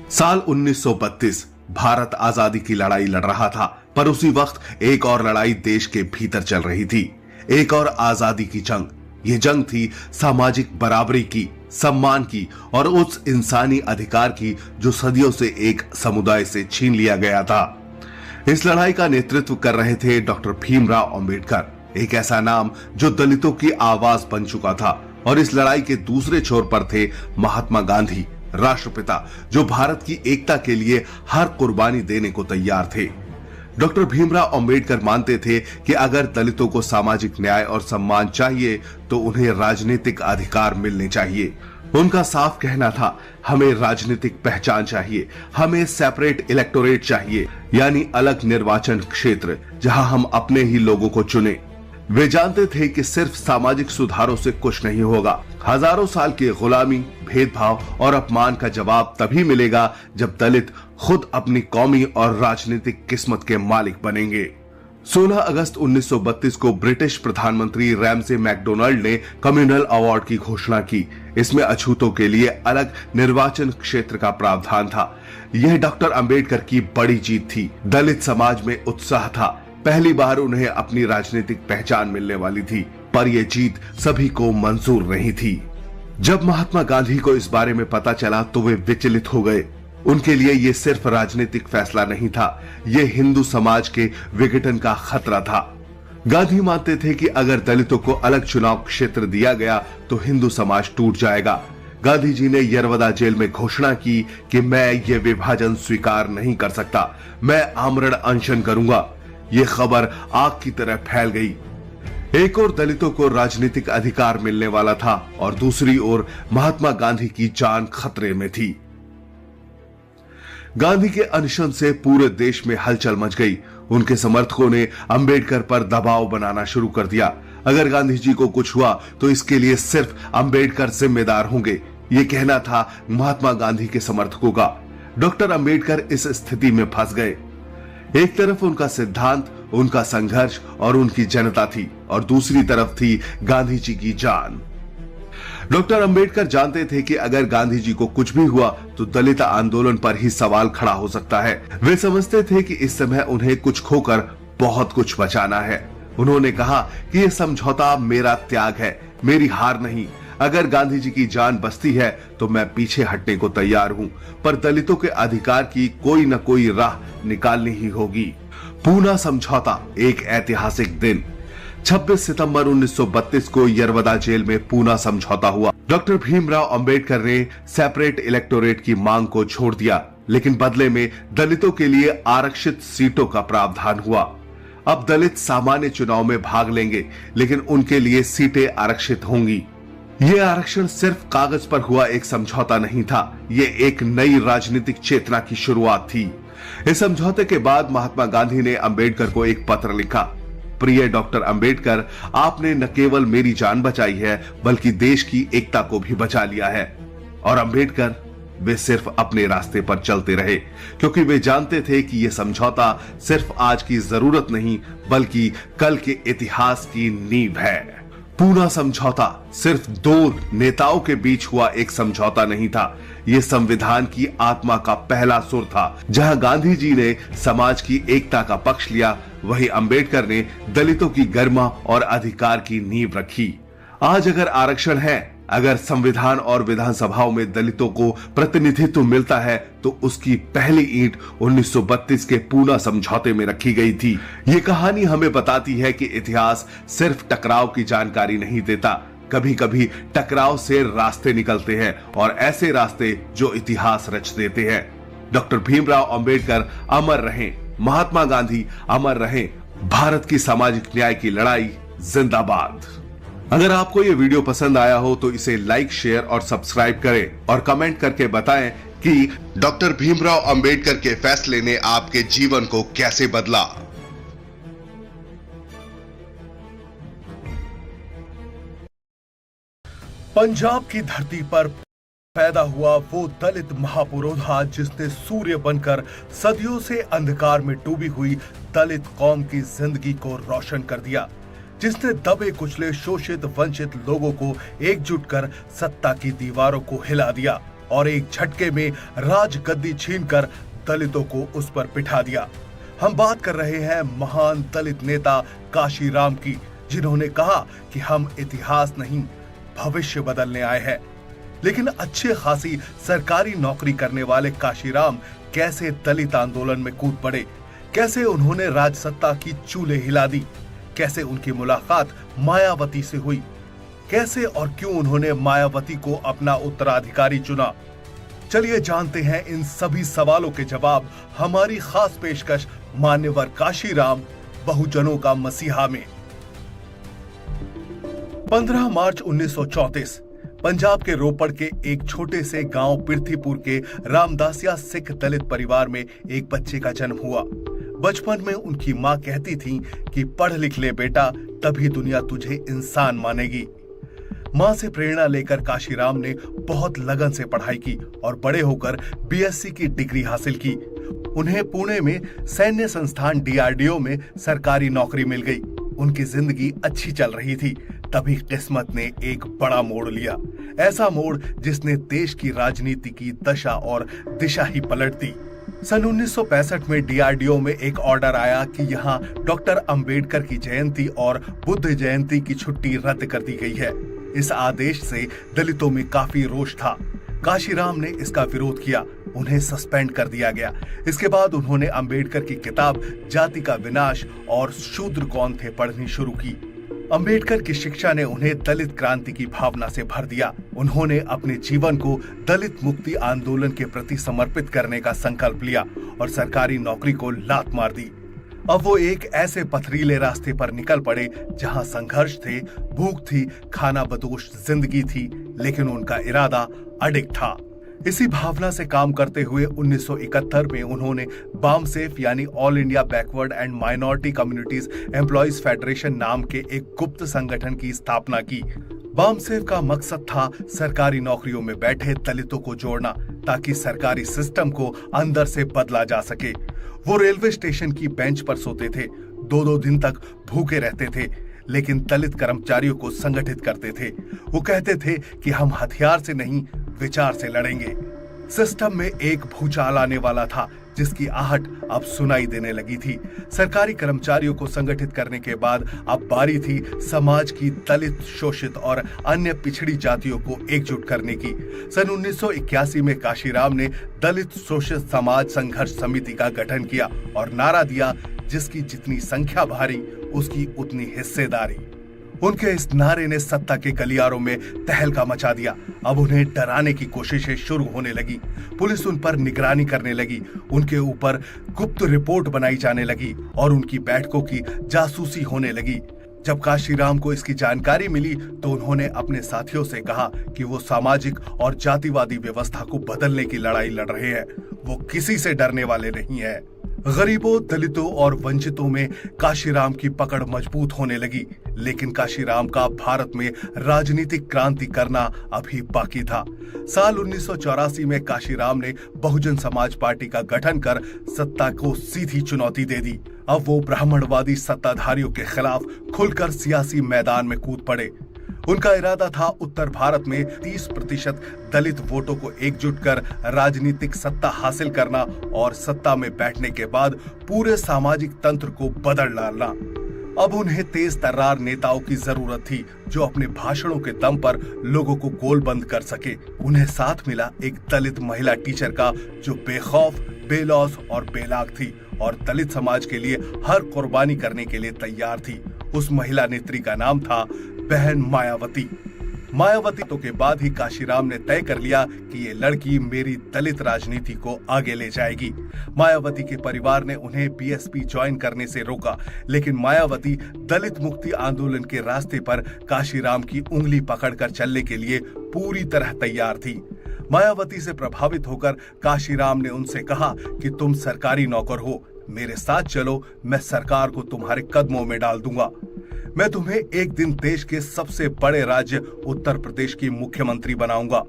साल 1932 भारत आजादी की लड़ाई लड़ रहा था, पर उसी वक्त एक और लड़ाई देश के भीतर चल रही थी। एक और आजादी की जंग। ये जंग थी सामाजिक बराबरी की, सम्मान की और उस इंसानी अधिकार की जो सदियों से एक समुदाय से छीन लिया गया था। इस लड़ाई का नेतृत्व कर रहे थे डॉक्टर भीमराव अंबेडकर, एक ऐसा नाम जो दलितों की आवाज बन चुका था। और इस लड़ाई के दूसरे छोर पर थे महात्मा गांधी, राष्ट्रपिता, जो भारत की एकता के लिए हर कुर्बानी देने को तैयार थे। डॉक्टर भीमराव अंबेडकर मानते थे कि अगर दलितों को सामाजिक न्याय और सम्मान चाहिए तो उन्हें राजनीतिक अधिकार मिलने चाहिए। उनका साफ कहना था, हमें राजनीतिक पहचान चाहिए, हमें सेपरेट इलेक्टोरेट चाहिए, यानी अलग निर्वाचन क्षेत्र जहां हम अपने ही लोगों को चुने। वे जानते थे कि सिर्फ सामाजिक सुधारों से कुछ नहीं होगा। हजारों साल की गुलामी, भेदभाव और अपमान का जवाब तभी मिलेगा जब दलित खुद अपनी कौमी और राजनीतिक किस्मत के मालिक बनेंगे। 16 अगस्त 1932 को ब्रिटिश प्रधानमंत्री रैमसे मैकडोनाल्ड ने कम्युनल अवार्ड की घोषणा की। इसमें अछूतों के लिए अलग निर्वाचन क्षेत्र का प्रावधान था। यह डॉक्टर अंबेडकर की बड़ी जीत थी। दलित समाज में उत्साह था। पहली बार उन्हें अपनी राजनीतिक पहचान मिलने वाली थी, पर यह जीत सभी को मंजूर नहीं थी। जब महात्मा गांधी को इस बारे में पता चला तो वे विचलित हो गए। उनके लिए यह सिर्फ राजनीतिक फैसला नहीं था, यह हिंदू समाज के विघटन का खतरा था। गांधी मानते थे कि अगर दलितों को अलग चुनाव क्षेत्र दिया गया तो हिंदू समाज टूट जाएगा। गांधी जी ने यरवदा जेल में घोषणा की कि मैं ये विभाजन स्वीकार नहीं कर सकता, मैं आमरण अनशन करूंगा। ये खबर आग की तरह फैल गई। एक ओर दलितों को राजनीतिक अधिकार मिलने वाला था और दूसरी ओर महात्मा गांधी की जान खतरे में थी। गांधी के अनशन से पूरे देश में हलचल मच गई। उनके समर्थकों ने अंबेडकर पर दबाव बनाना शुरू कर दिया। अगर गांधी जी को कुछ हुआ तो इसके लिए सिर्फ अंबेडकर जिम्मेदार होंगे, ये कहना था महात्मा गांधी के समर्थकों का। डॉक्टर अंबेडकर इस स्थिति में फंस गए। एक तरफ उनका सिद्धांत, उनका संघर्ष और उनकी जनता थी और दूसरी तरफ थी गांधी जी की जान। डॉक्टर अंबेडकर जानते थे कि अगर गांधी जी को कुछ भी हुआ तो दलित आंदोलन पर ही सवाल खड़ा हो सकता है। वे समझते थे कि इस समय उन्हें कुछ खोकर बहुत कुछ बचाना है। उन्होंने कहा कि यह समझौता मेरा त्याग है, मेरी हार नहीं। अगर गांधी जी की जान बचती है तो मैं पीछे हटने को तैयार हूं, पर दलितों के अधिकार की कोई न कोई राह निकालनी ही होगी। पूना समझौता, एक ऐतिहासिक दिन। 26 सितंबर 1932 को यरवदा जेल में पूना समझौता हुआ। डॉक्टर भीमराव अंबेडकर ने सेपरेट इलेक्टोरेट की मांग को छोड़ दिया, लेकिन बदले में दलितों के लिए आरक्षित सीटों का प्रावधान हुआ। अब दलित सामान्य चुनाव में भाग लेंगे, लेकिन उनके लिए सीटें आरक्षित होंगी। यह आरक्षण सिर्फ कागज पर हुआ एक समझौता नहीं था, यह एक नई राजनीतिक चेतना की शुरुआत थी। इस समझौते के बाद महात्मा गांधी ने अंबेडकर को एक पत्र लिखा। प्रिय डॉक्टर अंबेडकर, आपने न केवल मेरी जान बचाई है बल्कि देश की एकता को भी बचा लिया है। और अंबेडकर वे सिर्फ अपने रास्ते पर चलते रहे, क्योंकि वे जानते थे कि यह समझौता सिर्फ आज की जरूरत नहीं बल्कि कल के इतिहास की नींव है। पूना समझौता सिर्फ दो नेताओं के बीच हुआ एक समझौता नहीं था, यह संविधान की आत्मा का पहला सुर था। जहां गांधी जी ने समाज की एकता का पक्ष लिया, वहीं अंबेडकर ने दलितों की गरिमा और अधिकार की नींव रखी। आज अगर आरक्षण है, अगर संविधान और विधानसभाओं में दलितों को प्रतिनिधित्व मिलता है, तो उसकी पहली ईंट 1932 के पूना समझौते में रखी गई थी। ये कहानी हमें बताती है कि इतिहास सिर्फ टकराव की जानकारी नहीं देता, कभी कभी टकराव से रास्ते निकलते हैं और ऐसे रास्ते जो इतिहास रच देते हैं। डॉक्टर भीमराव अंबेडकर अमर रहें, महात्मा गांधी अमर रहें, भारत की सामाजिक न्याय की लड़ाई जिंदाबाद। अगर आपको यह वीडियो पसंद आया हो तो इसे लाइक, शेयर और सब्सक्राइब करें और कमेंट करके बताएं कि डॉक्टर भीमराव अंबेडकर के फैसले ने आपके जीवन को कैसे बदला। पंजाब की धरती पर पैदा हुआ वो दलित महापुरोधा जिसने सूर्य बनकर सदियों से अंधकार में डूबी हुई दलित कौम की जिंदगी को रोशन कर दिया, जिसने दबे कुचले शोषित वंचित लोगों को एकजुट कर सत्ता की दीवारों को हिला दिया और एक झटके में राज गद्दी छीनकर दलितों को उस पर बिठा दिया। हम बात कर रहे हैं महान दलित नेता काशीराम की, जिन्होंने कहा कि हम इतिहास नहीं भविष्य बदलने आए हैं। लेकिन अच्छे खासी सरकारी नौकरी करने वाले काशीराम कैसे दलित आंदोलन में कूद पड़े, कैसे उन्होंने राजसत्ता की चूल्हे हिला दी, कैसे उनकी मुलाकात मायावती से हुई, कैसे और क्यों उन्होंने मायावती को अपना उत्तराधिकारी चुना। चलिए जानते हैं इन सभी सवालों के जवाब हमारी खास पेशकश मान्यवर काशीराम बहुजनों का मसीहा में। 15 मार्च 1934 पंजाब के रोपड़ के एक छोटे से गांव पृथ्वीपुर के रामदासिया सिख दलित परिवार में एक बच्चे का जन्म हुआ। बचपन में उनकी मां कहती थी कि पढ़ लिख ले बेटा, तभी दुनिया तुझे इंसान मानेगी। मां से प्रेरणा लेकर काशीराम ने बहुत लगन से पढ़ाई की और बड़े होकर बीएससी की डिग्री हासिल की। उन्हें पुणे में सैन्य संस्थान डीआरडीओ में सरकारी नौकरी मिल गई। उनकी जिंदगी अच्छी चल रही थी, तभी किस्मत ने एक बड़ा मोड़ लिया, ऐसा मोड़ जिसने देश की राजनीति की दशा और दिशा ही पलट दी। सन 1965 में डीआरडीओ में एक ऑर्डर आया कि यहाँ डॉक्टर अंबेडकर की जयंती और बुद्ध जयंती की छुट्टी रद्द कर दी गई है। इस आदेश से दलितों में काफी रोष था। काशीराम ने इसका विरोध किया, उन्हें सस्पेंड कर दिया गया। इसके बाद उन्होंने अंबेडकर की किताब जाति का विनाश और शूद्र कौन थे पढ़नी शुरू की। अंबेडकर की शिक्षा ने उन्हें दलित क्रांति की भावना से भर दिया। उन्होंने अपने जीवन को दलित मुक्ति आंदोलन के प्रति समर्पित करने का संकल्प लिया और सरकारी नौकरी को लात मार दी। अब वो एक ऐसे पथरीले रास्ते पर निकल पड़े जहां संघर्ष थे, भूख थी, खाना बदोश जिंदगी थी, लेकिन उनका इरादा अडिग था। इसी भावना से काम करते हुए 1971 में उन्होंने बामसेफ यानी all India backward and minority communities employees federation नाम के एक गुप्त संगठन की स्थापना की। बामसेफ का मकसद था सरकारी नौकरियों में बैठे दलितों को जोड़ना, ताकि सरकारी सिस्टम को अंदर से बदला जा सके। वो रेलवे स्टेशन की बेंच पर सोते थे, 2-2 दिन तक भूखे रहते थे, लेकिन दलित कर्मचारियों को संगठित करते थे। वो कहते थे कि हम हथियार से नहीं, विचार से लड़ेंगे। सिस्टम में एक भूचाल आने वाला था, जिसकी आहट अब सुनाई देने लगी थी। सरकारी कर्मचारियों को संगठित करने के बाद अब बारी थी समाज की दलित, शोषित और अन्य पिछड़ी जातियों को एकजुट करने की। सन 1981 में काशीराम ने दलित शोषित समाज संघर्ष समिति का गठन किया और नारा दिया, जिसकी जितनी संख्या भारी उसकी उतनी हिस्सेदारी। उनके इस नारे ने सत्ता के गलियारों में तहलका मचा दिया। अब उन्हें डराने की कोशिशें शुरू होने लगी। पुलिस उन पर निगरानी करने लगी, उनके ऊपर गुप्त रिपोर्ट बनाई जाने लगी और उनकी बैठकों की जासूसी होने लगी। जब काशीराम को इसकी जानकारी मिली तो उन्होंने अपने साथियों से कहा कि वो सामाजिक और जातिवादी व्यवस्था को बदलने की लड़ाई लड़ रहे हैं। वो किसी से डरने वाले नहीं है। गरीबों, दलितों और वंचितों में काशीराम की पकड़ मजबूत होने लगी, लेकिन काशीराम का भारत में राजनीतिक क्रांति करना अभी बाकी था। साल 1984 में काशीराम ने बहुजन समाज पार्टी का गठन कर सत्ता को सीधी चुनौती दे दी। अब वो ब्राह्मणवादी सत्ताधारियों के खिलाफ खुलकर सियासी मैदान में कूद पड़े। उनका इरादा था उत्तर भारत में 30% दलित वोटों को एकजुट कर राजनीतिक सत्ता हासिल करना और सत्ता में बैठने के बाद पूरे सामाजिक तंत्र को बदल डालना। अब उन्हें तेज तर्रार नेताओं की जरूरत थी, जो अपने भाषणों के दम पर लोगों को गोलबंद कर सके। उन्हें साथ मिला एक दलित महिला टीचर का, जो बेखौफ, बेलौस और बेलाग थी और दलित समाज के लिए हर कुर्बानी करने के लिए तैयार थी। उस महिला नेत्री का नाम था बहन मायावती। मायावती तो के बाद ही काशीराम ने तय कर लिया कि ये लड़की मेरी दलित राजनीति को आगे ले जाएगी। मायावती के परिवार ने उन्हें बीएसपी ज्वाइन करने से रोका, लेकिन मायावती दलित मुक्ति आंदोलन के रास्ते पर काशीराम की उंगली पकड़कर चलने के लिए पूरी तरह तैयार थी। मायावती से प्रभावित होकर काशीराम ने उनसे कहा कि तुम सरकारी नौकर हो, मेरे साथ चलो, मैं सरकार को तुम्हारे कदमों में डाल दूंगा। मैं तुम्हें एक दिन देश के सबसे बड़े राज्य उत्तर प्रदेश की मुख्यमंत्री बनाऊंगा।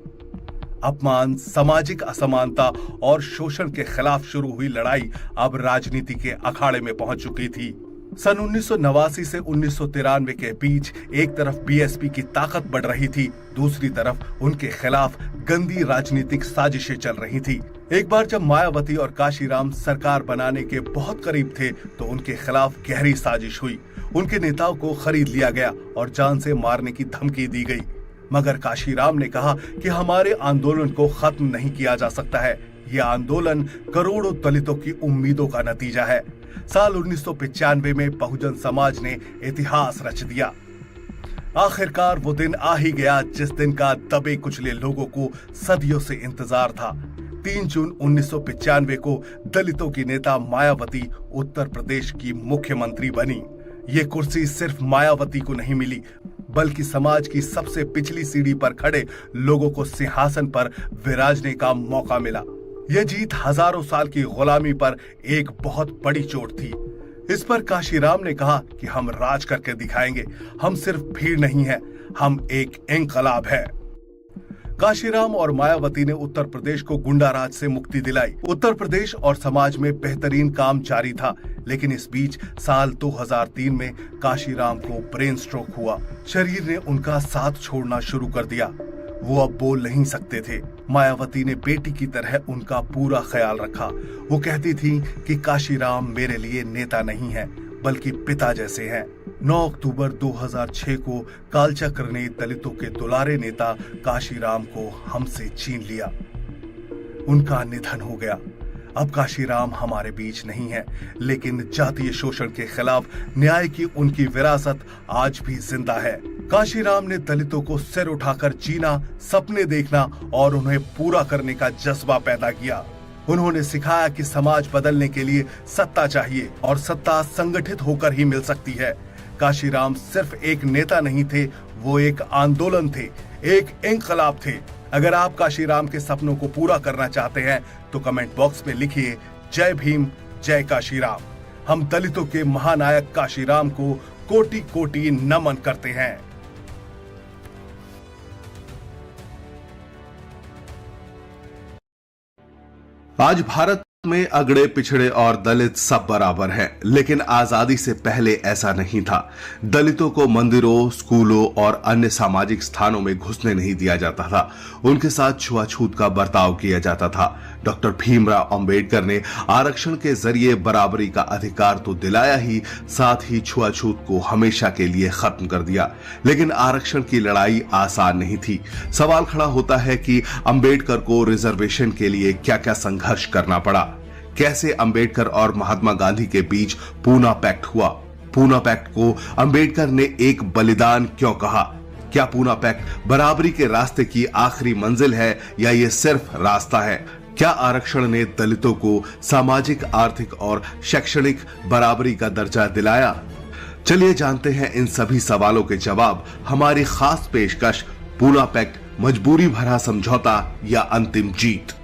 अपमान, सामाजिक असमानता और शोषण के खिलाफ शुरू हुई लड़ाई अब राजनीति के अखाड़े में पहुंच चुकी थी। सन 1989 से 1993 के बीच एक तरफ बीएसपी की ताकत बढ़ रही थी, दूसरी तरफ उनके खिलाफ गंदी राजनीतिक साजिशें चल रही थी। एक बार जब मायावती और काशीराम सरकार बनाने के बहुत करीब थे तो उनके खिलाफ गहरी साजिश हुई। उनके नेताओं को खरीद लिया गया और जान से मारने की धमकी दी गई। मगर काशीराम ने कहा कि हमारे आंदोलन को खत्म नहीं किया जा सकता है। यह आंदोलन करोड़ों दलितों की उम्मीदों का नतीजा है। साल 1995 में बहुजन समाज ने इतिहास रच दिया। आखिरकार वो दिन आ ही गया जिस दिन का दबे कुचले लोगों को सदियों से इंतजार था। 3 जून 1995 को दलितों की नेता मायावती उत्तर प्रदेश की मुख्यमंत्री बनी। ये कुर्सी सिर्फ मायावती को नहीं मिली, बल्कि समाज की सबसे पिछली सीढ़ी पर खड़े लोगों को सिंहासन पर विराजने का मौका मिला। यह जीत हजारों साल की गुलामी पर एक बहुत बड़ी चोट थी। इस पर काशीराम ने कहा कि हम राज करके दिखाएंगे। हम सिर्फ भीड़ नहीं है, हम एक इंकलाब है। काशीराम और मायावती ने उत्तर प्रदेश को गुंडा राज से मुक्ति दिलाई। उत्तर प्रदेश और समाज में बेहतरीन काम जारी था, लेकिन इस बीच साल 2003 में काशीराम को ब्रेन स्ट्रोक हुआ। शरीर ने उनका साथ छोड़ना शुरू कर दिया। वो अब बोल नहीं सकते थे। मायावती ने बेटी की तरह उनका पूरा ख्याल रखा। वो कहती थी कि काशीराम मेरे लिए नेता नहीं है बल्कि पिता जैसे हैं। 9 अक्टूबर 2006 को कालचक्र ने दलितों के दुलारे नेता काशीराम को हमसे छीन लिया। उनका निधन हो गया। अब काशीराम हमारे बीच नहीं है, लेकिन जातीय शोषण के खिलाफ न्याय की उनकी विरासत आज भी जिंदा है। काशीराम ने दलितों को सिर उठाकर जीना, सपने देखना और उन्हें पूरा करने का जज्बा पैदा किया। उन्होंने सिखाया कि समाज बदलने के लिए सत्ता चाहिए और सत्ता संगठित होकर ही मिल सकती है। काशीराम सिर्फ एक नेता नहीं थे, वो एक आंदोलन थे, एक इंकलाब थे। अगर आप काशीराम के सपनों को पूरा करना चाहते हैं तो कमेंट बॉक्स में लिखिए जय भीम, जय काशीराम। हम दलितों के महानायक काशीराम को कोटि कोटि नमन करते हैं। आज भारत में अगड़े पिछड़े और दलित सब बराबर हैं, लेकिन आजादी से पहले ऐसा नहीं था। दलितों को मंदिरों, स्कूलों और अन्य सामाजिक स्थानों में घुसने नहीं दिया जाता था। उनके साथ छुआछूत का बर्ताव किया जाता था। डॉक्टर भीमराव अंबेडकर ने आरक्षण के जरिए बराबरी का अधिकार तो दिलाया ही, साथ ही छुआछूत को हमेशा के लिए खत्म कर दिया। लेकिन आरक्षण की लड़ाई आसान नहीं थी। सवाल खड़ा होता है कि अंबेडकर को रिजर्वेशन के लिए क्या क्या संघर्ष करना पड़ा। कैसे अंबेडकर और महात्मा गांधी के बीच पूना पैक्ट हुआ? पूना पैक्ट को अंबेडकर ने एक बलिदान क्यों कहा? क्या पूना पैक्ट बराबरी के रास्ते की आखिरी मंजिल है या ये सिर्फ रास्ता है? क्या आरक्षण ने दलितों को सामाजिक, आर्थिक और शैक्षणिक बराबरी का दर्जा दिलाया? चलिए जानते हैं इन सभी सवालों के जवाब हमारी खास पेशकश पूना पैक्ट, मजबूरी भरा समझौता या अंतिम जीत।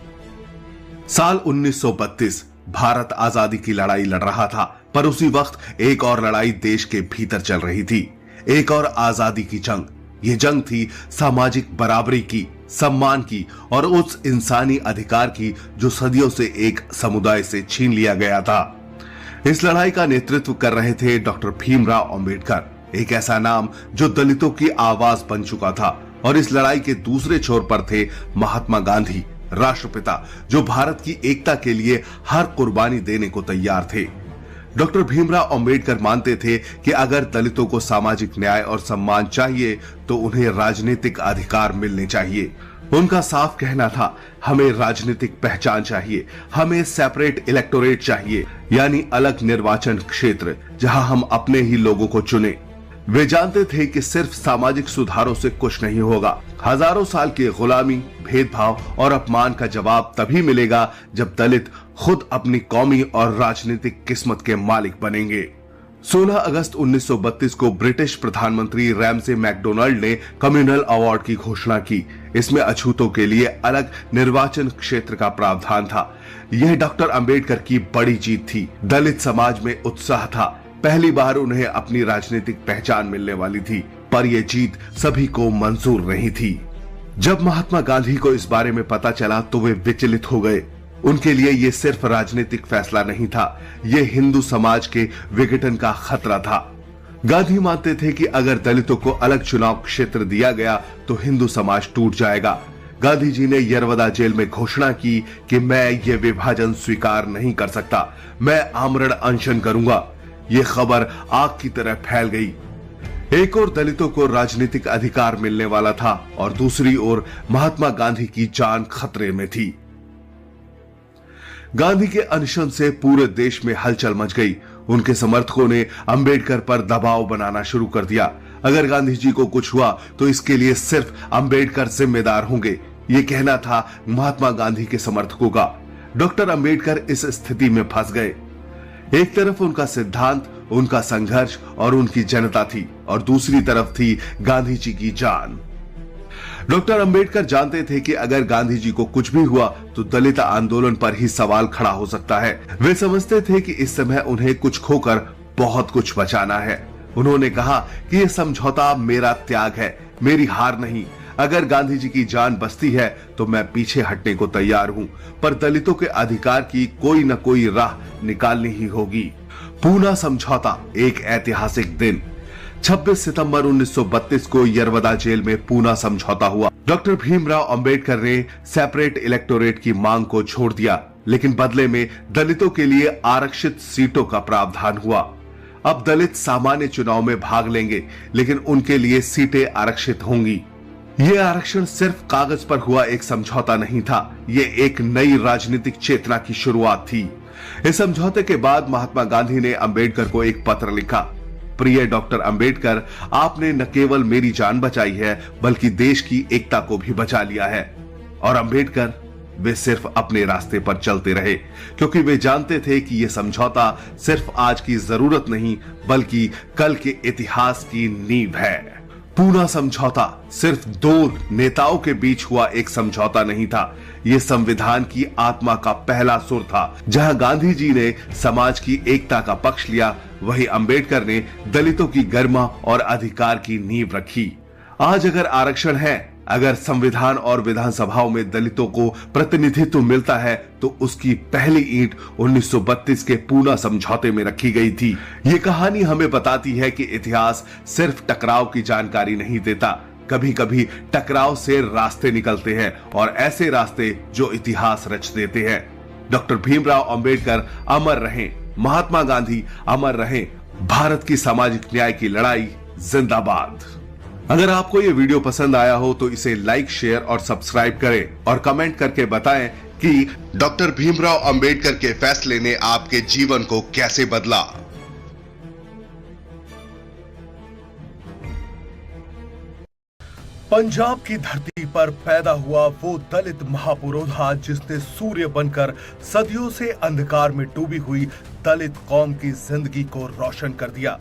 साल 1932 भारत आजादी की लड़ाई लड़ रहा था, पर उसी वक्त एक और लड़ाई देश के भीतर चल रही थी। एक और आजादी की जंग। ये जंग थी सामाजिक बराबरी की, सम्मान की और उस इंसानी अधिकार की जो सदियों से एक समुदाय से छीन लिया गया था। इस लड़ाई का नेतृत्व कर रहे थे डॉक्टर भीमराव अंबेडकर, एक ऐसा नाम जो दलितों की आवाज बन चुका था। और इस लड़ाई के दूसरे छोर पर थे महात्मा गांधी, राष्ट्रपिता, जो भारत की एकता के लिए हर कुर्बानी देने को तैयार थे। डॉक्टर भीमराव अंबेडकर मानते थे कि अगर दलितों को सामाजिक न्याय और सम्मान चाहिए तो उन्हें राजनीतिक अधिकार मिलने चाहिए। उनका साफ कहना था, हमें राजनीतिक पहचान चाहिए, हमें सेपरेट इलेक्टोरेट चाहिए, यानी अलग निर्वाचन क्षेत्र जहां हम अपने ही लोगों को चुने। वे जानते थे कि सिर्फ सामाजिक सुधारों से कुछ नहीं होगा। हजारों साल की गुलामी, भेदभाव और अपमान का जवाब तभी मिलेगा जब दलित खुद अपनी कौमी और राजनीतिक किस्मत के मालिक बनेंगे। 16 अगस्त 1932 को ब्रिटिश प्रधानमंत्री रैमसे मैकडोनाल्ड ने कम्युनल अवार्ड की घोषणा की। इसमें अछूतों के लिए अलग निर्वाचन क्षेत्र का प्रावधान था। यह डॉक्टर अंबेडकर की बड़ी जीत थी। दलित समाज में उत्साह था। पहली बार उन्हें अपनी राजनीतिक पहचान मिलने वाली थी, पर यह जीत सभी को मंजूर नहीं थी। जब महात्मा गांधी को इस बारे में पता चला तो वे विचलित हो गए। उनके लिए यह सिर्फ राजनीतिक फैसला नहीं था, यह हिंदू समाज के विघटन का खतरा था। गांधी मानते थे कि अगर दलितों को अलग चुनाव क्षेत्र दिया गया तो हिंदू समाज टूट जाएगा। गांधी जी ने यरवदा जेल में घोषणा की कि मैं ये विभाजन स्वीकार नहीं कर सकता, मैं आमरण अनशन करूंगा। ये खबर आग की तरह फैल गई। एक ओर दलितों को राजनीतिक अधिकार मिलने वाला था और दूसरी ओर महात्मा गांधी की जान खतरे में थी। गांधी के अनशन से पूरे देश में हलचल मच गई। उनके समर्थकों ने अंबेडकर पर दबाव बनाना शुरू कर दिया। अगर गांधी जी को कुछ हुआ तो इसके लिए सिर्फ अंबेडकर जिम्मेदार होंगे, ये कहना था महात्मा गांधी के समर्थकों का। डॉक्टर अंबेडकर इस स्थिति में फंस गए। एक तरफ उनका सिद्धांत, उनका संघर्ष और उनकी जनता थी और दूसरी तरफ थी गांधी जी की जान। डॉक्टर अंबेडकर जानते थे कि अगर गांधी जी को कुछ भी हुआ तो दलित आंदोलन पर ही सवाल खड़ा हो सकता है। वे समझते थे कि इस समय उन्हें कुछ खोकर बहुत कुछ बचाना है। उन्होंने कहा कि यह समझौता मेरा त्याग है, मेरी हार नहीं। अगर गांधी जी की जान बचती है तो मैं पीछे हटने को तैयार हूं, पर दलितों के अधिकार की कोई न कोई राह निकालनी ही होगी। पूना समझौता, एक ऐतिहासिक दिन। 26 सितंबर 1932 को यरवदा जेल में पूना समझौता हुआ। डॉक्टर भीमराव अंबेडकर ने सेपरेट इलेक्टोरेट की मांग को छोड़ दिया, लेकिन बदले में दलितों के लिए आरक्षित सीटों का प्रावधान हुआ। अब दलित सामान्य चुनाव में भाग लेंगे, लेकिन उनके लिए सीटें आरक्षित होंगी। यह आरक्षण सिर्फ कागज पर हुआ एक समझौता नहीं था, यह एक नई राजनीतिक चेतना की शुरुआत थी। इस समझौते के बाद महात्मा गांधी ने अंबेडकर को एक पत्र लिखा। प्रिय डॉक्टर अंबेडकर, आपने न केवल मेरी जान बचाई है, बल्कि देश की एकता को भी बचा लिया है। और अंबेडकर वे सिर्फ अपने रास्ते पर चलते रहे, क्योंकि वे जानते थे कि यह समझौता सिर्फ आज की जरूरत नहीं, बल्कि कल के इतिहास की नींव है। पूना समझौता सिर्फ दो नेताओं के बीच हुआ एक समझौता नहीं था, यह संविधान की आत्मा का पहला सुर था। जहां गांधी जी ने समाज की एकता का पक्ष लिया, वहीं अंबेडकर ने दलितों की गरिमा और अधिकार की नींव रखी। आज अगर आरक्षण है, अगर संविधान और विधानसभाओं में दलितों को प्रतिनिधित्व मिलता है, तो उसकी पहली ईंट 1932 के पूना समझौते में रखी गई थी। ये कहानी हमें बताती है कि इतिहास सिर्फ टकराव की जानकारी नहीं देता, कभी कभी टकराव से रास्ते निकलते हैं, और ऐसे रास्ते जो इतिहास रच देते हैं। डॉक्टर भीमराव अंबेडकर अमर रहें, महात्मा गांधी अमर रहें, भारत की सामाजिक न्याय की लड़ाई जिंदाबाद। अगर आपको ये वीडियो पसंद आया हो तो इसे लाइक, शेयर और सब्सक्राइब करें और कमेंट करके बताएं कि डॉक्टर भीमराव अंबेडकर के फैसले ने आपके जीवन को कैसे बदला। पंजाब की धरती पर पैदा हुआ वो दलित महापुरोधा जिसने सूर्य बनकर सदियों से अंधकार में डूबी हुई दलित कौम की जिंदगी को रोशन कर दिया,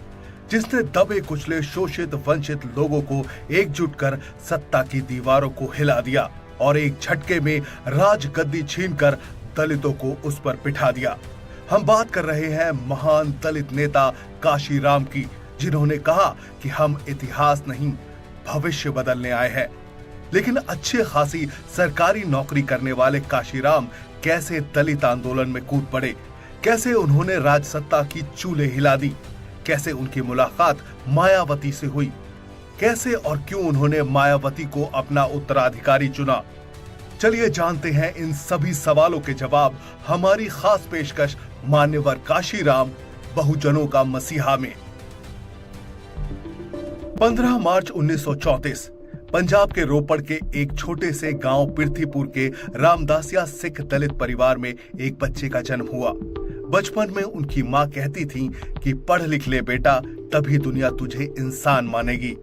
जिसने दबे कुचले शोषित वंचित लोगों को एकजुट कर सत्ता की दीवारों को हिला दिया और एक झटके में राजगद्दी छीनकर दलितों को उस पर बिठा दिया। हम बात कर रहे हैं महान दलित नेता काशीराम की, जिन्होंने कहा कि हम इतिहास नहीं भविष्य बदलने आए हैं। लेकिन अच्छे खासी सरकारी नौकरी करने वाले काशीराम कैसे दलित आंदोलन में कूद पड़े, कैसे उन्होंने राजसत्ता की चूल्हे हिला दी, कैसे उनकी मुलाकात मायावती से हुई, कैसे और क्यों उन्होंने मायावती को अपना उत्तराधिकारी चुना। चलिए जानते हैं इन सभी सवालों के जवाब हमारी खास पेशकश मान्यवर काशीराम बहुजनों का मसीहा में। 15 मार्च 1934 पंजाब के रोपड़ के एक छोटे से गांव पृथ्वीपुर के रामदासिया सिख दलित परिवार में एक बच्चे का जन्म हुआ। बचपन में उनकी मां कहती थी कि पढ़ लिख ले बेटा, तभी दुनिया तुझे इंसान मानेगी।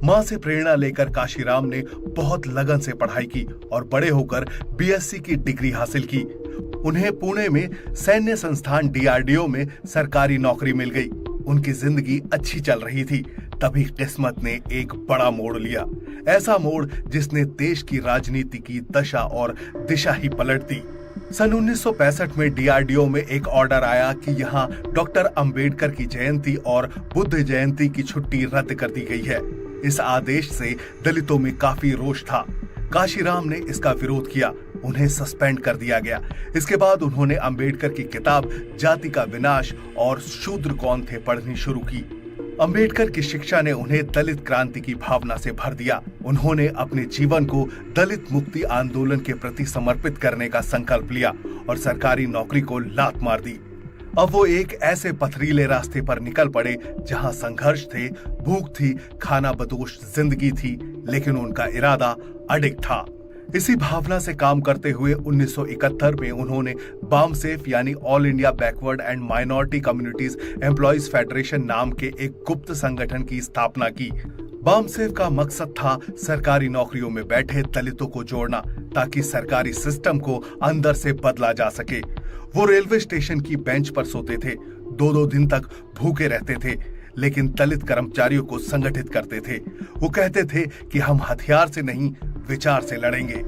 मां से प्रेरणा लेकर काशीराम ने बहुत लगन से पढ़ाई की और बड़े होकर बीएससी की डिग्री हासिल की। उन्हें पुणे में सैन्य संस्थान डीआरडीओ में सरकारी नौकरी मिल गई। उनकी जिंदगी अच्छी चल रही थी, तभी किस्मत ने एक बड़ा मोड़ लिया, ऐसा मोड़ जिसने देश की राजनीति की दशा और दिशा ही पलट दी। सन 1965 में डीआरडीओ में एक ऑर्डर आया कि यहाँ डॉक्टर अंबेडकर की जयंती और बुद्ध जयंती की छुट्टी रद्द कर दी गई है। इस आदेश से दलितों में काफी रोष था। काशीराम ने इसका विरोध किया, उन्हें सस्पेंड कर दिया गया। इसके बाद उन्होंने अंबेडकर की किताब जाति का विनाश और शूद्र कौन थे पढ़नी शुरू की। अंबेडकर की शिक्षा ने उन्हें दलित क्रांति की भावना से भर दिया। उन्होंने अपने जीवन को दलित मुक्ति आंदोलन के प्रति समर्पित करने का संकल्प लिया और सरकारी नौकरी को लात मार दी। अब वो एक ऐसे पथरीले रास्ते पर निकल पड़े जहां संघर्ष थे, भूख थी, खाना बदोश जिंदगी थी, लेकिन उनका इरादा अडिग था। इसी भावना से काम करते हुए 1971 में उन्होंने बामसेफ यानी all India backward and minority communities employees federation नाम के एक गुप्त संगठन की स्थापना की। बामसेफ का मकसद था सरकारी नौकरियों में बैठे दलितों को जोड़ना, ताकि सरकारी सिस्टम को अंदर से बदला जा सके। वो रेलवे स्टेशन की बेंच पर सोते थे, 2-2 दिन तक भूखे रहते थे, लेकिन दलित कर्मचारियों को संगठित करते थे। वो कहते थे कि हम हथियार से नहीं, विचार से लड़ेंगे।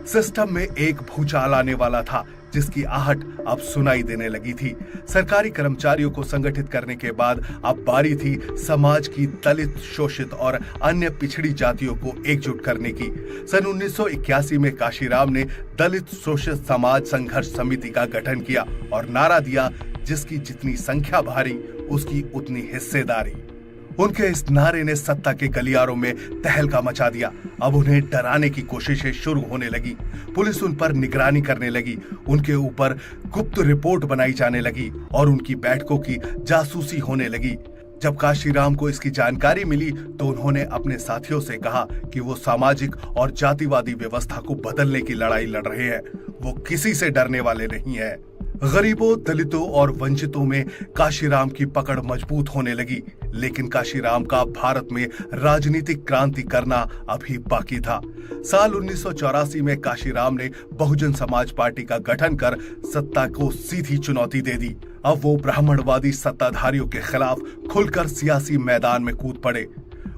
सिस्टम में एक भूचाल आने वाला था, जिसकी आहट अब सुनाई देने लगी थी। सरकारी कर्मचारियों को संगठित करने के बाद अब बारी थी समाज की दलित, शोषित और अन्य पिछड़ी जातियों को एकजुट करने की। सन 1981 में काशीराम ने दलित शोषित समाज संघर्ष समिति का गठन किया और नारा दिया, जिसकी जितनी संख्या भारी उसकी उतनी हिस्सेदारी। उनके इस नारे ने सत्ता के गलियारों में तहलका मचा दिया। अब उन्हें डराने की कोशिशें शुरू होने लगी। पुलिस उन पर निगरानी करने लगी, उनके ऊपर गुप्त रिपोर्ट बनाई जाने लगी और उनकी बैठकों की जासूसी होने लगी। जब काशीराम को इसकी जानकारी मिली तो उन्होंने अपने साथियों से कहा कि वो सामाजिक और जातिवादी व्यवस्था को बदलने की लड़ाई लड़ रहे हैं। वो किसी से डरने वाले नहीं है। गरीबों, दलितों और वंचितों में काशीराम की पकड़ मजबूत होने लगी, लेकिन काशीराम का भारत में राजनीतिक क्रांति करना अभी बाकी था। साल 1984 में काशीराम ने बहुजन समाज पार्टी का गठन कर सत्ता को सीधी चुनौती दे दी। अब वो ब्राह्मणवादी सत्ताधारियों के खिलाफ खुलकर सियासी मैदान में कूद पड़े।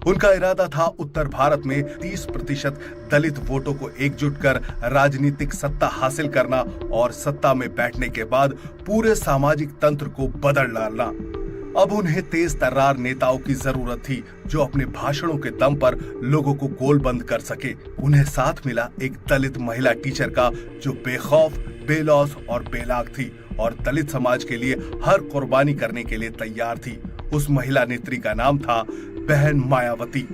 उनका इरादा था उत्तर भारत में 30% दलित वोटों को एकजुट कर राजनीतिक सत्ता हासिल करना और सत्ता में बैठने के बाद पूरे सामाजिक तंत्र को बदल डालना। अब उन्हें तेज तर्रार नेताओं की जरूरत थी जो अपने भाषणों के दम पर लोगों को गोलबंद कर सके। उन्हें साथ मिला एक दलित महिला टीचर का जो बेखौफ, बेलौस और बेलाग थी और दलित समाज के लिए हर कुर्बानी करने के लिए तैयार थी। उस महिला नेत्री का नाम था बहन मायावती।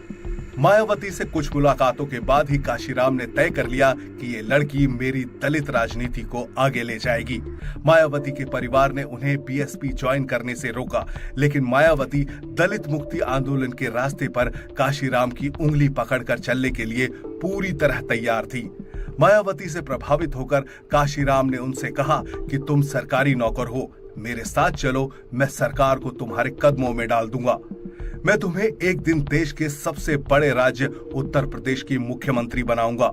मायावती से कुछ मुलाकातों के बाद ही काशीराम ने तय कर लिया कि ये लड़की मेरी दलित राजनीति को आगे ले जाएगी। मायावती के परिवार ने उन्हें बीएसपी ज्वाइन करने से रोका, लेकिन मायावती दलित मुक्ति आंदोलन के रास्ते पर काशीराम की उंगली पकड़कर चलने के लिए पूरी तरह तैयार थी। मायावती से प्रभावित होकर काशीराम ने उनसे कहा कि तुम सरकारी नौकर हो, मेरे साथ चलो, मैं सरकार को तुम्हारे कदमों में डाल दूंगा। मैं तुम्हें एक दिन देश के सबसे बड़े राज्य उत्तर प्रदेश की मुख्यमंत्री बनाऊंगा।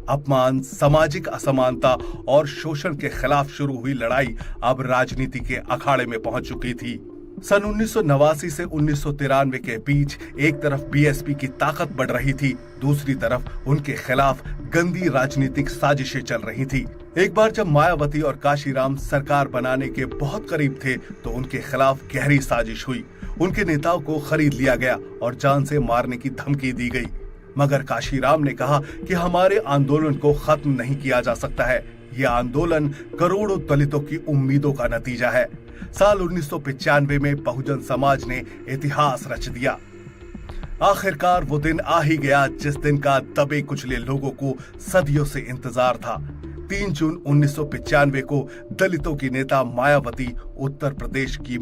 अपमान, सामाजिक असमानता और शोषण के खिलाफ शुरू हुई लड़ाई अब राजनीति के अखाड़े में पहुंच चुकी थी। सन 1989 से 1993 के बीच एक तरफ बीएसपी की ताकत बढ़ रही थी, दूसरी तरफ उनके खिलाफ गंदी राजनीतिक साजिशें चल रही थी। एक बार जब मायावती और काशीराम सरकार बनाने के बहुत करीब थे तो उनके खिलाफ गहरी साजिश हुई। उनके नेताओं को खरीद लिया गया और जान से मारने की धमकी दी गई। मगर काशीराम ने कहा कि हमारे आंदोलन को खत्म नहीं किया जा सकता है। यह आंदोलन करोड़ों दलितों की उम्मीदों का नतीजा है। साल 1995 में बहुजन समाज ने इतिहास रच दिया। आखिरकार वो दिन आ ही गया जिस दिन का दबे कुचले लोगों को सदियों से इंतजार था। 3 जून 1995 को दलितों की नेता मायावती उत्तर प्रदेश की